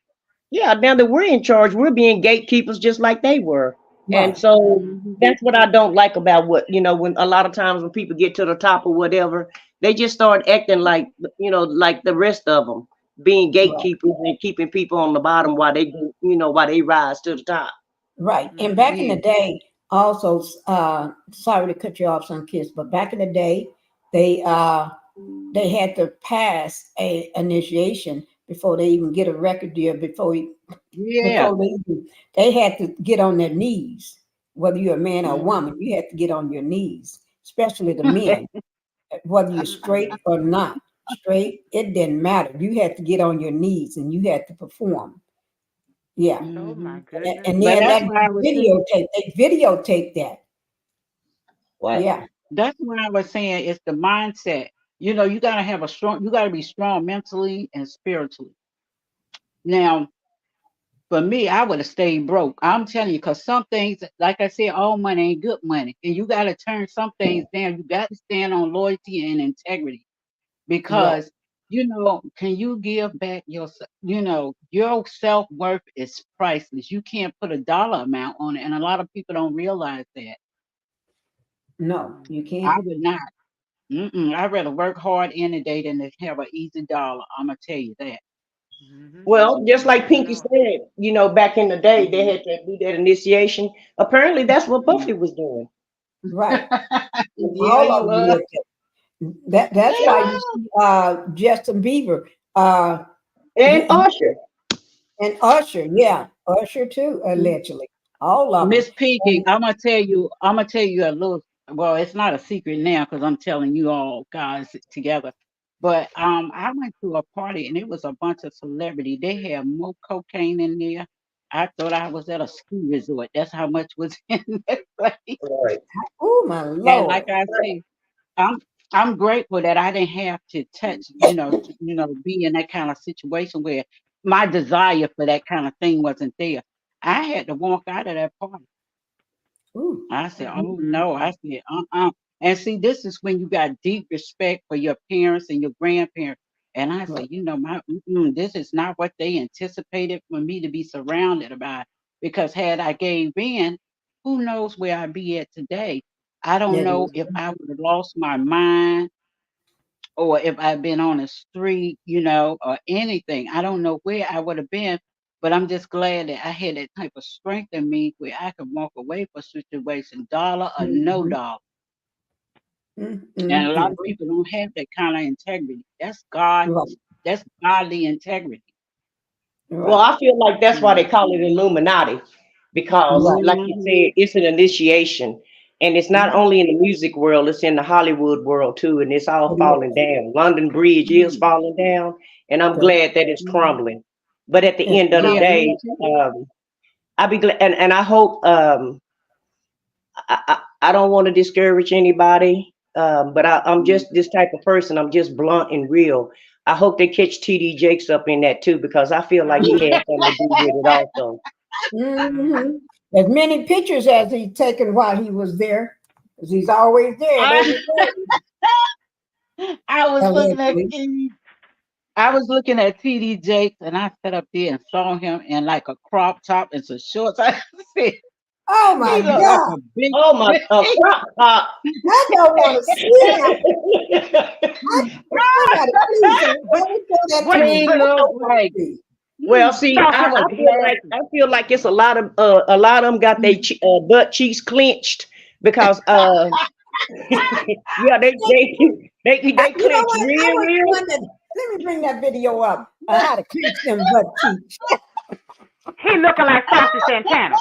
yeah, now that we're in charge, we're being gatekeepers just like they were. And right. so Mhm. Mm-hmm. that's what I don't like about when a lot of times when people get to the top or whatever, they just start acting like the rest of them. being gatekeepers and keeping people on the bottom while they, while they rise to the top. Right. And back in the day, also, sorry to cut you off, Sun Kiss, but back in the day, they had to pass a initiation before they even get a record deal. Before they had to get on their knees. Whether you're a man or a woman, you had to get on your knees, especially the men. Whether you're straight or not straight, it didn't matter. You had to get on your knees and you had to perform. Yeah. Oh my goodness. And then that videotape that. What? Yeah. That's what I was saying. It's the mindset. You gotta have you gotta be strong mentally and spiritually. Now, for me, I would have stayed broke. I'm telling you, because some things, like I said, all money ain't good money. And you gotta turn some things down. You got to stand on loyalty and integrity. Because can you give back your self-worth is priceless. You can't put a dollar amount on it. And a lot of people don't realize that. No, you can't. I would not. I'd rather work hard any day than to have an easy dollar. I'm gonna tell you that. Well, just like Pinkie said, back in the day, they had to do that initiation. Apparently, that's what Buffy was doing. Right. Yeah, All of them did that. That's why you see Justin Bieber and Usher. And Usher, yeah, Usher too, allegedly. All of them. Miss Pinkie, I'm gonna tell you a little. Well, it's not a secret now because I'm telling you all guys together. But I went to a party and it was a bunch of celebrities. They had more cocaine in there. I thought I was at a ski resort. That's how much was in that place. Right. Oh my Lord. And like I say, I'm grateful that I didn't have to touch, be in that kind of situation where my desire for that kind of thing wasn't there. I had to walk out of that party. Ooh. I said, oh no. I said, And see, this is when you got deep respect for your parents and your grandparents. And I said, this is not what they anticipated for me to be surrounded by. Because had I gave in, who knows where I'd be at today? I don't know if I would have lost my mind or if I'd been on the street, or anything. I don't know where I would have been. But I'm just glad that I had that type of strength in me where I could walk away from a situation, dollar or no dollar. And a lot of people don't have that kind of integrity. That's God. That's godly integrity. Well, I feel like that's why they call it Illuminati, because, like you said, it's an initiation, and it's not only in the music world; it's in the Hollywood world too, and it's all falling down. London Bridge is falling down, and I'm glad that it's crumbling. But at the end of the day, I'll be glad, and I hope. I don't want to discourage anybody. But I'm just this type of person. I'm just blunt and real. I hope they catch TD Jakes up in that too, because I feel like he had something to do with it also. As many pictures as he taken while he was there, because he's always there. I was looking at TD Jakes, and I sat up there and saw him in like a crop top and some shorts. I said, oh my God! Like a big crop top. I don't want to see it. Well, see, I feel like it's a lot of them got their butt cheeks clenched because yeah, they clench real. Let me bring that video up. How to clench them butt cheeks. He looking like Saucy Santana.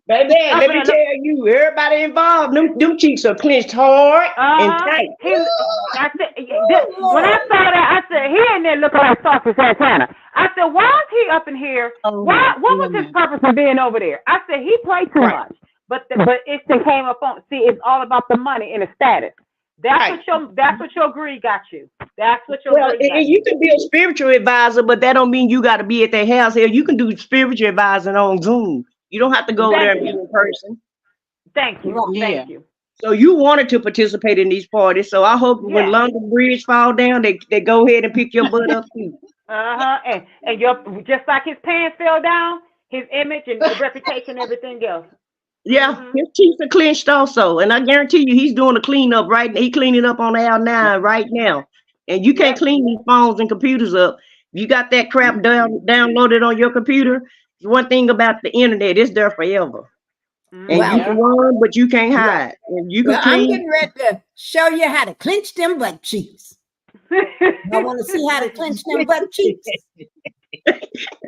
Baby, let me tell you, everybody involved, them cheeks are clenched hard and tight. When I saw that, I said, he in there looking like Saucy Santana. I said, why is he up in here? What was his purpose of being over there? I said, he played too much. But it came up on, see, it's all about the money and the status. That's what your greed got you. That's what your greed got you. You can be a spiritual advisor, but that don't mean you got to be at their house. Here, you can do spiritual advising on Zoom. You don't have to go there and be in person. Thank you. Thank you. So you wanted to participate in these parties. So I hope when London Bridge fall down, they go ahead and pick your butt up too. And just like his pants fell down, his image and his reputation, and everything else. Yeah, his cheeks are clenched also, and I guarantee you, he's doing a cleanup right now. He's cleaning up on L9 right now, and you can't clean these phones and computers up You got that crap downloaded on your computer. One thing about the internet, it's there forever. And Wow. you can run, but you can't hide. And you can Well, I'm clean. getting ready to show you how to clench them butt cheeks. I want to see how to clench them butt cheeks.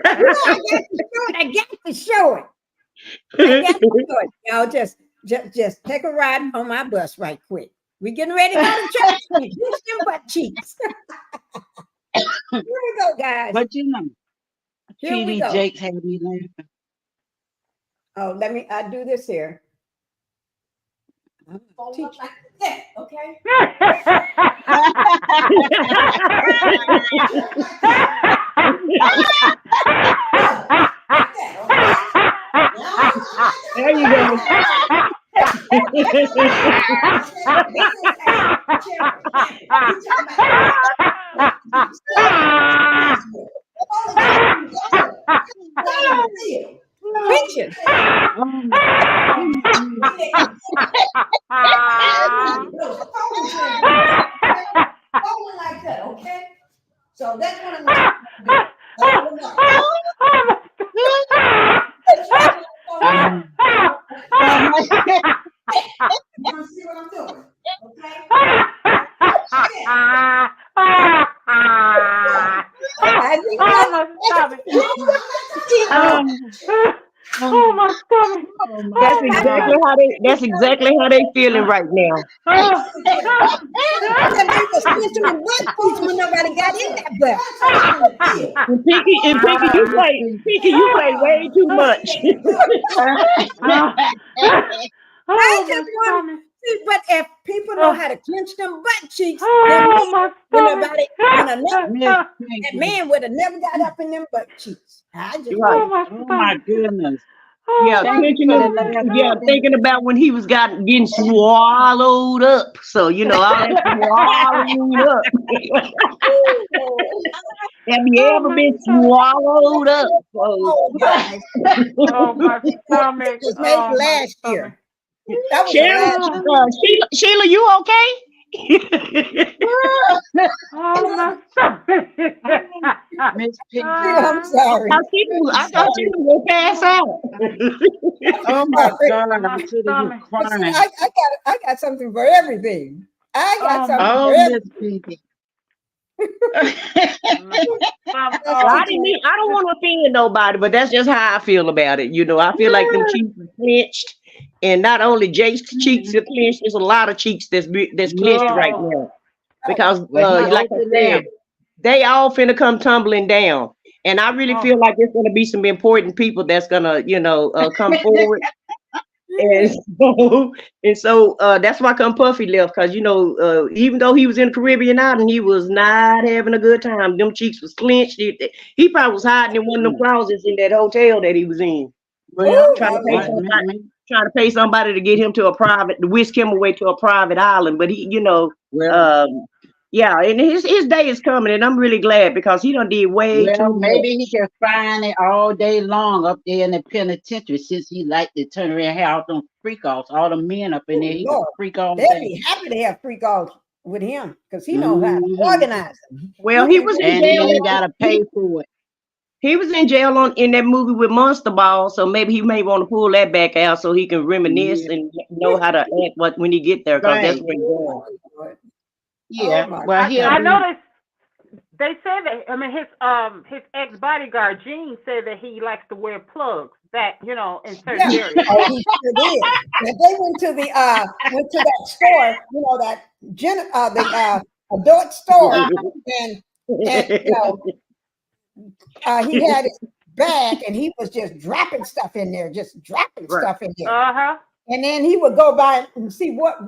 I got to show it. Y'all just take a ride on my bus right quick. We getting ready to go to church. Clench them butt cheeks. Here we go, guys. But you know, Here we TD go. Jakes had me laughing. Oh, let me do this here. Teach like that, okay? There you go. Preaching. Like that, okay? So that's what I'm going to do. See what I'm doing, okay? Oh my stomach. That's exactly how they feeling right now. When nobody got in that butt. And Pinkie, you play way too much. I just want to see, but if people know how to clench them butt cheeks, then that man would have never got up in them butt cheeks. I just Oh my goodness. Yeah, thinking about when he was getting swallowed up. So you know, all that swallowed up. Have you ever been swallowed up? Oh my stomach. It was made last year. That was Sheila, you okay? Oh my stomach. Miss Pinkie. I'm sorry. I thought she was gonna pass out. Oh my God, I'm sitting here crying. I got something for everything. I got something for Miss everything. Pinkie. I don't want to offend nobody, but that's just how I feel about it. You know, I feel like them cheeks are clenched, and not only Jake's cheeks are clenched, there's a lot of cheeks that's clenched right now. Because, like I said, they all finna come tumbling down, and I really feel like there's gonna be some important people that's gonna, come forward. And so that's why come Puffy left, because even though he was in the Caribbean island, he was not having a good time. Them cheeks was clenched. He probably was hiding in one of them closets in that hotel that he was in. Well, trying to pay somebody to get him to whisk him away to a private island. But he, and his day is coming, and I'm really glad because he done did way too much. Maybe he can find it all day long up there in the penitentiary, since he liked to turn around and have them freak offs. All the men up in there, he can freak off. They'd be happy to have freak offs with him because he knows how to organize them. Well, he was in jail. He got to pay for it. He was in jail in that movie with Monster Ball, so maybe he may want to pull that back out so he can reminisce and know how to act when he get there, because that's where he's going. Yeah, I know they say that. I mean, his ex bodyguard Gene said that he likes to wear plugs that in certain areas. Oh, he sure did. And they went to that store, the adult store, and he had his bag, and he was just dropping stuff in there, stuff in there. And then he would go by and see what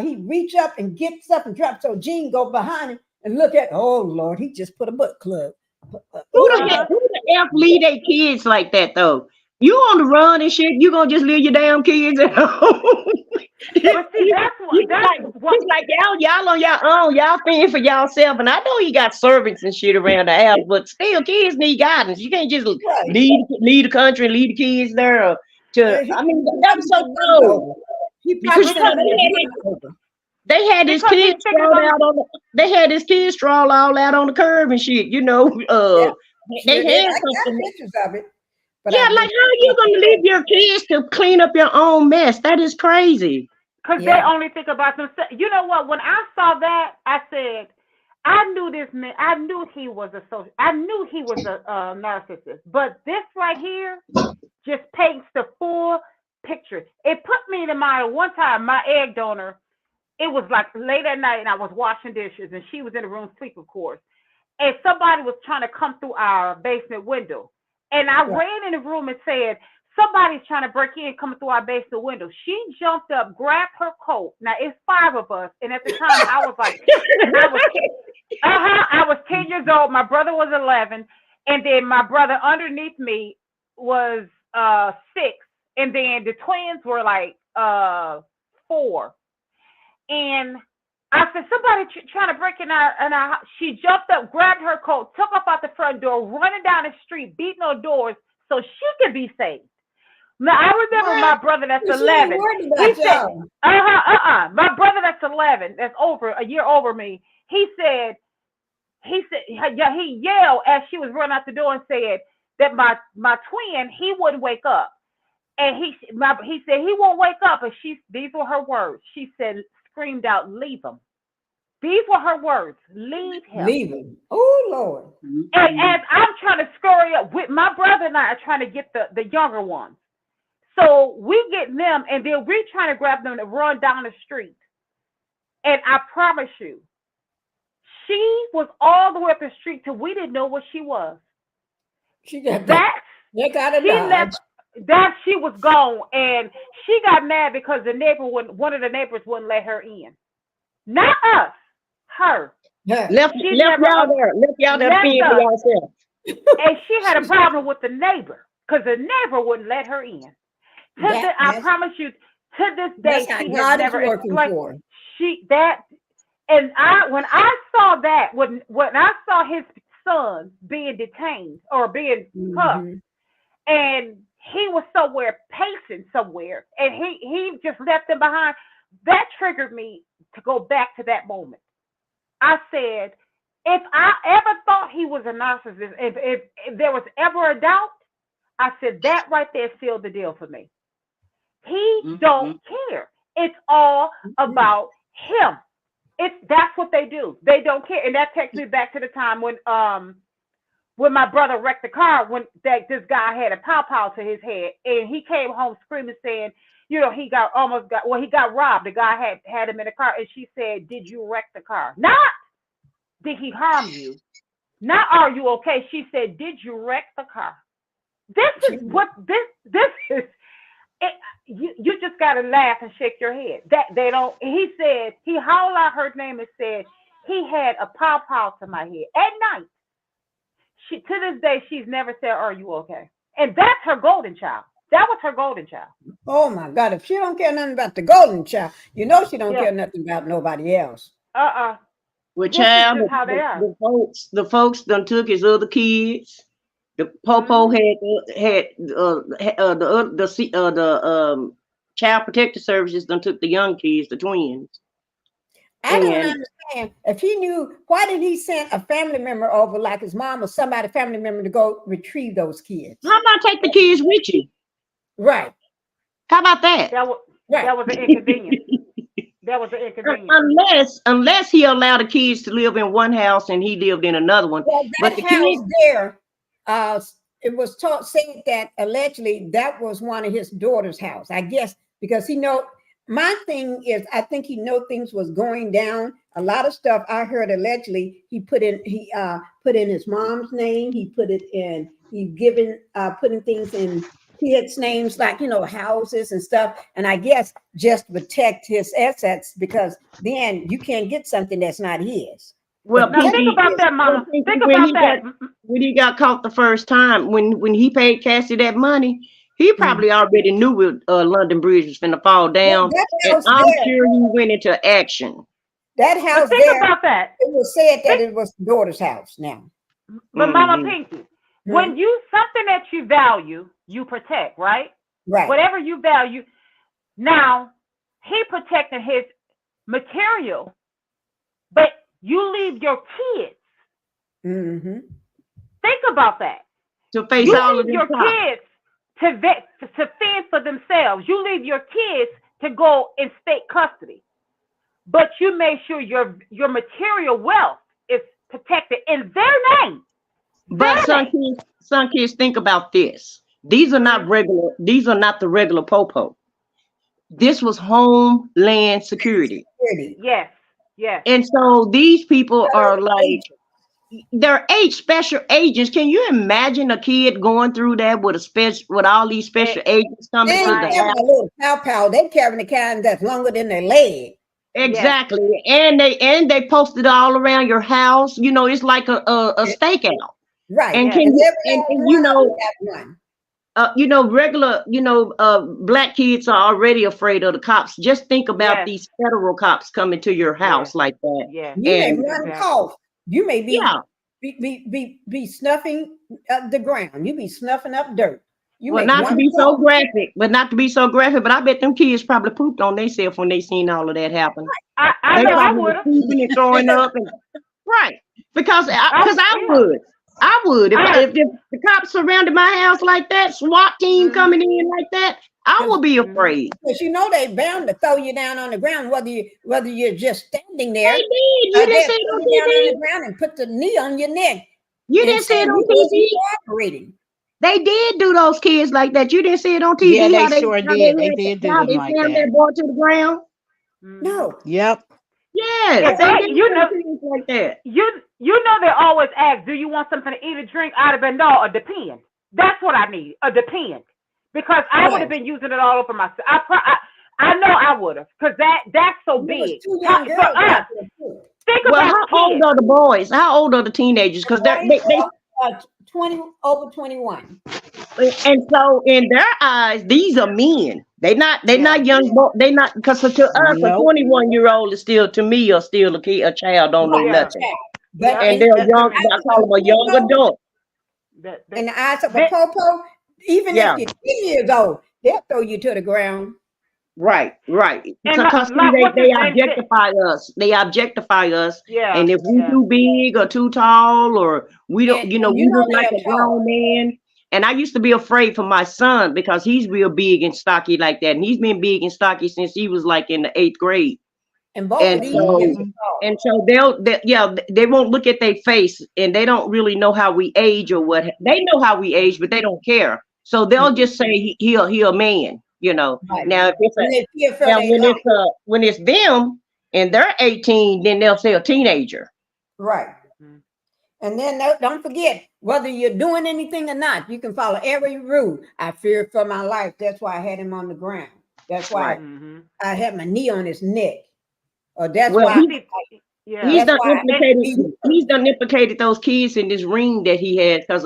he'd reach up and get stuff and drop. So Gene go behind him and look at, oh Lord, he just put a butt plug. Who the F leave their kids like that though? You on the run and shit, you gonna just leave your damn kids at home? But see, it's like y'all on your own, y'all fend for y'allself. And I know you got servants and shit around the house, but still, kids need guidance. You can't just leave the country and leave the kids there. That was so cool. They had his Because he's kids thinking strolled about out on the, they had his kids stroll all out on the curb and shit, you know. Yeah, They sure did. had I got something. pictures of it, but Yeah, I've like been how you gonna leave your kids to clean up your own mess? That is crazy. because they yeah. only think about themselves. You know what? When I saw that, I said, I knew this man. I knew he was a social. I knew he was a narcissist. But this right here just paints the full picture. It put me in mind one time. My egg donor. It was like late at night, and I was washing dishes, and she was in the room sleep, of course. And somebody was trying to come through our basement window, and I Right. ran in the room and said, somebody's trying to break in, coming through our basement window. She jumped up, grabbed her coat. Now it's 5 of us, and at the time I was like, I was 10 years old. My brother was 11, and then my brother underneath me was 6, and then the twins were like 4. And I said, somebody trying to break in our house. She jumped up, grabbed her coat, took off out the front door, running down the street, beating on doors so she could be saved. Now, I remember my brother that's 11. He said, my brother that's 11, that's over, a year over me, he yelled as she was running out the door and said that my twin, he wouldn't wake up. And he said he won't wake up. And these were her words. She said, screamed out, leave him. These were her words. Leave him. Leave him. Oh, Lord. And as I'm trying to scurry up, with my brother and I are trying to get the younger ones. So we get them, and then we're trying to grab them to run down the street. And I promise you, she was all the way up the street till we didn't know what she was. She got that. They got a She left. That she was gone, and she got mad because one of the neighbors wouldn't let her in. Not us, her. Left y'all there being for yourself. And she had a problem with the neighbor because the neighbor wouldn't let her in. I promise you, to this day, she has never explained. And when I saw that, when I saw his son being detained or being cuffed, and he was somewhere pacing somewhere, and he just left them behind, that triggered me to go back to that moment. I said, if I ever thought he was a narcissist, if there was ever a doubt, I said that right there sealed the deal for me. He don't care. It's all about him. That's what they do. They don't care. And that takes me back to the time when my brother wrecked the car, when this guy had a pow to his head, and he came home screaming, saying, you know, he got robbed. The guy had him in the car, and she said, did you wreck the car? Not did he harm you? Not are you okay? She said, did you wreck the car? This is what this is. You just gotta laugh and shake your head. That they don't. He said he howled out her name and said he had a pow to my head at night. To this day, she's never said, "Are you okay?" And that's her golden child. That was her golden child. Oh my God! If she don't care nothing about the golden child, you know she don't care nothing about nobody else. Well, child, the folks done took his other kids. The Popo had the child protective services done took the young kids, the twins. I don't understand. If he knew, why did he send a family member over, like his mom or somebody, family member, to go retrieve those kids? How about take the kids with you? Right. How about that? That was an inconvenience. That was an inconvenience. Unless he allowed the kids to live in one house and he lived in another one. Well, but the house kids there, it was said that allegedly that was one of his daughter's house. I guess because my thing is, I think he know things was going down. A lot of stuff I heard allegedly he put in his mom's name. He put it in. Putting things in kids' names, like houses and stuff. And I guess just protect his assets, because then you can't get something that's not his. Well, now think about that, Mama. Think about that. When he got caught the first time, when he paid Cassie that money, he probably already knew London Bridge was finna fall down. And I'm sure he went into action. That house think about that. It was said that it was the daughter's house now. But Mama Pinkie, when something that you value, you protect, right? Right. Whatever you value. Now, he protected material, but you leave your kids. Mm-hmm. Think about that. To face You all of leave these your problems. kids to fend for themselves. You leave your kids to go in state custody, but you make sure your material wealth is protected in their name. But some kids think about this. These are not regular. These are not the regular popo. This was Homeland Security. Yes, yes. And so these people are like, they're special agents. Can you imagine a kid going through that with with all these special agents coming They to ain't the carrying house? a little pow. They carrying the kind that's longer than their leg. Exactly. And they posted all around your house. You know, it's like a stakeout. Right. And Yeah. can And you every last and one of them got one. you know, regular, black kids are already afraid of the cops. Just think about these federal cops coming to your house like that. Yeah. You may And run cough. You may be yeah. be snuffing the ground. You be snuffing up dirt. You Well, make not to one be so cough. graphic, but I bet them kids probably pooped on themselves when they seen all of that happen. I They know I probably would were have. pooping and throwing up, and right, because I would if the cops surrounded my house like that, SWAT team coming in like that, I would be afraid. Because you know they bound to throw you down on the ground, whether you're just standing there. They did. You didn't see it on down on TV. the ground and put the knee on your neck. You didn't see it on TV. TV. They did do those kids like that. You didn't see it on TV. Yeah, they how sure did. They did do them like slammed that. that boy to the ground. No. Yep. Yes, they did things like that. You know they always ask, do you want something to eat or drink? I'd have been no, a depend. That's what I need, a depend, because I would have been using it all over myself. I know I would have, because that's so big. For us, think about how old are the boys? How old are the teenagers? Because they 20 over 21. And so in their eyes, these are men. They're not young. They not, because to us, a 21-year-old is still, to me, a child, don't know nothing. And they're young. I call them a young adult. In the eyes of a popo, even if you're 10 years old, they'll throw you to the ground. Right. And Because they objectify us. They objectify us. Yeah, And if we too big or too tall, or we don't, we look like a grown man. And I used to be afraid for my son because he's real big and stocky like that. And he's been big and stocky since he was like in the 8th grade. And both of these so they won't look at their face, and they don't really know how we age or what. They know how we age, but they don't care. So they'll just say he a man, Right. Now if it's when it's them and they're 18, then they'll say a teenager. Right. And then don't forget, whether you're doing anything or not, you can follow every rule. I feared for my life. That's why I had him on the ground. That's why I had my knee on his neck. Or that's why he's done implicated those kids in this ring that he had because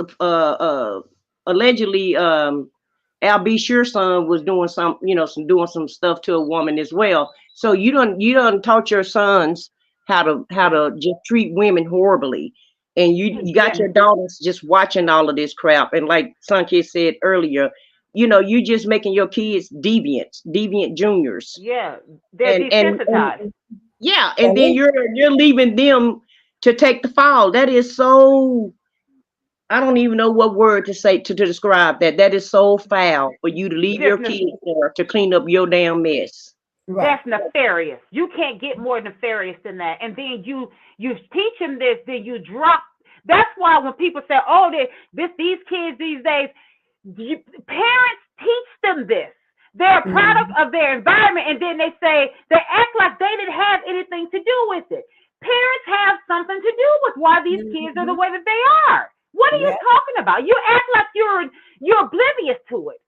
allegedly Al B. Sure's son was doing some stuff to a woman as well. So you done taught your sons how to just treat women horribly. And you got your daughters just watching all of this crap. And like Sunkid said earlier, you just making your kids deviant juniors. Yeah, they're desensitized. And then you're leaving them to take the fall. That is so, I don't even know what word to say to describe that. That is so foul for you to leave your kids there to clean up your damn mess. That's nefarious. You can't get more nefarious than that. And then you teach them this, then you drop. That's why when people say, "Oh, these kids these days," parents teach them this. They're a product of their environment, and then they act like they didn't have anything to do with it. Parents have something to do with why these kids are the way that they are. What are you talking about? You act like you're oblivious to it.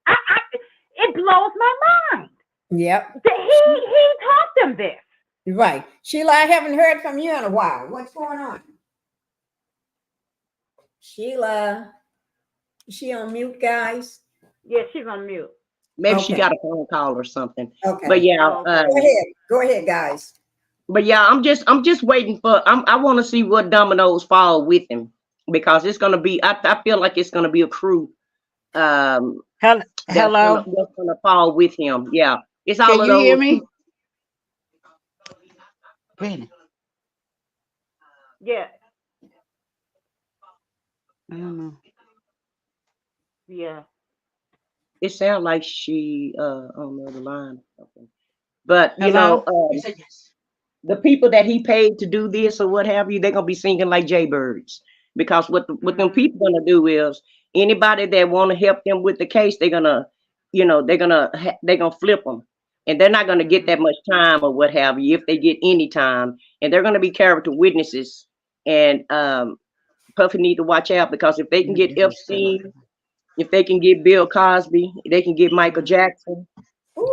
It blows my mind. Yep. He taught them this. Right. Sheila, I haven't heard from you in a while. What's going on? Sheila, is she on mute, guys? Yeah, she's on mute. Maybe she got a phone call or something. Okay. But go ahead, guys. But yeah, I'm just waiting for. I want to see what dominoes fall with him, because it's gonna be. I feel like it's gonna be a crew. Hello. That's gonna fall with him. Yeah, it's all. Can you hear me? Granny. Yeah, I don't know. yeah. It sounds like she on the other line. Okay. But you know, Hello? You said yes. the people that he paid to do this or what have you, they're gonna be singing like jaybirds. Because what them people gonna do is anybody that want to help them with the case, they're gonna, you know, they're gonna flip them, and they're not gonna get that much time or what have you if they get any time, and they're gonna be character witnesses. And Puffy need to watch out because if they can get Epstein, if they can get Bill Cosby, they can get Michael Jackson,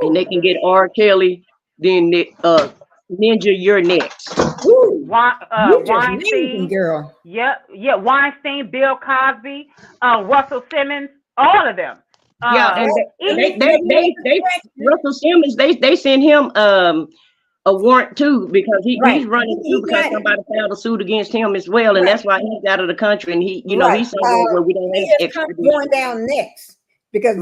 and they can get R. Kelly, then Ninja, you're next. You just amazing, Weinstein. girl. Yeah, Weinstein, Bill Cosby, Russell Simmons, all of them. Yeah, and they Russell Simmons, they sent him a warrant too because he's running too because somebody filed a suit against him as well, and that's why he's out of the country, and he, you know, he's somewhere where we don't He have is extradition. going down next because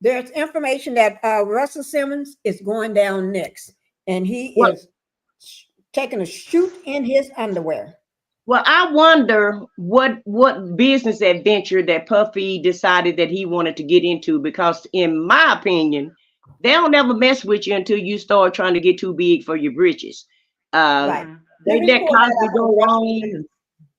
there's information that Russell Simmons is going down next, and he is taking a shoot in his underwear. Well, I wonder what business adventure that Puffy decided that he wanted to get into, because in my opinion, they don't ever mess with you until you start trying to get too big for your britches. They let Cosby go on.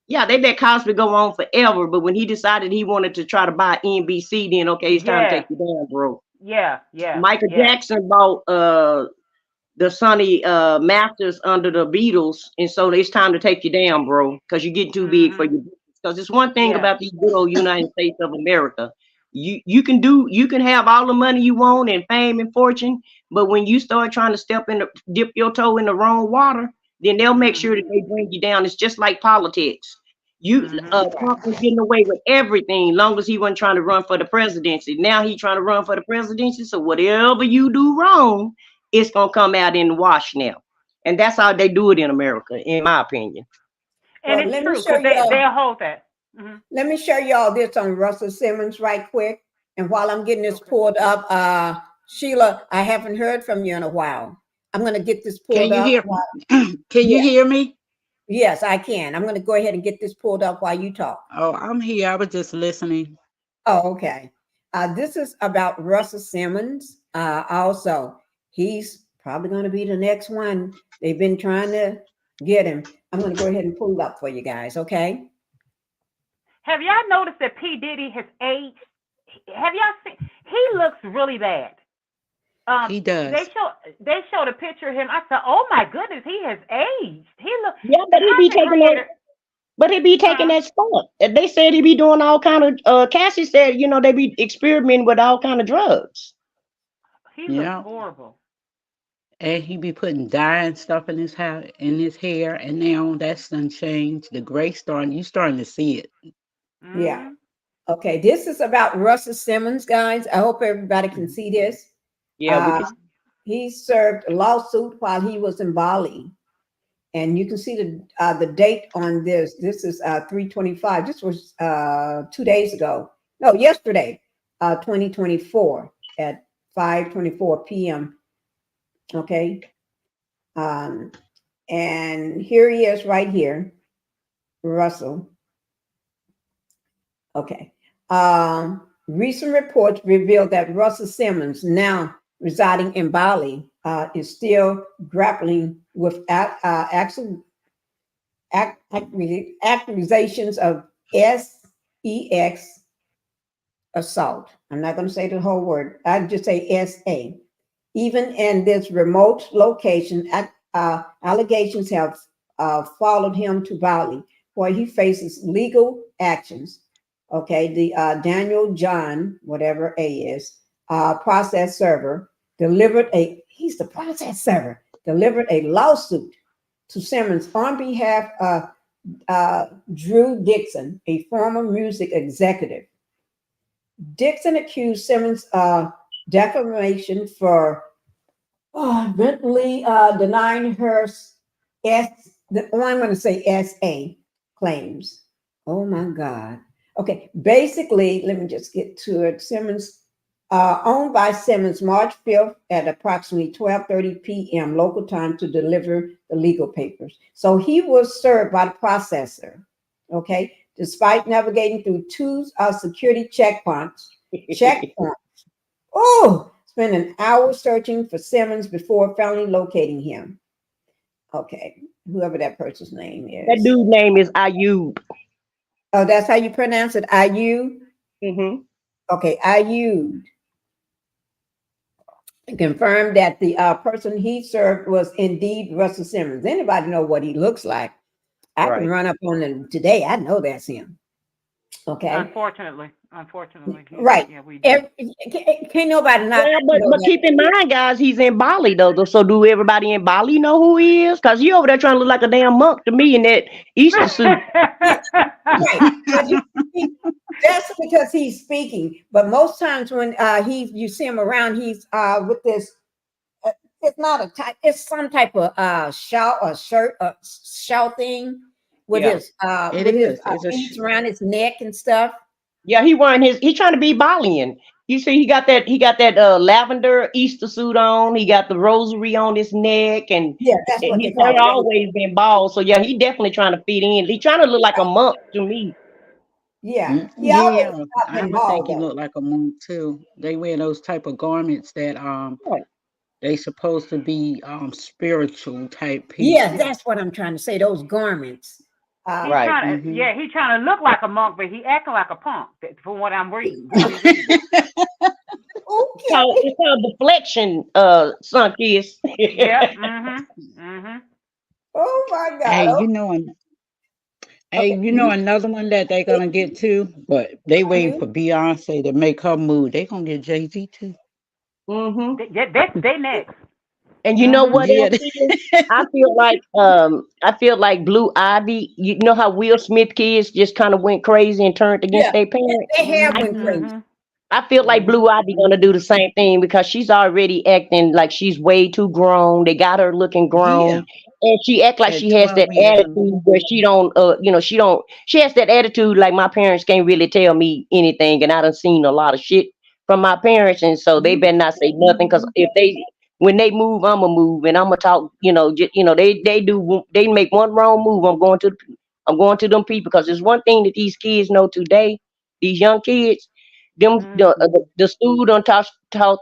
Yeah, they let Cosby go on forever, but when he decided he wanted to try to buy NBC, then okay, it's time to take you down, bro. Yeah. Michael Jackson bought the Sonny Masters under the Beatles, and so it's time to take you down, bro, because you're getting too big for your business. Because it's one thing about these good old United States of America. You can have all the money you want and fame and fortune, but when you start trying to dip your toe in the wrong water, then they'll make sure that they bring you down. It's just like politics. Trump was getting away with everything long as he wasn't trying to run for the presidency. Now he's trying to run for the presidency, so whatever you do wrong, it's gonna come out in the wash now, and that's how they do it in America, in my opinion. And it's true because they'll hold that. Let me show y'all this on Russell Simmons right quick, and while I'm getting this pulled up, Sheila, I haven't heard from you in a while. I'm going to get this pulled up. Can you hear me? Yes, I can. I'm going to go ahead and get this pulled up while you talk. Oh, I'm here. I was just listening. Oh, okay. This is about Russell Simmons. Also, he's probably going to be the next one. They've been trying to get him. I'm going to go ahead and pull it up for you guys, okay? Have y'all noticed that P. Diddy has aged? Have y'all seen? He looks really bad. He does. They showed a picture of him. I said, "Oh my goodness, he has aged. He looks." Yeah, but he be taking that. But he be taking that stuff. They said he be doing all kind of. Cassie said, you know, they be experimenting with all kind of drugs. He looks horrible. And he be putting dye and stuff in his hair, and now that's done changed. The gray you starting to see it. Yeah. Okay, this is about Russell Simmons, guys. I hope everybody can see this. Yeah, he served a lawsuit while he was in Bali, and you can see the date on this. This is 3/25. This was 2 days ago. No, yesterday, 2024 at 5:24 p.m. Okay, and here he is right here, Russell. Okay. Recent reports reveal that Russell Simmons, now residing in Bali, is still grappling with accusations of sex assault. I'm not going to say the whole word. I just say SA. Even in this remote location, allegations have followed him to Bali, where he faces legal actions. Okay, the Daniel John, whatever A is, process server, delivered a lawsuit to Simmons on behalf of Drew Dixon, a former music executive. Dixon accused Simmons of defamation for blatantly denying her I'm going to say SA claims. Oh my God. Okay, basically, let me just get to it. Simmons owned by Simmons, March 5th at approximately 12:30 p.m. local time to deliver the legal papers. So he was served by the processor, okay, despite navigating through two security checkpoints. Oh, spent an hour searching for Simmons before finally locating him. Okay, whoever that person's name is. That dude's name is Ayub. Oh, that's how you pronounce it, Ayub? Mm-hmm. Okay, Ayub. Confirmed that the person he served was indeed Russell Simmons. Anybody know what he looks like? I can run up on him today. I know that's him. Okay. Unfortunately. Right. Yeah, we do. Can't nobody not. Yeah, but keep in mind, guys, he's in Bali though. So do everybody in Bali know who he is? Because he over there trying to look like a damn monk to me in that Easter suit. Right. But that's because he's speaking. But most times when you see him around, he's with this. It's not a type. It's some type of shout or shirt or shout thing with his beads around his neck and stuff. Yeah, he's trying to be Balian. You see, he got that lavender Easter suit on. He got the rosary on his neck, and that's what he's they call it. always been bald. So yeah, he definitely trying to fit in. He's trying to look like a monk to me. Yeah, I would think he looked like a monk too. They wear those type of garments that they supposed to be spiritual type people. Yeah, that's what I'm trying to say. Those garments. He's trying to look like a monk, but he acting like a punk. From what I'm reading. It's called deflection, son kids. Yeah. Oh my God. Hey, you know another one that they're gonna get too, but they waiting for Beyonce to make her move. They gonna get Jay-Z too. They next. And you know what else is? I feel like Blue Ivy. You know how Will Smith kids just kind of went crazy and turned against their parents? They have went crazy. I feel like Blue Ivy gonna do the same thing because she's already acting like she's way too grown. They got her looking grown, and she act like she has that attitude where she don't. She has that attitude like my parents can't really tell me anything, and I done seen a lot of shit from my parents, and so they better not say nothing because when they move, I'ma move, and I'ma talk. They make one wrong move, I'm going to them people because there's one thing that these kids know today. These young kids. The school done taught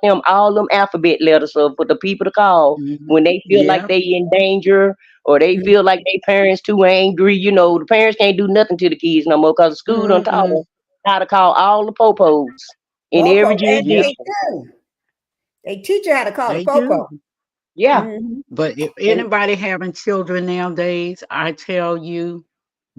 them all them alphabet letters for the people to call when they feel like they in danger or they feel like their parents too angry. The parents can't do nothing to the kids no more because the school done taught them how to call all the popos in every jurisdiction. They teach you how to call a popo. Yeah. But if anybody having children nowadays, I tell you,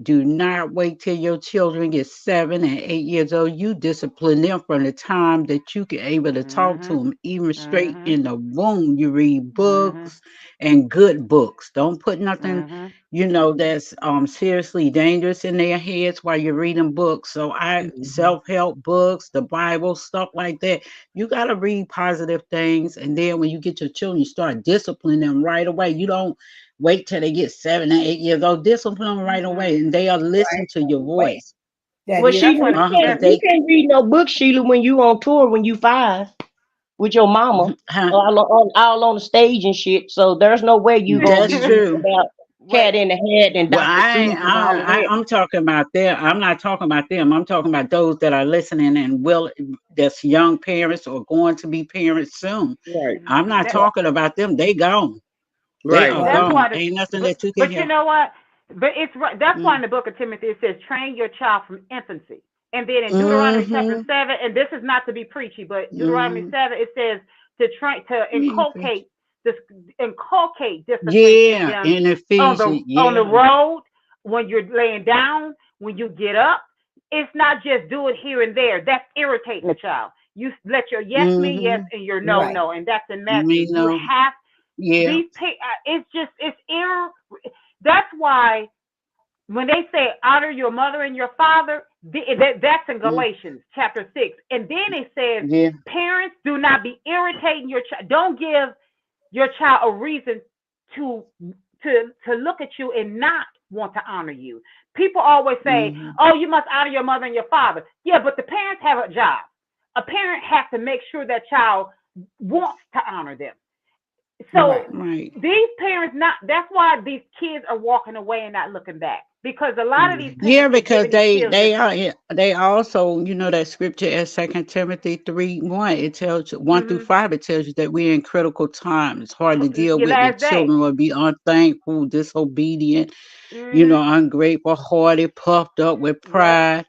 do not wait till your children get 7 and 8 years old. You discipline them from the time that you can able to talk to them, even straight in the womb. You read books and good books. Don't put nothing, that's seriously dangerous in their heads while you're reading books. So self-help books, the Bible, stuff like that. You got to read positive things. And then when you get your children, you start disciplining them right away. You don't wait till they get 7 and 8 years old. Discipline them right away, and they'll listen to your voice. Well, Sheila, you can't read no book, Sheila, when you on tour when you 5 with your mama, all on the stage and shit. So there's no way you gonna be true about Cat in the Hat and Dr. I'm talking about them. I'm not talking about them. I'm talking about those that are listening and that's young parents or going to be parents soon. Right. I'm not talking about them. They gone. Right. They are gone. Ain't nothing that you can But you know what? But it's right. That's why in the book of Timothy it says, train your child from infancy. And then in Deuteronomy chapter 7, and this is not to be preachy, but Deuteronomy 7, it says to inculcate discipline in Ephesians, on the road, when you're laying down, when you get up. It's not just do it here and there. That's irritating the child. You let your yes mean yes and your no no, and that's the message. You have that's why when they say honor your mother and your father, that's in Galatians chapter 6. And then it says, parents, do not be irritating your child. Don't give your child a reason to look at you and not want to honor you. People always say, oh, you must honor your mother and your father. Yeah, but the parents have a job. a parent has to make sure that child wants to honor them. So these parents that's why these kids are walking away and not looking back, because a lot of these parents Yeah, because children, they also, you know, that scripture at 2 Timothy 3:1, it tells you 1 through 5, it tells you that we're in critical times. It's hard to deal your with. The last day. children will be unthankful, disobedient, you Mhm. know, ungrateful, haughty, puffed up with pride,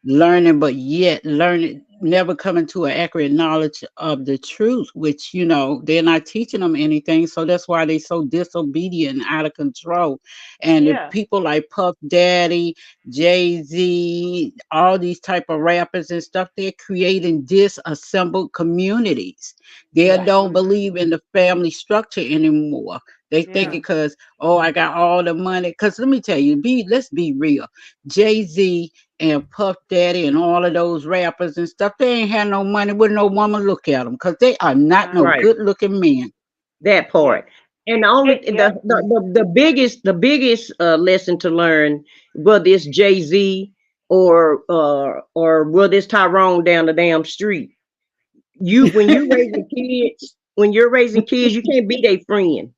learning, but yet learning, never coming to an accurate knowledge of the truth, which, you know, they're not teaching them anything. So that's why they're so disobedient and out of control. And the Yeah. people like Puff Daddy, Jay-Z, all these type of rappers and stuff, they're creating disassembled communities. They don't believe in the family structure anymore. They think because, oh, I got all the money. Because let me tell you, let's be real. Jay-Z and Puff Daddy and all of those rappers and stuff, they ain't had no money. Wouldn't no woman look at them because they are not no good looking men. That part. And only the biggest lesson to learn, whether it's Jay-Z or whether it's Tyrone down the damn street. When you're raising kids, you can't be their friend.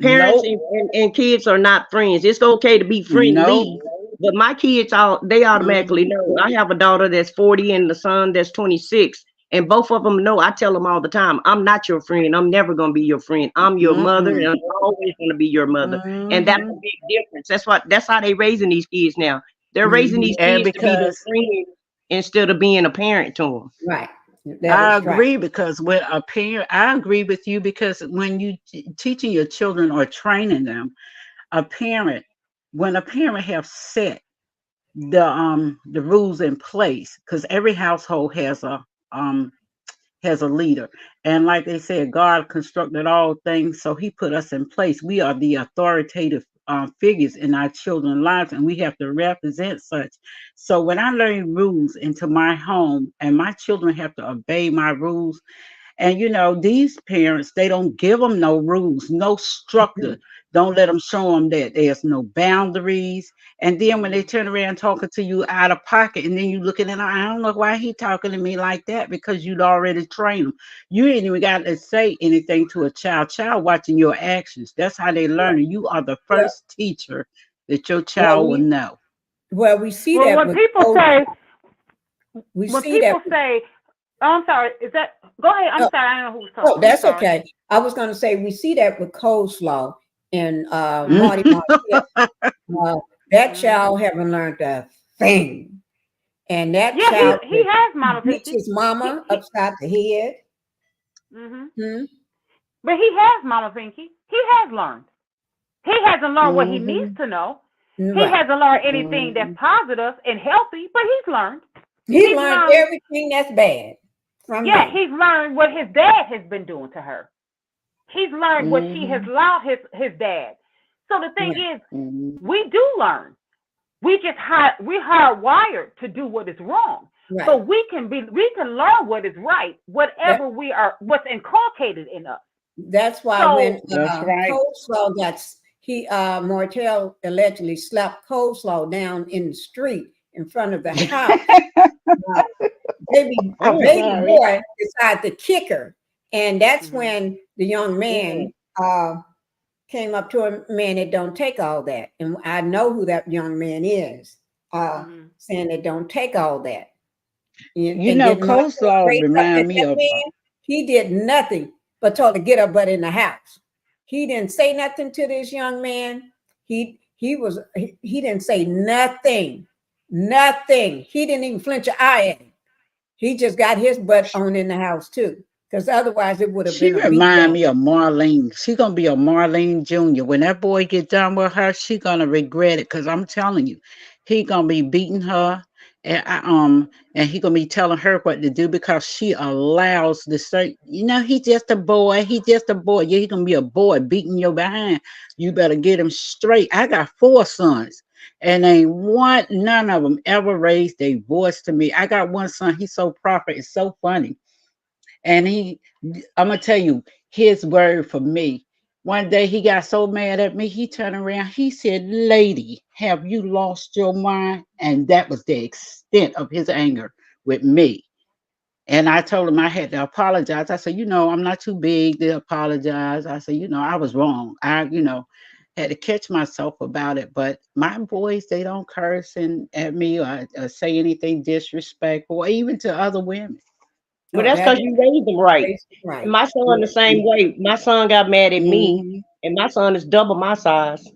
Parents and kids are not friends. It's okay to be friendly, but my kids they automatically know. I have a daughter that's 40 and a son that's 26, and both of them know. I tell them all the time, I'm not your friend. I'm never gonna be your friend. I'm your mother, and I'm always gonna be your mother. And that's a big difference. That's how they raising these kids now. They're raising these kids to be their friend instead of being a parent to them. Right. I agree because when a parent, I agree with you because when you teaching your children or training them, when a parent have set the rules in place, because every household has a leader, and like they said, God constructed all things, so He put us in place. We are the authoritative figures in our children's lives, and we have to represent such. So when I learn rules into my home, and my children have to obey my rules, and you know, these parents, they don't give them no rules, no structure. Don't let them show them that there's no boundaries. And then when they turn around talking to you out of pocket, and then you looking at them, I don't know why he talking to me like that, because you'd already trained them. You ain't even got to say anything to a child. Child watching your actions. That's how they learn. You are the first teacher that your child will know. Well, we see Well, that when with people say, we when see people that. say, oh, I'm sorry, is that, go ahead, I'm sorry, I don't know who's talking. Oh, that's I'm sorry. okay. I was going to say we see that with coleslaw and Marty Martell. That child haven't learned a thing, and that child he has Mama beats Pinkie. his mama upside the head. But he has Mama Pinkie. He has learned. He hasn't learned what he needs to know. He hasn't learned anything that's positive and healthy, but he's learned. He's learned everything that's bad from them. He's learned what his dad has been doing to her. He's learned what she has allowed his dad. So the thing is, we do learn. We're hardwired to do what is wrong. Right. So we can learn what is right, whatever what's inculcated in us. That's why when Coleslaw Martell allegedly slapped Coleslaw down in the street in front of the house. Baby boy decided to kick her, and that's when the young man came up to him. Man, it don't take all that, and I know who that young man is. Saying it don't take all that. You know, Coleslaw remind me of. He did nothing but told her to get her butt in the house. He didn't say nothing to this young man. He didn't say nothing. Nothing. He didn't even flinch an eye at him. He just got his butt on in the house too. Because otherwise it would have been. She remind me of Marlene. She's gonna be a Marlene Jr. When that boy get done with her, she's gonna regret it. Cause I'm telling you, he gonna be beating her, and he gonna be telling her what to do because she allows the certain. You know, he just a boy. He just a boy. Yeah, he gonna be a boy beating your behind. You better get him straight. I got 4 sons. And none of them ever raised their voice to me. I got one son. He's so proper. It's so funny. And I'm going to tell you his word for me. One day he got so mad at me, he turned around. He said, "Lady, have you lost your mind?" And that was the extent of his anger with me. And I told him I had to apologize. I said, you know, I'm not too big to apologize. I said, you know, I was wrong. Had to catch myself about it. But my boys, they don't curse at me or say anything disrespectful, or even to other women. Well, Oh, that's that because you raised them right. And right. my son the same way. My son got mad at me, Mhm. and my son is double my size.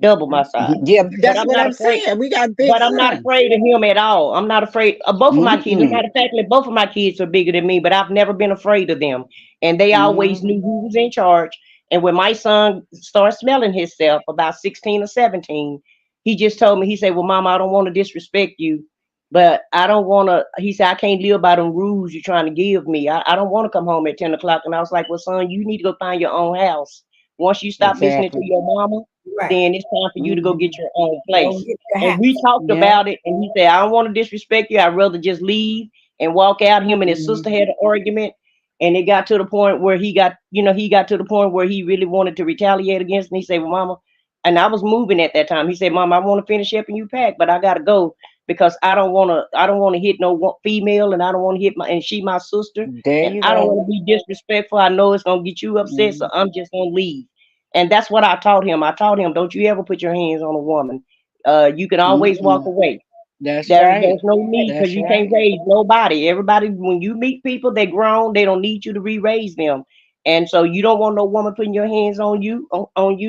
Double my size. Yeah, But that's I'm what not I'm afraid. saying. We got big But I'm not sons. afraid of him at all. I'm not afraid of both of my kids. As a Mm-mm. matter of fact, both of my kids are bigger than me, but I've never been afraid of them. And they always Mhm. knew who was in charge. And when my son started smelling himself about 16 or 17, he just told me, he said, well, Mama, I don't want to disrespect you, but I don't want to, he said, I can't live by them rules you're trying to give me. I don't want to come home at 10 o'clock. And I was like, well, son, you need to go find your own house. Once you stop listening to Exactly. your mama, Right. then it's time for you to go Mhm. get your own Go place. get your And we house. talked Yeah. about it, and he said, I don't want to disrespect you. I'd rather just leave and walk out. Him and his sister Mhm. had an argument, and it got to the point where he got to the point where he really wanted to retaliate against me. He said, well, Mama, and I was moving at that time. He said, Mama, I want to finish helping you pack, but I gotta go because I don't want to hit no female, and I don't want to hit and she my sister, There and you I don't go. want to be disrespectful. I know it's gonna get you upset, so Mhm. I'm just gonna leave. And that's what I taught him. I taught him, don't you ever put your hands on a woman. You can always walk Mm-mm. away. That's right. There's no need because That's you can't right. raise nobody. Everybody, when you meet people, they grown. They don't need you to re-raise them. And so you don't want no woman putting your hands on you.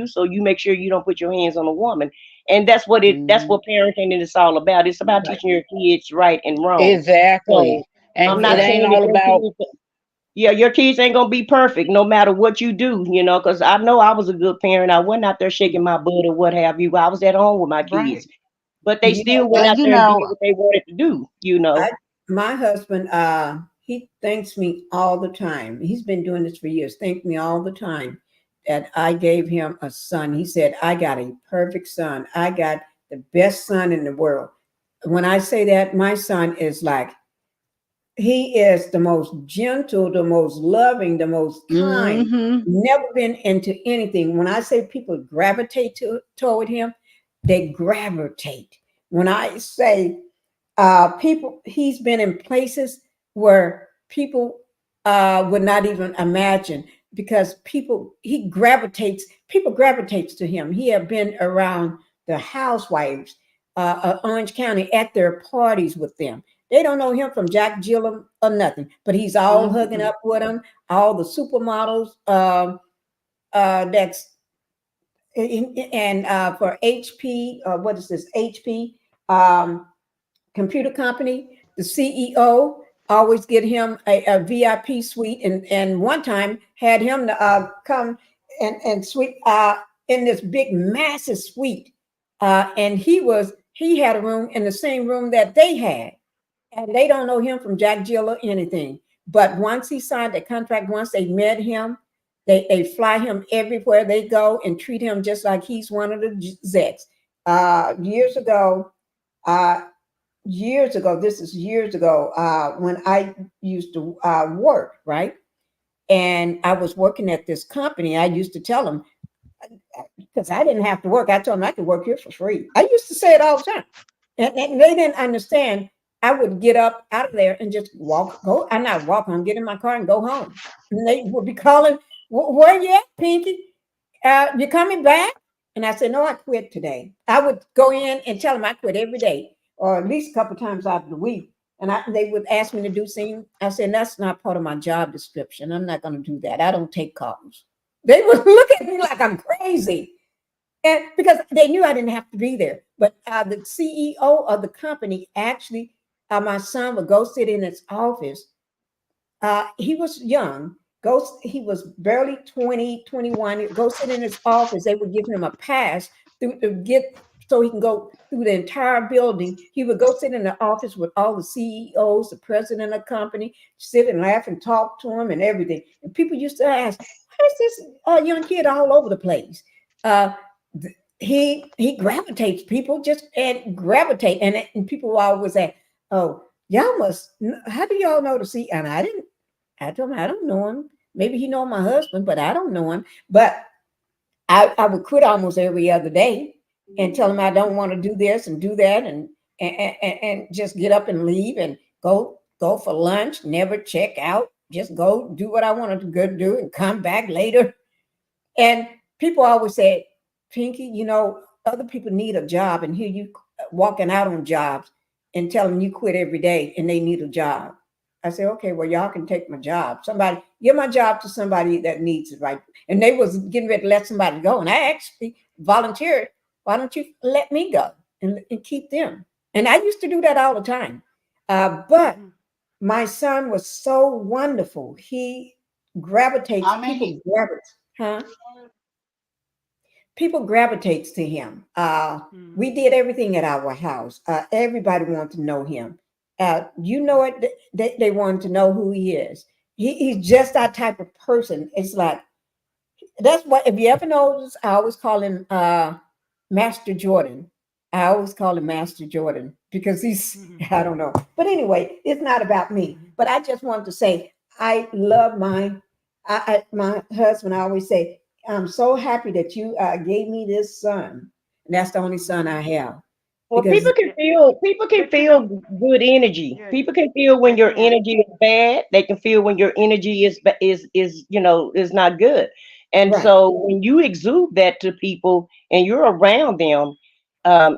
So you make sure you don't put your hands on a woman. And that's Mhm. what parenting is all about. It's about Right. teaching your kids right and wrong. So Exactly. And I'm it not Right. ain't saying that all your about. kids, yeah, your kids ain't gonna be perfect no matter what you do, because I know I was a good parent. I wasn't out there shaking my butt or what have you. I was at home with my Right. kids. But they You know still went what? And out there and did what they wanted to do. My husband, he thanks me all the time. He's been doing this for years. Thank me all the time that I gave him a son. He said, I got a perfect son. I got the best son in the world. When I say that, my son is like, he is the most gentle, the most loving, the most kind. Mhm. Never been into anything. When I say people gravitate toward him, they gravitate. When I say people, he's been in places where people would not even imagine because people gravitates to him. He have been around the housewives of Orange County at their parties with them. They don't know him from Jack Gillam or nothing, but he's all hugging Mhm. up with them. All the supermodels that's and for HP, what is this? HP computer company, the CEO always get him a VIP suite, and one time had him to come and suite in this big massive suite, and he had a room in the same room that they had, and they don't know him from Jack Jill or anything. But once he signed the contract, once they met him, they fly him everywhere they go and treat him just like he's one of the Zets. Years ago, uh, this is years ago, when I used to work, right? And I was working at this company. I used to tell them, because I didn't have to work, I told them I could work here for free. I used to say it all the time. And they didn't understand. I would get up out of there and just go. I'm not walking, I'm getting in my car and go home. And they would be calling, where you at, Pinkie? You coming back? And I said, no, I quit today. I would go in and tell them I quit every day, or at least a couple times out of the week. And they would ask me to do something. I said, that's not part of my job description. I'm not going to do that. I don't take calls. They would look at me like I'm crazy. And because they knew I didn't have to be there. But the CEO of the company actually, my son would go sit in his office. He was young. He was barely 20, 21. Go sit in his office. They would give him a pass to get so he can go through the entire building. He would go sit in the office with all the CEOs, the president of the company, sit and laugh and talk to him and everything. And people used to ask, why is this young kid all over the place? He gravitates people just and gravitate, and people will always say, oh, y'all must, how do y'all know to see? And I told him I don't know him. Maybe he know my husband, but I don't know him. But I would quit almost every other day and tell him I don't want to do this and do that, and just get up and leave and go go for lunch, never check out, just go do what I wanted to go do and come back later. And people always say, Pinkie, you know, other people need a job, and here you walking out on jobs and telling you quit every day and they need a job. I said, okay, well, y'all can take my job. Somebody give my job to somebody that needs it, right? And they was getting ready to let somebody go. And I actually volunteered, why don't you let me go and keep them? And I used to do that all the time. But my son was so wonderful. He gravitates, people gravitate, huh? People gravitates to him. We did everything at our house. Everybody wanted to know him. You know it. They wanted to know who he is. He's just that type of person. It's like that's what. If you ever notice, I always call him Master Jordan. I always call him Master Jordan because he's. I don't know. But anyway, it's not about me. But I just wanted to say I love my husband. I always say, I'm so happy that you gave me this son. And that's the only son I have. Well, Because people can feel good energy. People can feel when your energy is bad. They can feel when your energy is you know, is not good. And Right. so when you exude that to people and you're around them,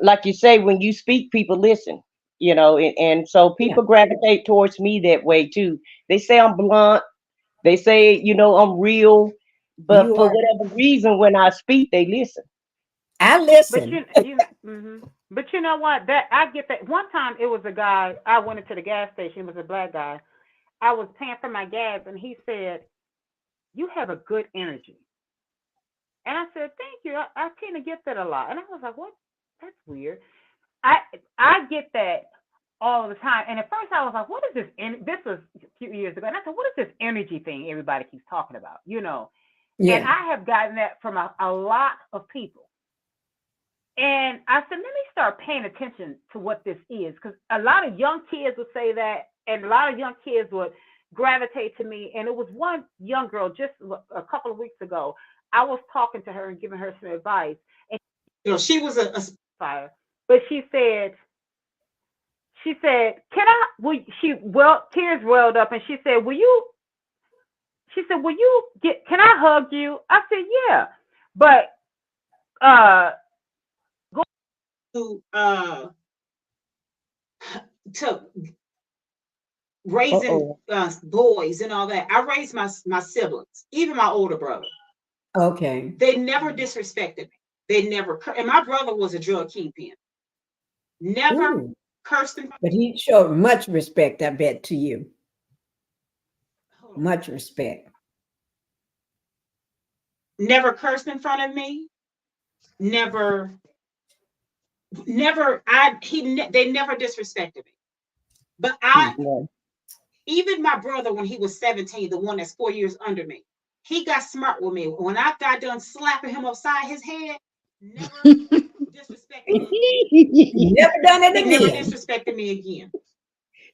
like you say, when you speak, people listen. You know, and so people gravitate towards me that way too. They say I'm blunt. They say, you know, I'm real. But You for are. whatever reason, when I speak, they listen. I But listen. but you know what? That I get that. One time it was a guy. I went into the gas station. It was a black guy. I was paying for my gas, and he said, "You have a good energy." And I said, "Thank you. I kind of get that a lot." And I was like, "What? That's weird." I I get that all the time. And at first I was like, "What is this?" And this was a few years ago. And I said, "What is this energy thing everybody keeps talking about?" You know. And Yeah. I have gotten that from a lot of people. And I said, let me start paying attention to what this is. Because a lot of young kids would say that, and a lot of young kids would gravitate to me. And it was one young girl just a couple of weeks ago. I was talking to her and giving her some advice. And You know, she was a fire. But she said, can I, tears welled up. And she said, will you can I hug you? I said, yeah. But, to raising boys and all that. I raised my siblings, even my older brother. Okay. They never disrespected me. They never, and my brother was a drug kingpin. Never Ooh. cursed him. But he showed much respect, I bet, to you. Much respect. Never cursed in front of me. Never. They never disrespected me. But even my brother, when he was 17, the one that's 4 years under me, he got smart with me. When I got done slapping him upside his head, never disrespected me. Never done it He never again. disrespected me again.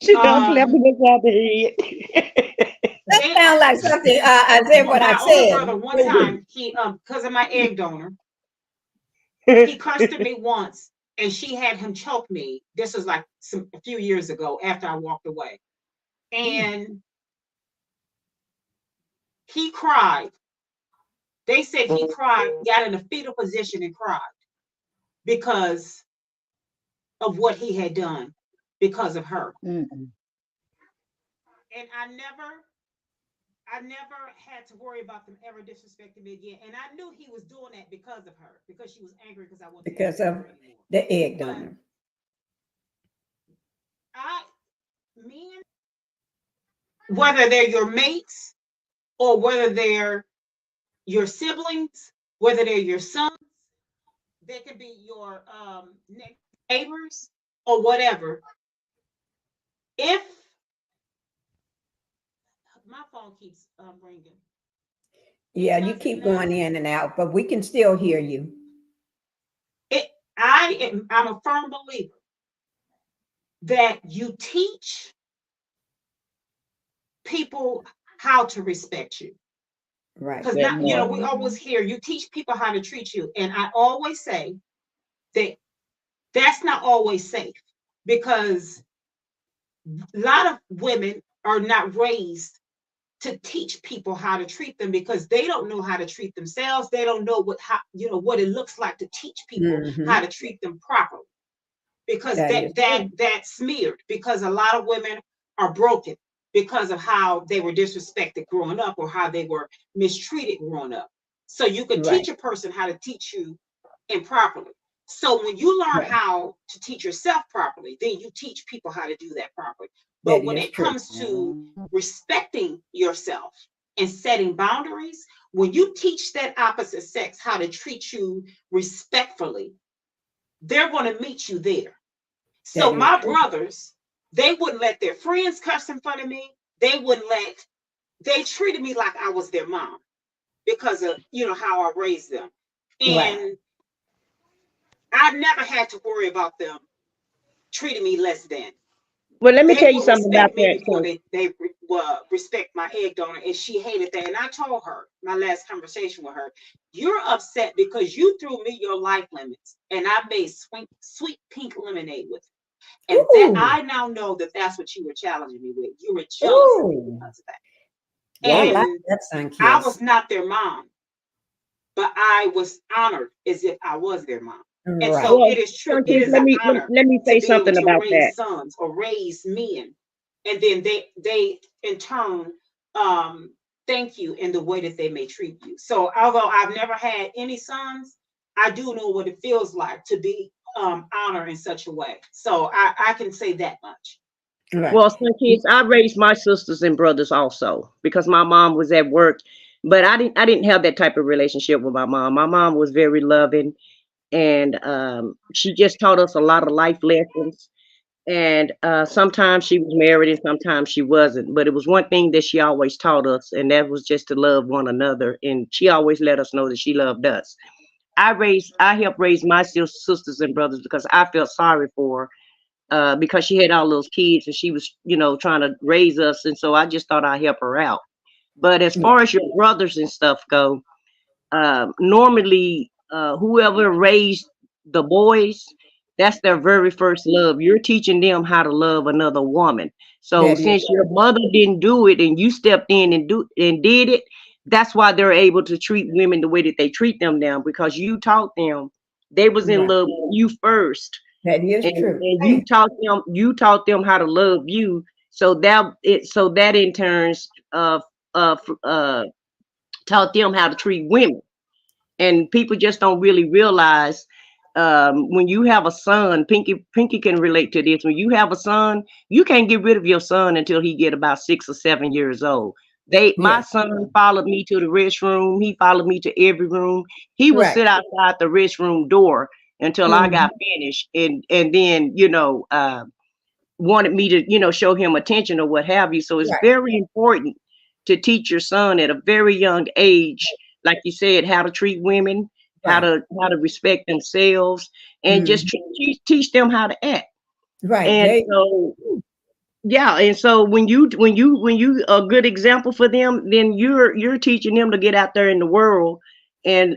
She done slapped him upside the head. That sounds like something I said what I My older said. brother, one time, he because of my egg donor, he cursed at me once, and she had him choke me. This was like a few years ago after I walked away. And he cried. They said he cried, got in a fetal position and cried because of what he had done because of her. And I never had to worry about them ever disrespecting me again. And I knew he was doing that because of her, because she was angry because I wasn't Because of the egg donor. Whether they're your mates or whether they're your siblings, whether they're your sons, they could be your neighbors or whatever. If my phone keeps ringing. Yeah, you keep going in and out, but we can still hear you. I'm a firm believer that you teach people how to respect you. Right. Because we always hear you teach people how to treat you. And I always say that that's not always safe, because A lot of women are not raised to teach people how to treat them because they don't know how to treat themselves. They don't know what it looks like to teach people how to treat them properly. Because that's smeared, because a lot of women are broken because of how they were disrespected growing up or how they were mistreated growing up. So you could teach a person how to teach you improperly. So when you learn how to teach yourself properly, then you teach people how to do that properly. But when it comes to respecting yourself and setting boundaries, when you teach that opposite sex how to treat you respectfully, they're going to meet you there. So my brothers, they wouldn't let their friends cuss in front of me. They treated me like I was their mom because of, how I raised them. And I never had to worry about them treating me less than. Well, let me tell you something about that. Before they respect my egg donor, and she hated that. And I told her, my last conversation with her, you're upset because you threw me your life limits, and I made sweet pink lemonade with it. And that I now know that that's what you were challenging me with. You were jealous of me because of that. And I was not their mom, but I was honored as if I was their mom. And so it is true. It is an honor. Let me say something about raise that. Sons or raise men, and then they in turn thank you in the way that they may treat you. So although I've never had any sons, I do know what it feels like to be honored in such a way. So I can say that much. Well, some kids, I raised my sisters and brothers also because my mom was at work, but I didn't have that type of relationship with my mom. My mom was very loving, and she just taught us a lot of life lessons. And sometimes she was married and sometimes she wasn't, but it was one thing that she always taught us, and that was just to love one another. And she always let us know that she loved us. I helped raise my sisters and brothers because I felt sorry for her, because she had all those kids and she was, trying to raise us. And so I just thought I'd help her out. But as far as your brothers and stuff go, normally whoever raised the boys, that's their very first love. You're teaching them how to love another woman. So since your mother didn't do it and you stepped in and did it, that's why they're able to treat women the way that they treat them now, because you taught them. They was in love with you first. That is true. And you taught them how to love you. So that in turns taught them how to treat women. And people just don't really realize when you have a son, Pinkie can relate to this. When you have a son, you can't get rid of your son until he get about 6 or 7 years old. My son followed me to the restroom. He followed me to every room. He would sit outside the restroom door until I got finished, and then wanted me to show him attention or what have you. So it's very important to teach your son at a very young age, like you said, how to treat women, how to respect themselves, and just teach them how to act. And so when you a good example for them, then you're teaching them to get out there in the world and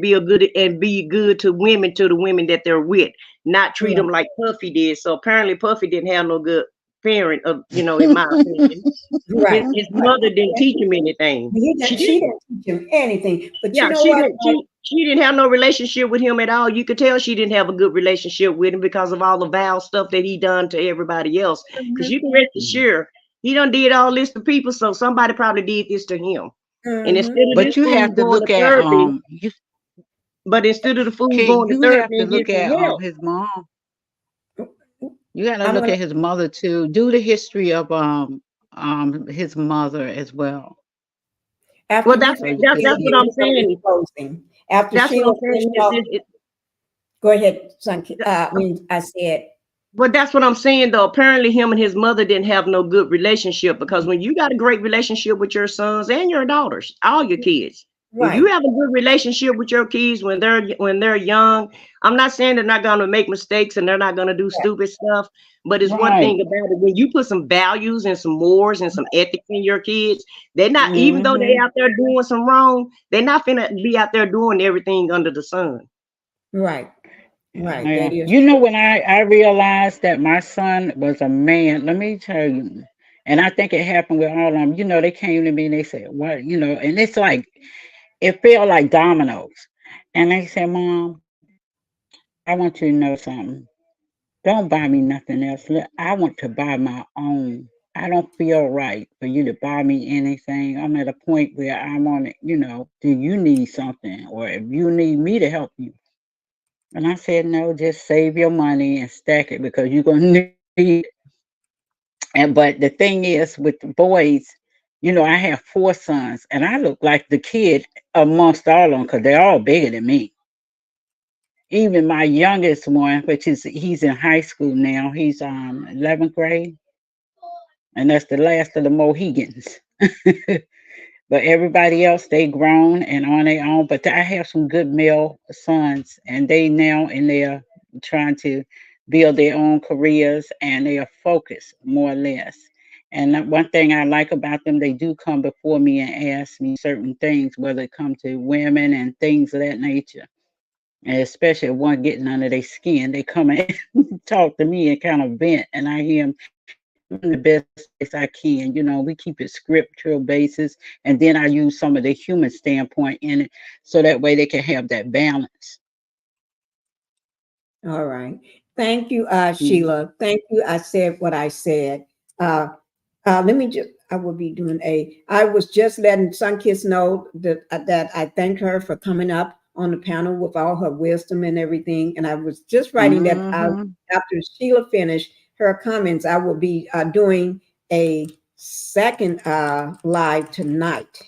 be good to the women that they're with, not treat them like Puffy did. So apparently Puffy didn't have no good parent, in my opinion. His mother didn't teach him anything. She didn't teach him anything. But she didn't have no relationship with him at all. You could tell she didn't have a good relationship with him because of all the vile stuff that he done to everybody else. Because you can rest assured, he done did all this to people, so somebody probably did this to him. And instead of but you have to look at therapy, but instead of the fool going to therapy, you have to look at his mom. You got to look at his mother too. Do the history of his mother as well. Well, that's what I'm saying. Go ahead, son. I said. But that's what I'm saying, though. Apparently, him and his mother didn't have no good relationship, because when you got a great relationship with your sons and your daughters, all your kids, when you have a good relationship with your kids when they're young, I'm not saying they're not going to make mistakes and they're not going to do stupid stuff, but it's one thing about it, when you put some values and some morals and some ethics in your kids, they're not, even though they're out there doing some wrong, they're not finna be out there doing everything under the sun. Right. Right, Yeah. that is You know, true. when I realized that my son was a man, let me tell you, and I think it happened with all of them, you know, they came to me and they said, what, you know, and it's like, it felt like dominoes. And they said, Mom, I want you to know something. Don't buy me nothing else. I want to buy my own. I don't feel right for you to buy me anything. I'm at a point where I want to, you know, do you need something? Or if you need me to help you. And I said, no, just save your money and stack it because you're going to need it. And but the thing is with the boys, you know, I have 4 sons and I look like the kid amongst all of them because they're all bigger than me. Even my youngest one, which is he's in high school now, he's 11th grade, and that's the last of the Mohegans. But everybody else, they grown and on their own. But I have some good male sons, and they now in there trying to build their own careers, and they are focused more or less. And one thing I like about them, they do come before me and ask me certain things, whether it come to women and things of that nature. And especially if one getting under their skin, they come and talk to me and kind of vent, and I hear them in the best place I can. You know, we keep it scriptural basis, and then I use some of the human standpoint in it, so that way they can have that balance. All right. Thank you, Mhm. Sheila. Thank you. I said what I said. Uh, let me just, I will be doing I was just letting Sunkiss know that I thank her for coming up on the panel with all her wisdom and everything. And I was just writing that Mhm. after Sheila finished her comments, I will be doing a second live tonight.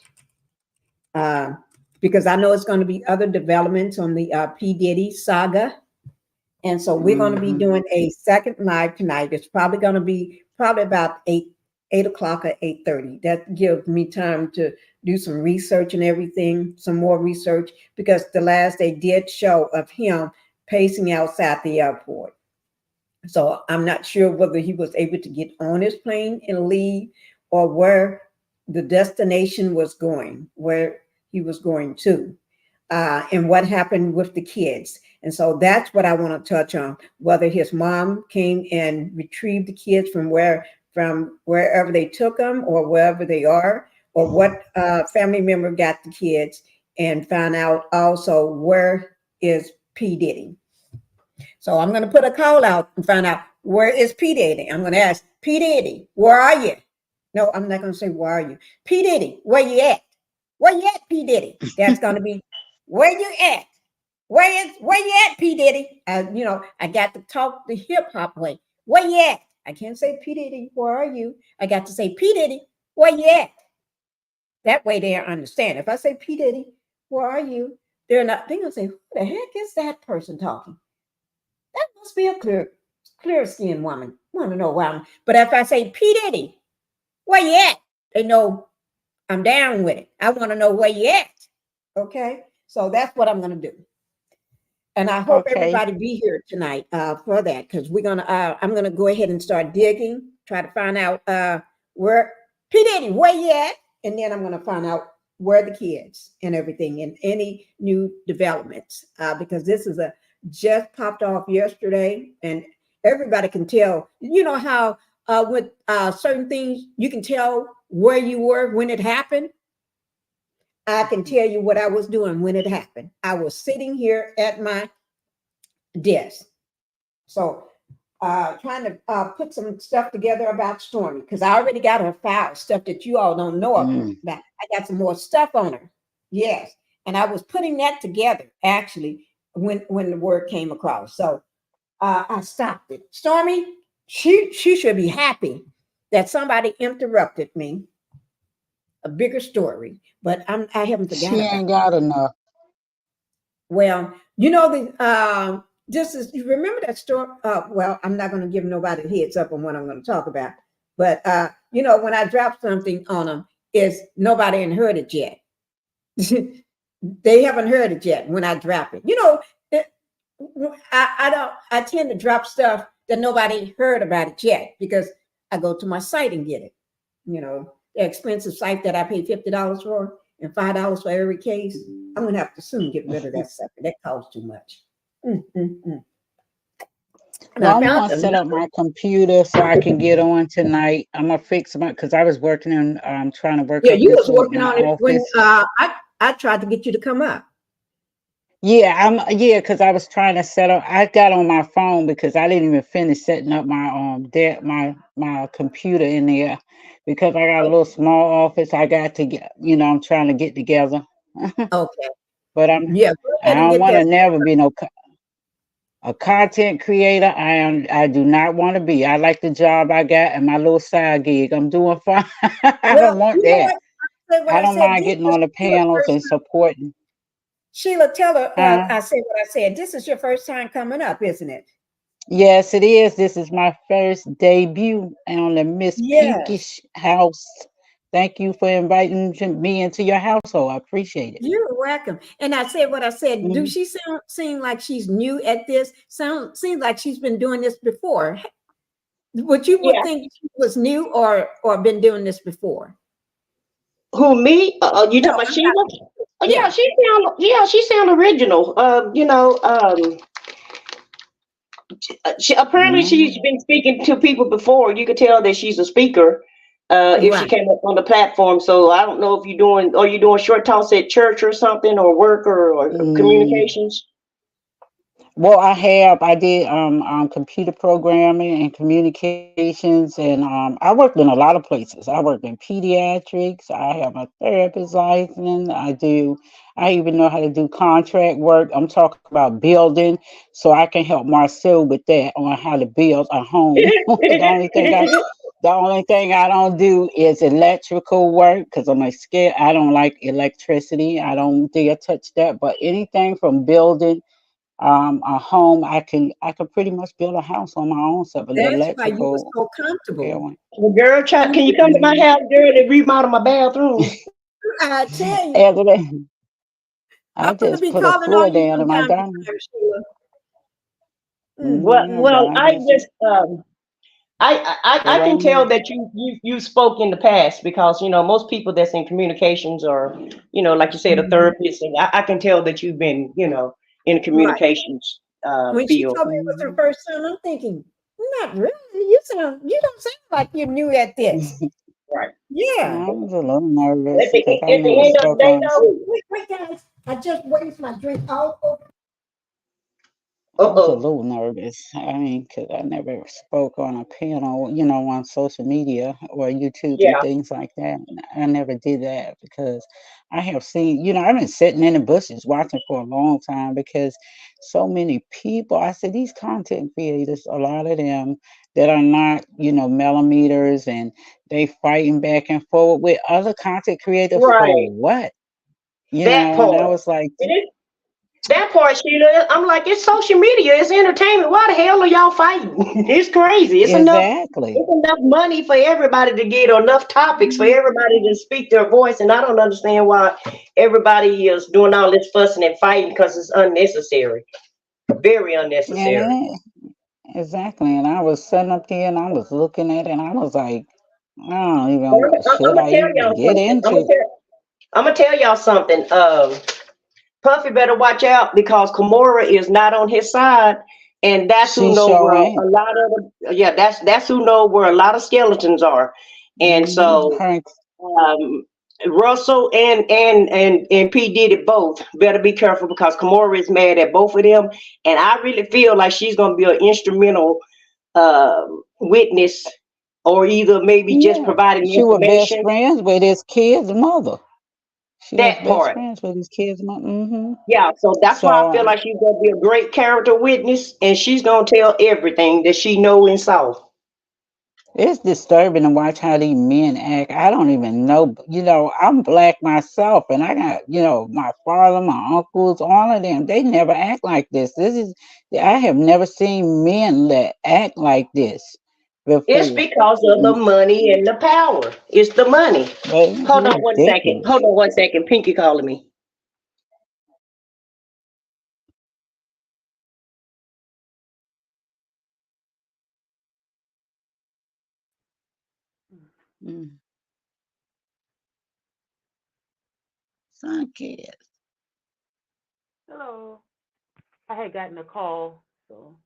Because I know it's going to be other developments on the P. Diddy saga. And so we're going to be Mhm. doing a second live tonight. It's probably going to be about 8 o'clock or 8:30. That gives me time to do some research and everything, some more research, because the last they did show of him pacing outside the airport. So I'm not sure whether he was able to get on his plane and leave, or where the destination was going, where he was going to, and what happened with the kids. And so that's what I want to touch on, whether his mom came and retrieved the kids from wherever they took them or wherever they are, or what family member got the kids, and found out also where is P. Diddy. So I'm going to put a call out and find out where is P. Diddy. I'm going to ask P. Diddy, where are you? No, I'm not going to say where are you. P. Diddy, where you at? Where you at, P. Diddy? That's going to be where you at. Where you at, P. Diddy? I got to talk the hip hop way. Where you at? I can't say P. Diddy, where are you? I got to say P. Diddy, where you at? That way they understand. If I say P. Diddy, where are you? They're gonna say, who the heck is that person talking? That must be a clear skinned woman. Want to know why but if I say P. Diddy, where you at? They know I'm down with it. I want to know where you at. Okay. So that's what I'm gonna do. And I hope Okay. everybody be here tonight for that, because I'm gonna go ahead and start digging, try to find out where P. Diddy, where you at? And then I'm gonna find out where the kids and everything, and any new developments, because this is just popped off yesterday, and everybody can tell. You know how with certain things you can tell where you were when it happened. I can tell you what I was doing when it happened. I was sitting here at my desk. So trying to put some stuff together about Stormy, because I already got her file, stuff that you all don't know about. Mm. I got some more stuff on her. Yes. And I was putting that together actually when the word came across. So I stopped it. Stormy, she should be happy that somebody interrupted me. A bigger story, but I haven't She forgot about ain't it. got enough. Well, this is, you remember that story? Well, I'm not going to give nobody a heads up on what I'm going to talk about, but when I drop something on them, is nobody ain't heard it yet. They haven't heard it yet when I drop it. I tend to drop stuff that nobody heard about it yet, because I go to my site and get it. The expensive site that I pay $50 for and $5 for every case. I'm gonna have to soon get rid of that sucker. That costs too much. And Well, I I'm found gonna set up another. my computer so I can get on tonight. I'm gonna fix my because I was working on trying to work Yeah, up you this was little working in the on it when office. I tried to get you to come up. Yeah, because I was trying to set up. I got on my phone because I didn't even finish setting up my my computer in there because I got a little small office. I got to get I'm trying to get together. Okay. But Yeah, go I ahead and don't get want that. to never be a content creator. I do not want to be. I like the job I got and my little side gig. I'm doing fine. I Well, don't want you know that. what I I don't said. mind This getting is on the your panels first and supporting. Sheila, tell her Huh? I said what I said. This is your first time coming up, isn't it? Yes, it is. This is my first debut on the Miss Yes. Pinkish house. Thank you for inviting me into your household. I appreciate it. You're welcome. And I said what I said. Do Mhm. she seem like she's new at this? Seems like she's been doing this before. Would you Yeah. think she was new or been doing this before? Who, me? You No, talking about I'm Sheila? not. Oh, Yeah. yeah, she sound original. Apparently she's Mhm. been speaking to people before. You could tell that she's a speaker. If she Right. came up on the platform, so I don't know if are you doing short talks at church or something, or work or Mm. communications? Well, I did computer programming and communications, and I worked in a lot of places. I worked in pediatrics. I have a therapist license. I even know how to do contract work. I'm talking about building, so I can help Marcel with that on how to build a home. The only thing I don't do is electrical work because I'm scared. I don't like electricity. I don't dare touch that. But anything from building a home, I can pretty much build a house on my own self. The That's why you were electrical, so comfortable. everyone. Well, girl, can you come to my house, girl, and remodel my bathroom? I tell you, After that, I I'm gonna just be put a calling floor on you down from in my time to dining. time, Sheila. Well, But well, I I just just I put can on tell there. that you spoke in the past, because most people that's in communications, or like you said, a Mhm. therapist, and I can tell that you've been in the Right. communications When she field. told me it was her first son, I'm thinking, not really. You don't sound like you're new at this. Right. Yeah. I was a little nervous At the, because I at the never end of the spoke day, on. though, Wait, guys. I just raised my drink all over. I was a uh-oh. little nervous. I mean, because I never spoke on a panel, on social media or YouTube and Yeah. things like that. I never did that because I have seen, I've been sitting in the bushes watching for a long time because so many people, I said, these content creators, a lot of them that are not, millimeters, and they fighting back and forward with other content creators for Right. what? That And I part. was like, And that part, Sheila, I'm like, it's social media, it's entertainment. Why the hell are y'all fighting? It's crazy. exactly. It's enough money for everybody to get, or enough topics for everybody to speak their voice. And I don't understand why everybody is doing all this fussing and fighting, because it's unnecessary. Very And unnecessary. exactly. And I was sitting up there and I was looking at it and I was like, I don't even, I'm should gonna I tell even y'all get something. into? I'm gonna tell y'all something. Puffy better watch out, because Kimora is not on his side, and that's who She know sure where ain't. a lot of that's who know where a lot of skeletons are. And so Her, um, Russell and P Diddy both better be careful, because Kimora is mad at both of them, and I really feel like she's gonna be an instrumental witness, or either maybe just yeah, providing she was best information. friends with his kid's mother. She was That best part. friends with his kid's mother. Yeah, so that's why I So feel like she's gonna be a great character witness, and she's gonna tell everything that she know and saw. it's disturbing to watch how these men act. I don't even know. I'm black myself, and I got, my father, my uncles, all of them. They never act like this. I have never seen men that act like this It's before. because of the money and the power. It's the money. But it's Hold on one second. ridiculous. Hold on one second. Pinky calling me. Mm. Son kids. Hello. I had gotten a call, so.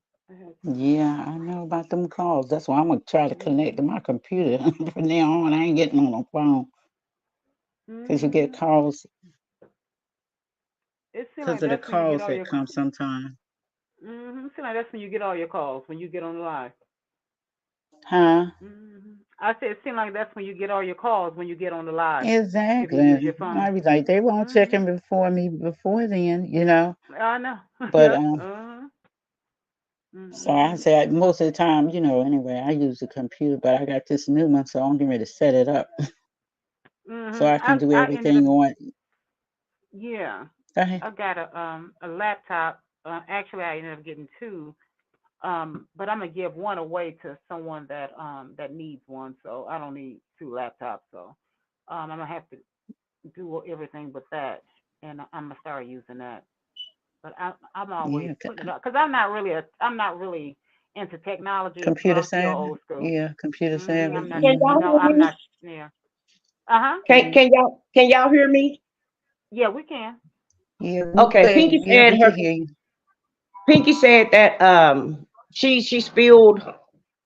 Yeah, I know about them calls. That's why I'm gonna try to connect to my computer from now on. I ain't getting on the phone because you get calls It seems because like of the that's when you get calls all that your. come sometimes. It seems like that's when you get all your calls when you get on the live. Huh? I said it seems like that's when you get all your calls when you get on the live. If you use your Exactly. phone. I be like, they won't check in before me before then, I know. But Yep. so I say most of the time, anyway, I use the computer, but I got this new one, so I'm getting ready to set it up so I can do I ended up. everything on. Yeah. Go ahead. I got a laptop. Actually, I ended up getting two. But I'm gonna give one away to someone that needs one. So I don't need two laptops. So I'm gonna have to do everything but that, and I'm gonna start using that. But I'm always Yeah, putting it up because I'm not really into technology. computer I'm still savvy. old school. Yeah, computer savvy. I'm not. Can y'all No, hear I'm me? not. Yeah. Uh huh. Can y'all hear me? Yeah, we can. Yeah, Okay, Pinkie yeah, said we can hear you. Pinkie said that she spilled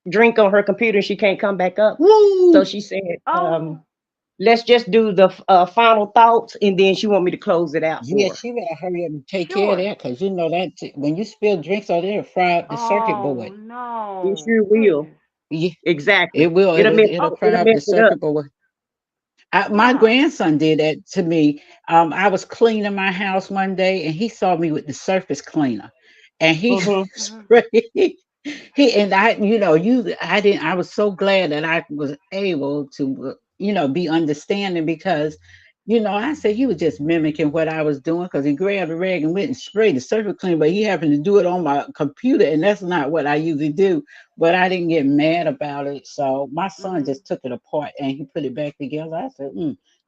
drink on her computer and she can't come back up. Woo! So she said let's just do the final thoughts and then she want me to close it out Yeah, for her. she better hurry up and take care of that because that when you spill drinks out there, it'll fry up the circuit board. It No. sure will. Yeah, Exactly. it will. It'll It'll fry up the mess it up. circuit board. My grandson did that to me. I was cleaning my house one day, and he saw me with the surface cleaner, and he sprayed. He and I, I didn't. I was so glad that I was able to, be understanding because, I said he was just mimicking what I was doing because he grabbed a rag and went and sprayed the surface cleaner, but he happened to do it on my computer, and that's not what I usually do. But I didn't get mad about it, so my son just took it apart and he put it back together. I said,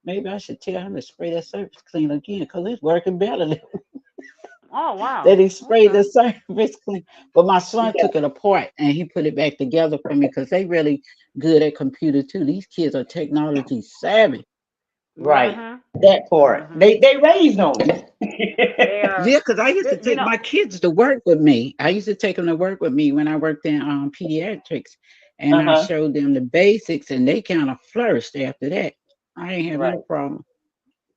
maybe I should tell him to spray that surface cleaner again because it's working better than Oh wow. that he sprayed the Okay. surface clean. But my son Yeah. took it apart and he put it back together for me because they really good at computer too. These kids are technology savvy. Right. That part. They raised on it. Yeah, because I used to You take know. my kids to work with me. I used to take them to work with me when I worked in pediatrics, and I showed them the basics, and they kind of flourished after that. I ain't have no problem.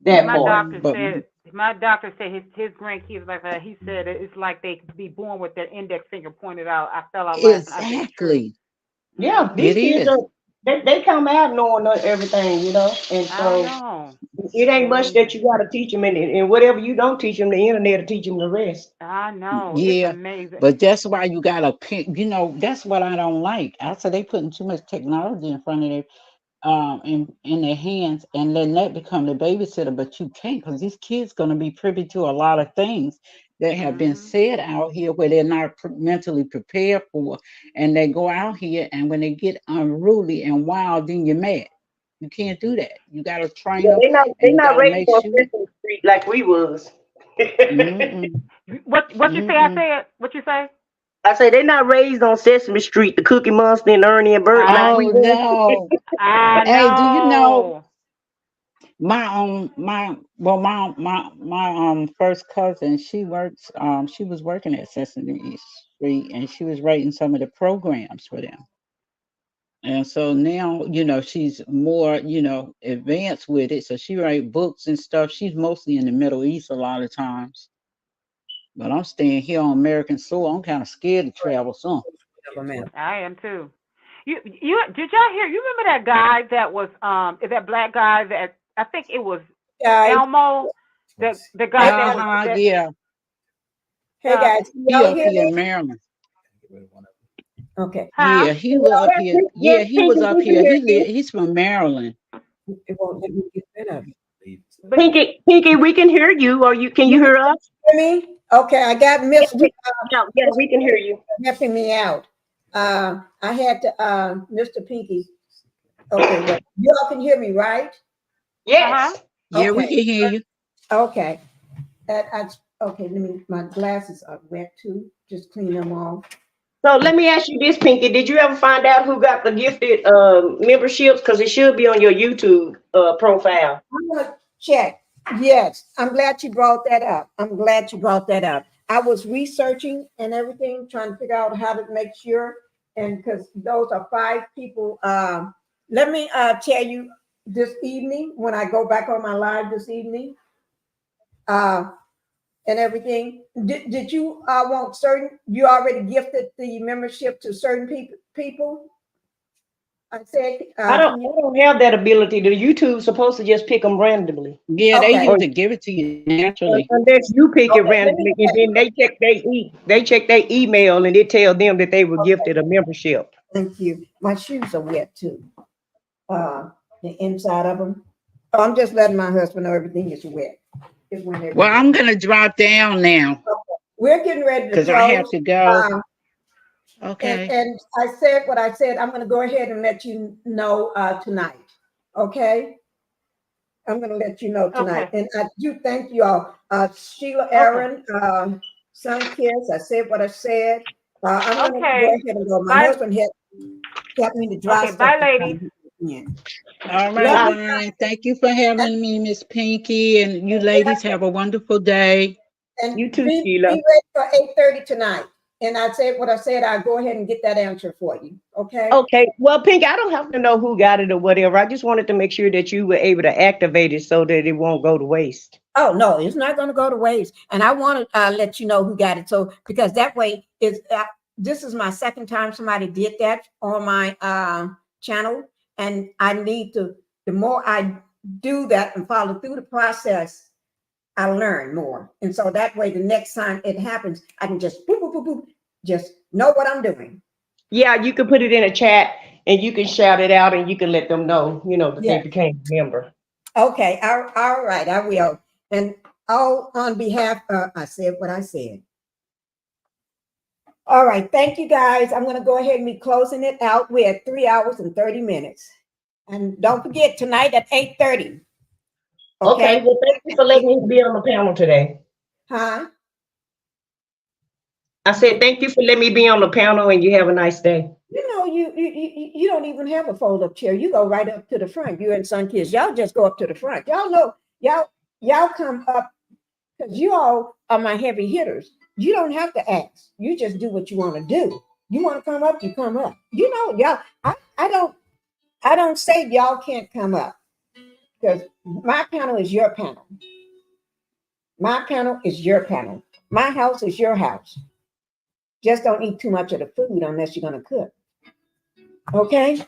That My part. doctor But said his grandkids like that. He said it's like they could be born with their index finger pointed out. I fell out laughing. I said it's true. exactly, Yeah, these it kids is. are they come out knowing everything, and I so know. it ain't much that Amazing. you got to teach them, and whatever you don't teach them, the internet will teach them the rest. I know. It's Yeah, amazing. but that's why you gotta pick. That's what I don't like. I said they putting too much technology in front of their in their hands and letting that become the babysitter. But you can't because these kids gonna be privy to a lot of things that have been said out here where they're not mentally prepared for, and they go out here and when they get unruly and wild, then you're mad. You can't do that. You gotta train Yeah, them, they and you not gotta raised make on sure. Sesame Street like we was. Mm-mm, What you say? I mm-mm. said. What you say? I say they not raised on Sesame Street, the Cookie Monster and Ernie and Bert like we Oh was. no. I Hey, do you know know. my first cousin, she was working at Sesame Street and she was writing some of the programs for them. And so now, she's more, advanced with it. So she write books and stuff. She's mostly in the Middle East a lot of times. But I'm staying here on American soil. I'm kind of scared to travel soon. I am too. You did y'all hear? You remember that guy that was that black guy that I think it was Guys, Elmo, the guy that was that Yeah. hey guys, can He y'all up hear here me? in Maryland. Okay. Yeah, he was up here. Yeah, he was up here. He's from Maryland. It won't let me get rid of it. Pinkie, we can hear you. Can you hear us? Hear me? Okay, I got Mr. Yeah, we can hear you. Helping me out. I had to Mr. Pinkie. Okay, well, you all can hear me, right? Yes. Yeah, we Okay. can hear you. Okay. Okay, let me, my glasses are wet too. Just clean them off. So let me ask you this, Pinkie. Did you ever find out who got the gifted memberships? Because it should be on your YouTube profile. I'm gonna check. Yes, I'm glad you brought that up. I'm glad you brought that up. I was researching and everything, trying to figure out how to make sure, and because those are 5 people. Let me tell you this evening when I go back on my live this evening, and everything. Did you want certain? You already gifted the membership to certain people. I said, I don't have that ability. The YouTube's supposed to just pick them randomly. Yeah, they okay. usually give it to you naturally. Unless you pick it Okay, let me randomly, and then they check their email and it tell them that they were gifted a membership. Thank you. My shoes are wet too. The inside of them. Oh, I'm just letting my husband know everything is wet. It's when Well, I'm gonna drop down now we're getting ready to because close. I have to go. And, Okay. and I said what I said. I'm going to go ahead and let you know tonight. Okay. I'm going to let you know tonight. Okay. And I do thank you all. Sheila Aaron, Sun Kiss, I said what I said. I'm going to go Okay. ahead and go. My Bye. husband helped me to dry Okay. stuff. Bye, ladies. All right, Love you. Brian. Thank you for having me, Miss Pinkie, and you ladies have a wonderful day. And You too, be Sheila. ready for 8:30 tonight. And I said what I said. I'll go ahead and get that answer for you. Okay. Okay. Well, Pink, I don't have to know who got it or whatever. I just wanted to make sure that you were able to activate it so that it won't go to waste. Oh no, it's not going to go to waste. And I want to let you know who got it. So because that way is this is my second time somebody did that on my channel, and I need to. The more I do that and follow through the process, I learn more. And so that way, the next time it happens, I can just boop boop boop boop, just know what I'm doing. Yeah, you can put it in a chat and you can shout it out and you can let them know, that they Yeah. became a member. Okay. All right. I will. And all on behalf. I said what I said. All right, thank you guys. I'm going to go ahead and be closing it out. We're at 3 hours and 30 minutes. And don't forget, tonight at 8:30. Okay, well, thank you for letting me be on the panel today. Huh? I said, thank you for letting me be on the panel and you have a nice day. You know, you don't even have a fold-up chair. You go right up to the front. You and Sun Kids, y'all just go up to the front. Y'all know, y'all come up because you all are my heavy hitters. You don't have to ask. You just do what you want to do. You want to come up, you come up. You know, y'all, I don't say y'all can't come up because my panel is your panel. My panel is your panel. My house is your house. Just don't eat too much of the food unless you're going to cook. Okay?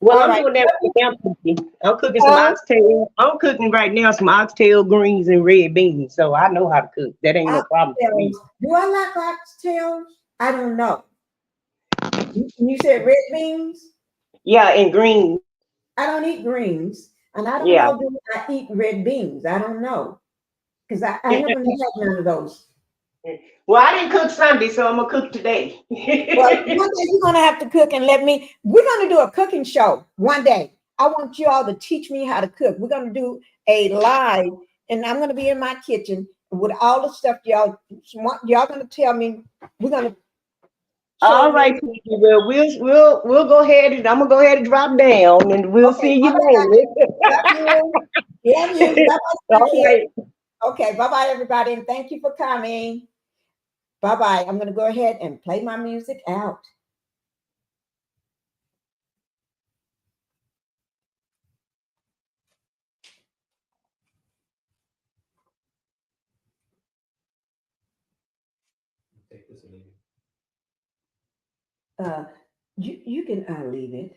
Well, All I'm right. doing that right now, Cookie. I'm cooking some oxtail. I'm cooking right now some oxtail greens and red beans. So I know how to cook. That ain't no problem for me. Do I like oxtails? I don't know. You said red beans? Yeah, and greens. I don't eat greens. And I don't Yeah. know do I eat red beans. I don't know. Because I haven't had none of those. Well, I didn't cook Sunday, so I'm gonna cook today. Well, one day you're gonna have to cook and we're gonna do a cooking show one day. I want you all to teach me how to cook. We're gonna do a live, and I'm gonna be in my kitchen with all the stuff y'all gonna tell me. We're gonna All right, Pinkie. Well, we'll go ahead and I'm gonna go ahead and drop down, and we'll see you later. Love you. Bye-bye. All right. Okay, bye-bye, everybody, and thank you for coming. Bye-bye. I'm gonna go ahead and play my music out. You can leave it.